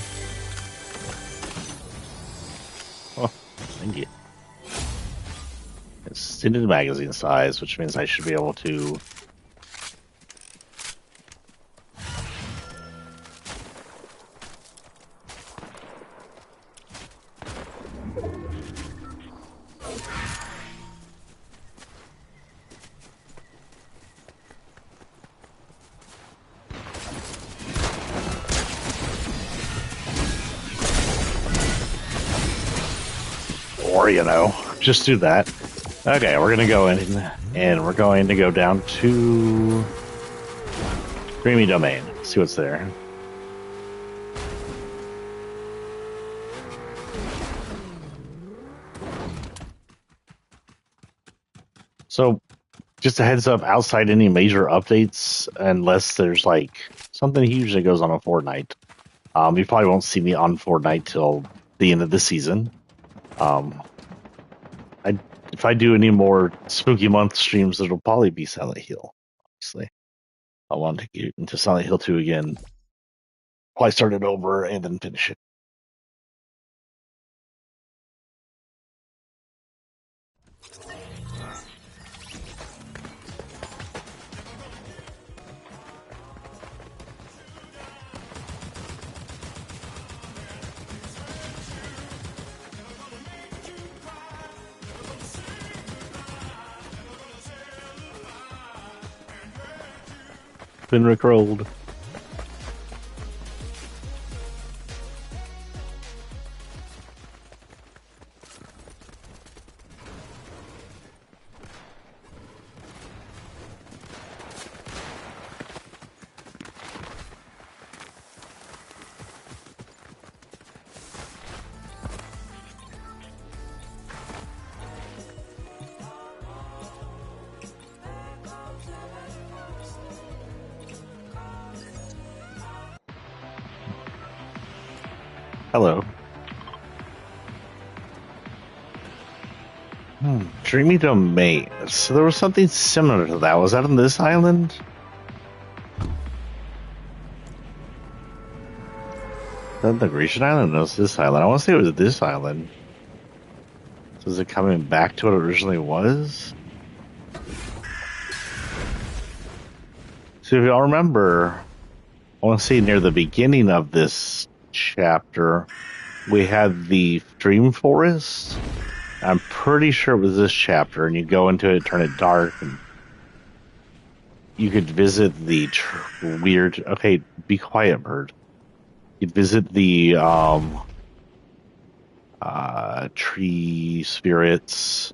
Oh, thank you. It's extended magazine size, which means I should be able to. Or, just do that. Okay, we're going to go in and we're going to go down to Dreamy Domain. See what's there. So, just a heads up, outside any major updates, unless there's like something huge that goes on Fortnite, you probably won't see me on Fortnite till the end of the season. If I do any more Spooky Month streams, it'll probably be Silent Hill. Obviously, I want to get into Silent Hill 2 again. Probably start it over and then finish it. Been rickrolled. Hello. Dreamy Domain. So there was something similar to that. Was that on this island? Is that the Grecian island? No, it's this island. I want to say it was this island. So is it coming back to what it originally was? So if y'all remember, I want to say near the beginning of this chapter, we had the Dream Forest. I'm pretty sure it was this chapter, and you go into it, turn it dark, and you could visit the weird. Okay, be quiet, bird. You'd visit the tree spirits.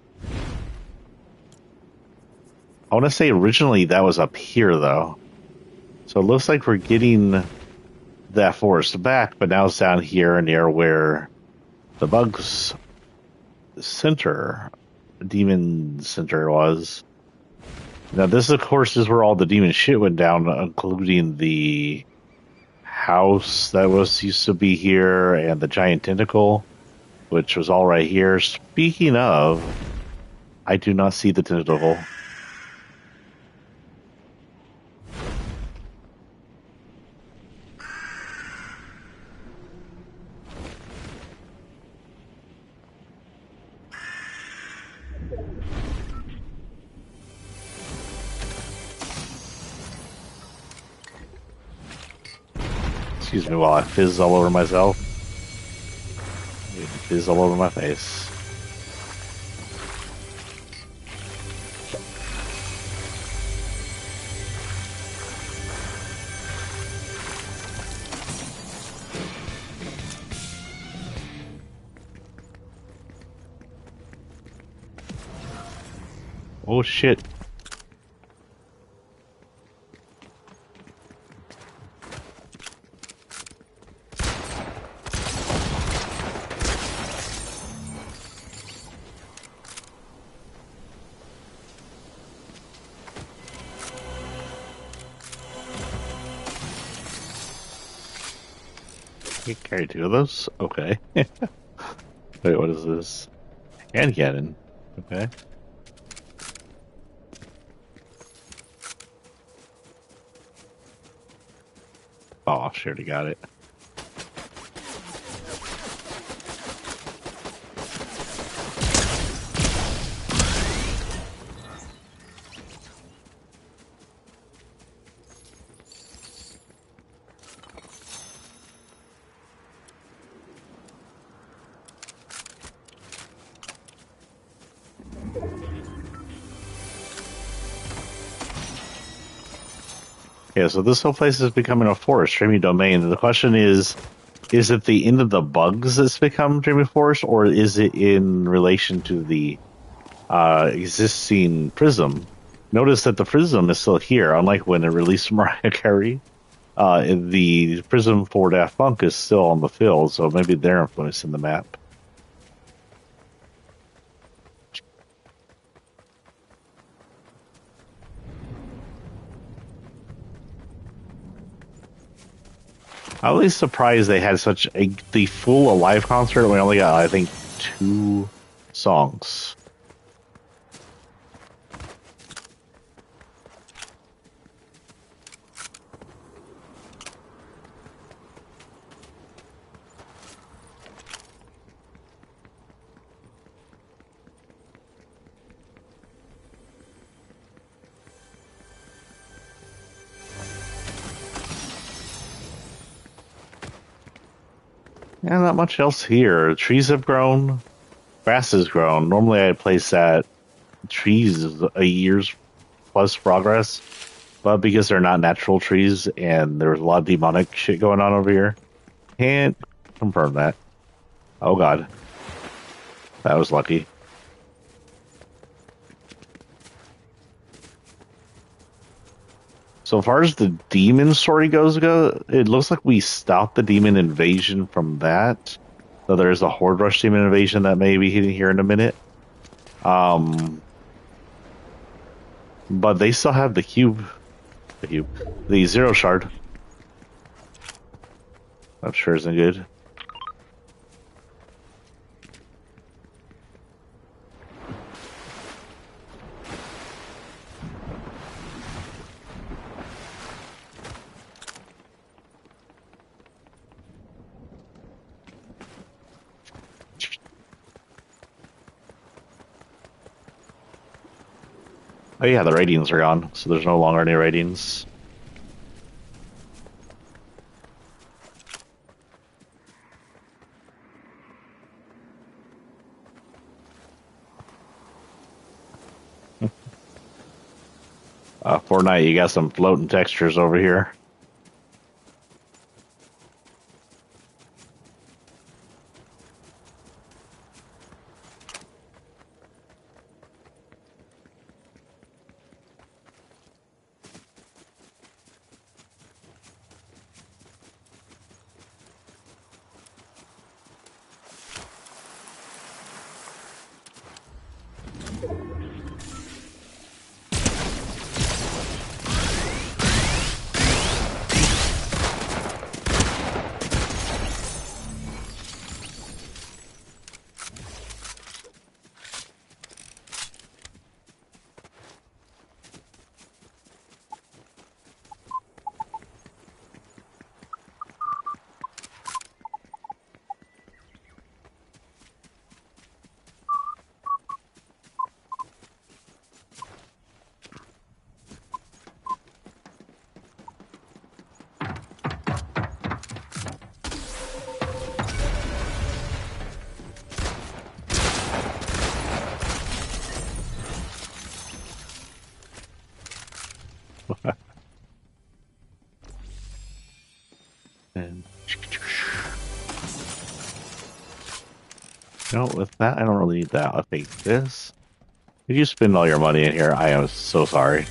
I want to say originally that was up here, though. So it looks like we're getting that forest back, but now it's down here near where the bugs center, demon center was. Now this, of course, is where all the demon shit went down, including the house that was used to be here and the giant tentacle, which was all right here. Speaking of, I do not see the tentacle. Excuse me while I fizz all over myself. Fizz all over my face. Oh shit. You carry two of those? Okay. Wait, what is this? Hand cannon. Okay. Oh, she already got it. Yeah, so this whole place is becoming a forest, streamy domain. And the question is it the end of the bugs that's become dreamy forest, or is it in relation to the existing prism? Notice that the prism is still here, unlike when it released Mariah Carey. The prism for Daft Punk is still on the field, so maybe they're influencing the map. I'm really surprised they had such the full Alive concert. We only got, I think, 2 songs. Yeah, not much else here. Trees have grown, grass has grown. Normally, I'd place that trees is a year's plus progress, but because they're not natural trees and there's a lot of demonic shit going on over here, can't confirm that. Oh god, that was lucky. So far as the demon story goes, it looks like we stopped the demon invasion from that. So there's a horde rush demon invasion that may be hitting here in a minute. But they still have the zero shard. That sure isn't good. Oh yeah, the ratings are gone, so there's no longer any ratings. Fortnite, you got some floating textures over here. No, with that, I don't really need that. I'll take this. If you spend all your money in here, I am so sorry.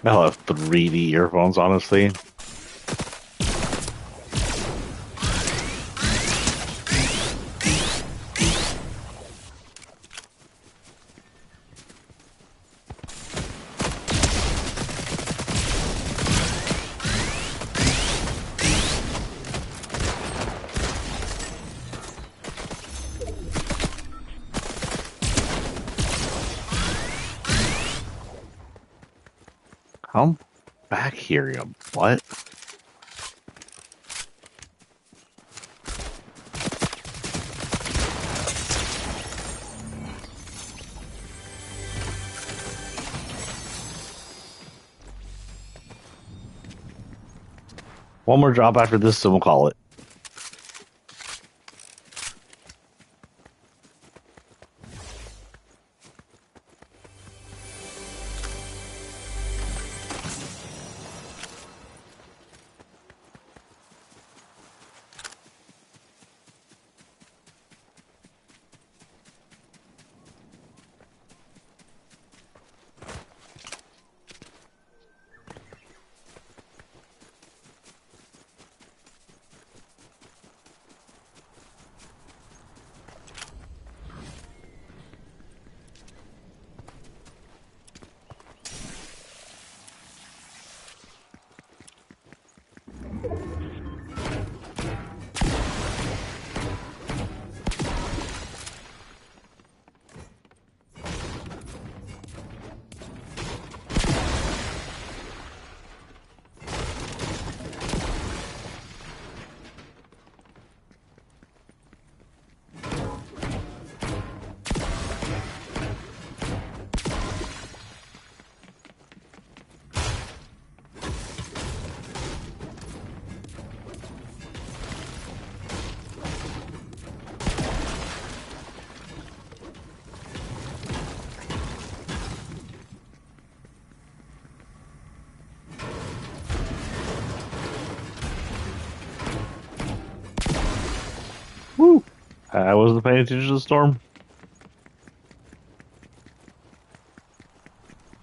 I'll have 3D earphones, honestly. Come back here, you what? One more drop after this, and we'll call it. Woo! I wasn't paying attention to the storm.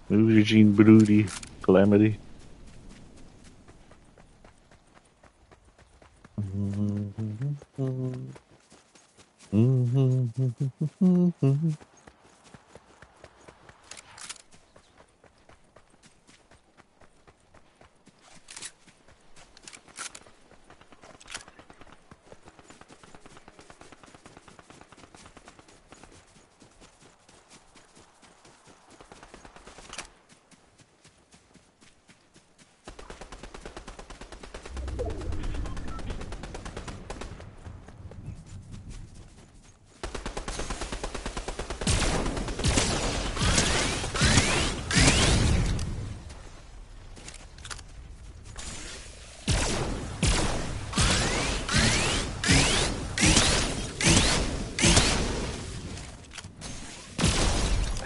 Move Eugene Broody. Calamity.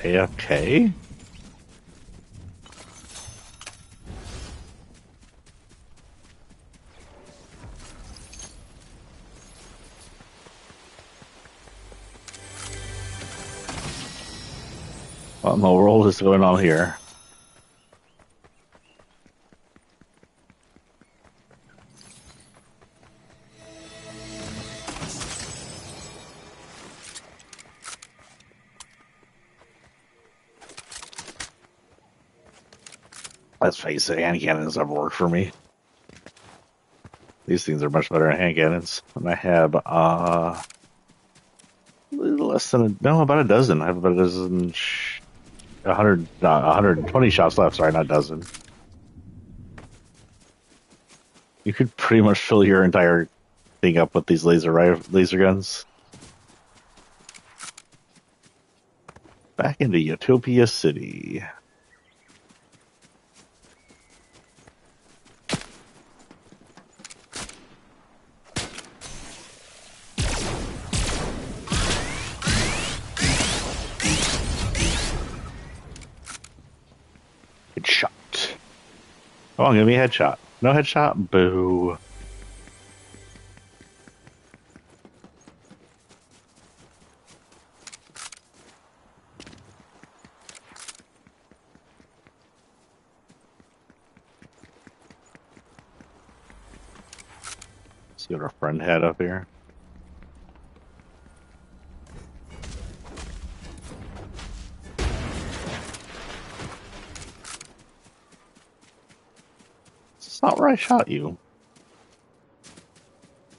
AFK? What in the world is going on here? Let's face it, hand cannons never worked for me. These things are much better than hand cannons. And I have less than about a dozen. I have about a dozen, 120 shots left. Sorry, not a dozen. You could pretty much fill your entire thing up with these laser guns. Back into Utopia City. Come on, give me a headshot. No headshot? Boo. See what our friend had up here. It's not where I shot you.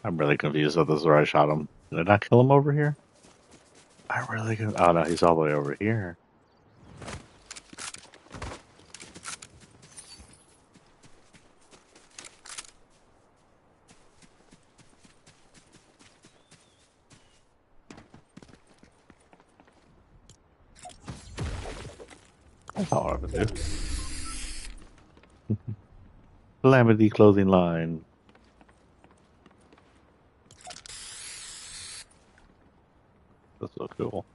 I'm really confused if this is where I shot him. Did I not kill him over here? I'm really good. Oh no, he's all the way over here. That's all I would do. Calamity clothing line. That's so cool.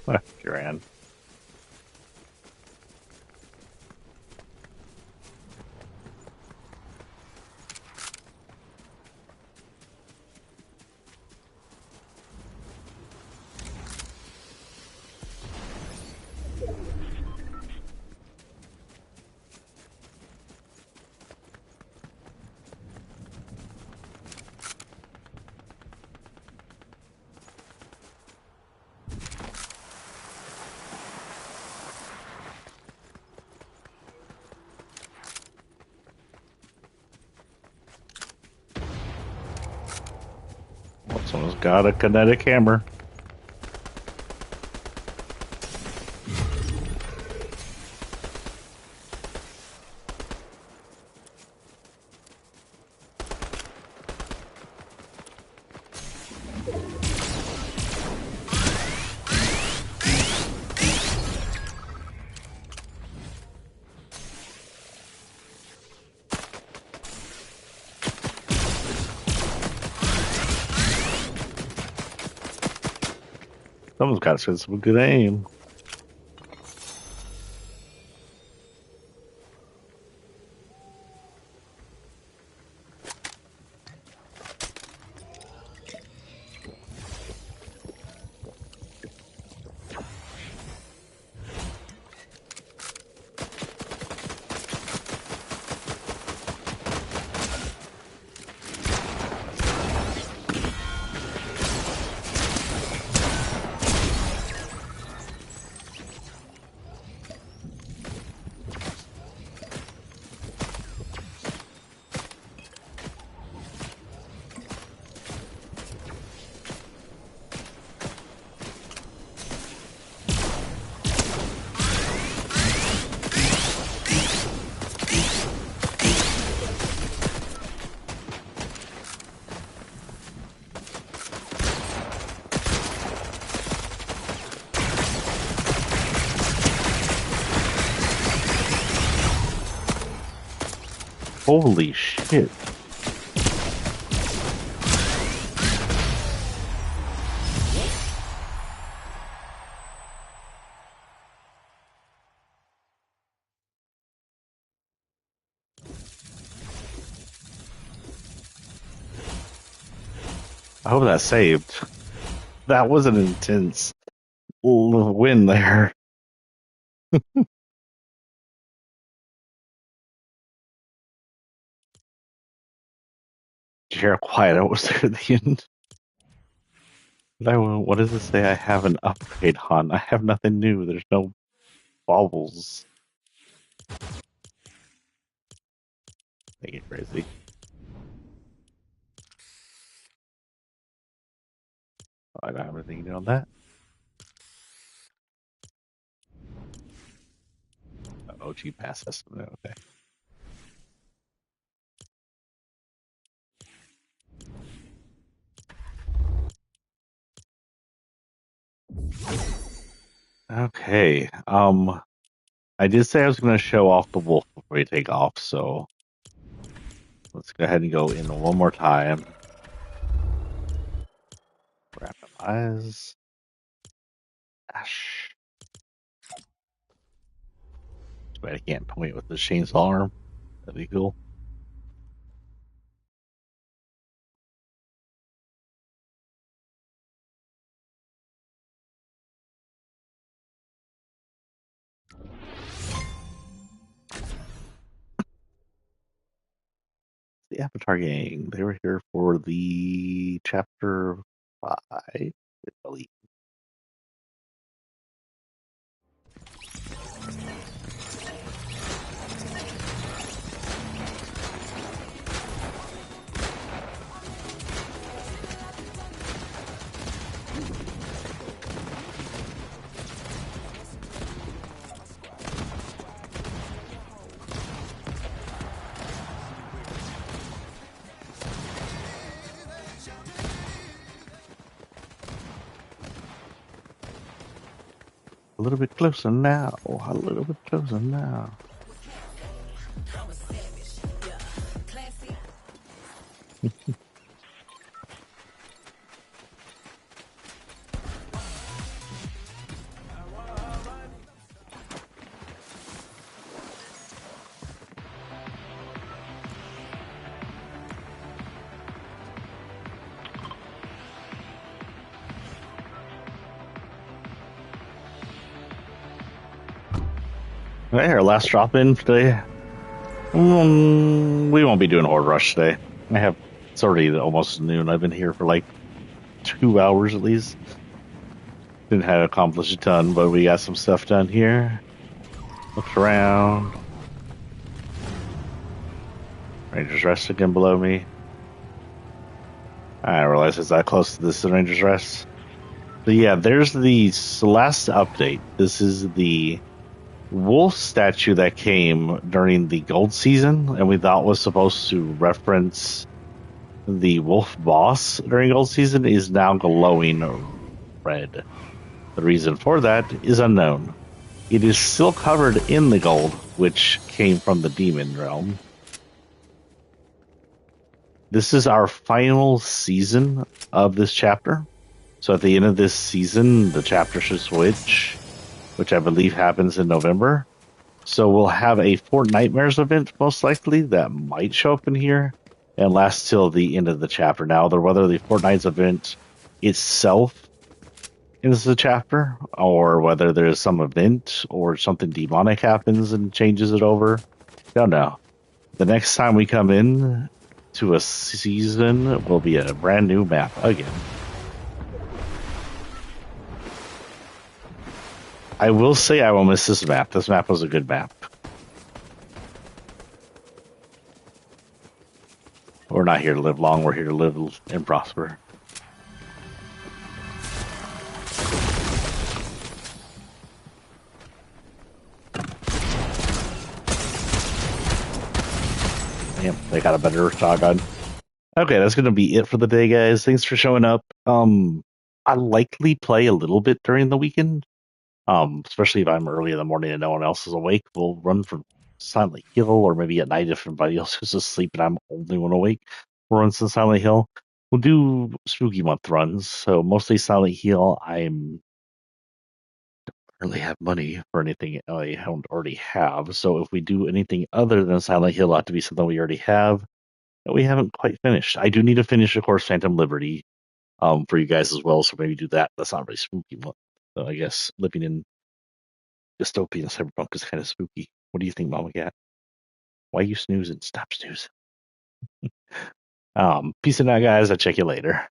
Left your hand. Someone's got a kinetic hammer. Someone's got some good aim. Holy shit. I hope that saved. That was an intense win there. Did you hear how quiet I was there at the end? What does it say? I have an upgrade on. I have nothing new. There's no baubles. Make it crazy. I don't have anything new on that. OG pass estimate. Okay. Okay. I did say I was going to show off the wolf before we take off, so let's go ahead and go in one more time. Rapid eyes. Ash. Too bad I can't point with the chainsaw arm. That'd be cool. The Avatar gang. They were here for the chapter 5, I believe. A little bit closer now. A little bit closer now. Okay, our last drop in today. We won't be doing Horde Rush today. It's already almost noon. I've been here for like 2 hours at least. Didn't have accomplished a ton, but we got some stuff done here. Looked around. Ranger's Rest again below me. I realize it's that close to this Ranger's Rest. But yeah, there's the last update. This is the wolf statue that came during the gold season, and we thought was supposed to reference the wolf boss during gold season, is now glowing red. The reason for that is unknown. It is still covered in the gold, which came from the demon realm. This is our final season of this chapter. So at the end of this season, the chapter should switch, which I believe happens in November. So we'll have a Fort Nightmares event, most likely, that might show up in here and last till the end of the chapter. Now, whether the Fortnite's event itself is the chapter, or whether there's some event or something demonic happens and changes it over, don't know. The next time we come in to a season will be a brand new map again. I will say I will miss this map. This map was a good map. We're not here to live long. We're here to live and prosper. Damn, they got a better shotgun. Okay, that's going to be it for the day, guys. Thanks for showing up. I likely play a little bit during the weekend. Especially if I'm early in the morning and no one else is awake. We'll run from Silent Hill, or maybe at night if everybody else is asleep and I'm the only one awake. We'll run some Silent Hill. We'll do spooky month runs. So mostly Silent Hill. I'm don't really have money for anything I don't already have. So if we do anything other than Silent Hill, it'll have to be something we already have that we haven't quite finished. I do need to finish, of course, Phantom Liberty. for you guys as well. So maybe do that. That's not really spooky month. So I guess living in dystopian cyberpunk is kind of spooky. What do you think, Mama Cat? Why are you snoozing? Stop snoozing. Peace out, guys. I'll check you later.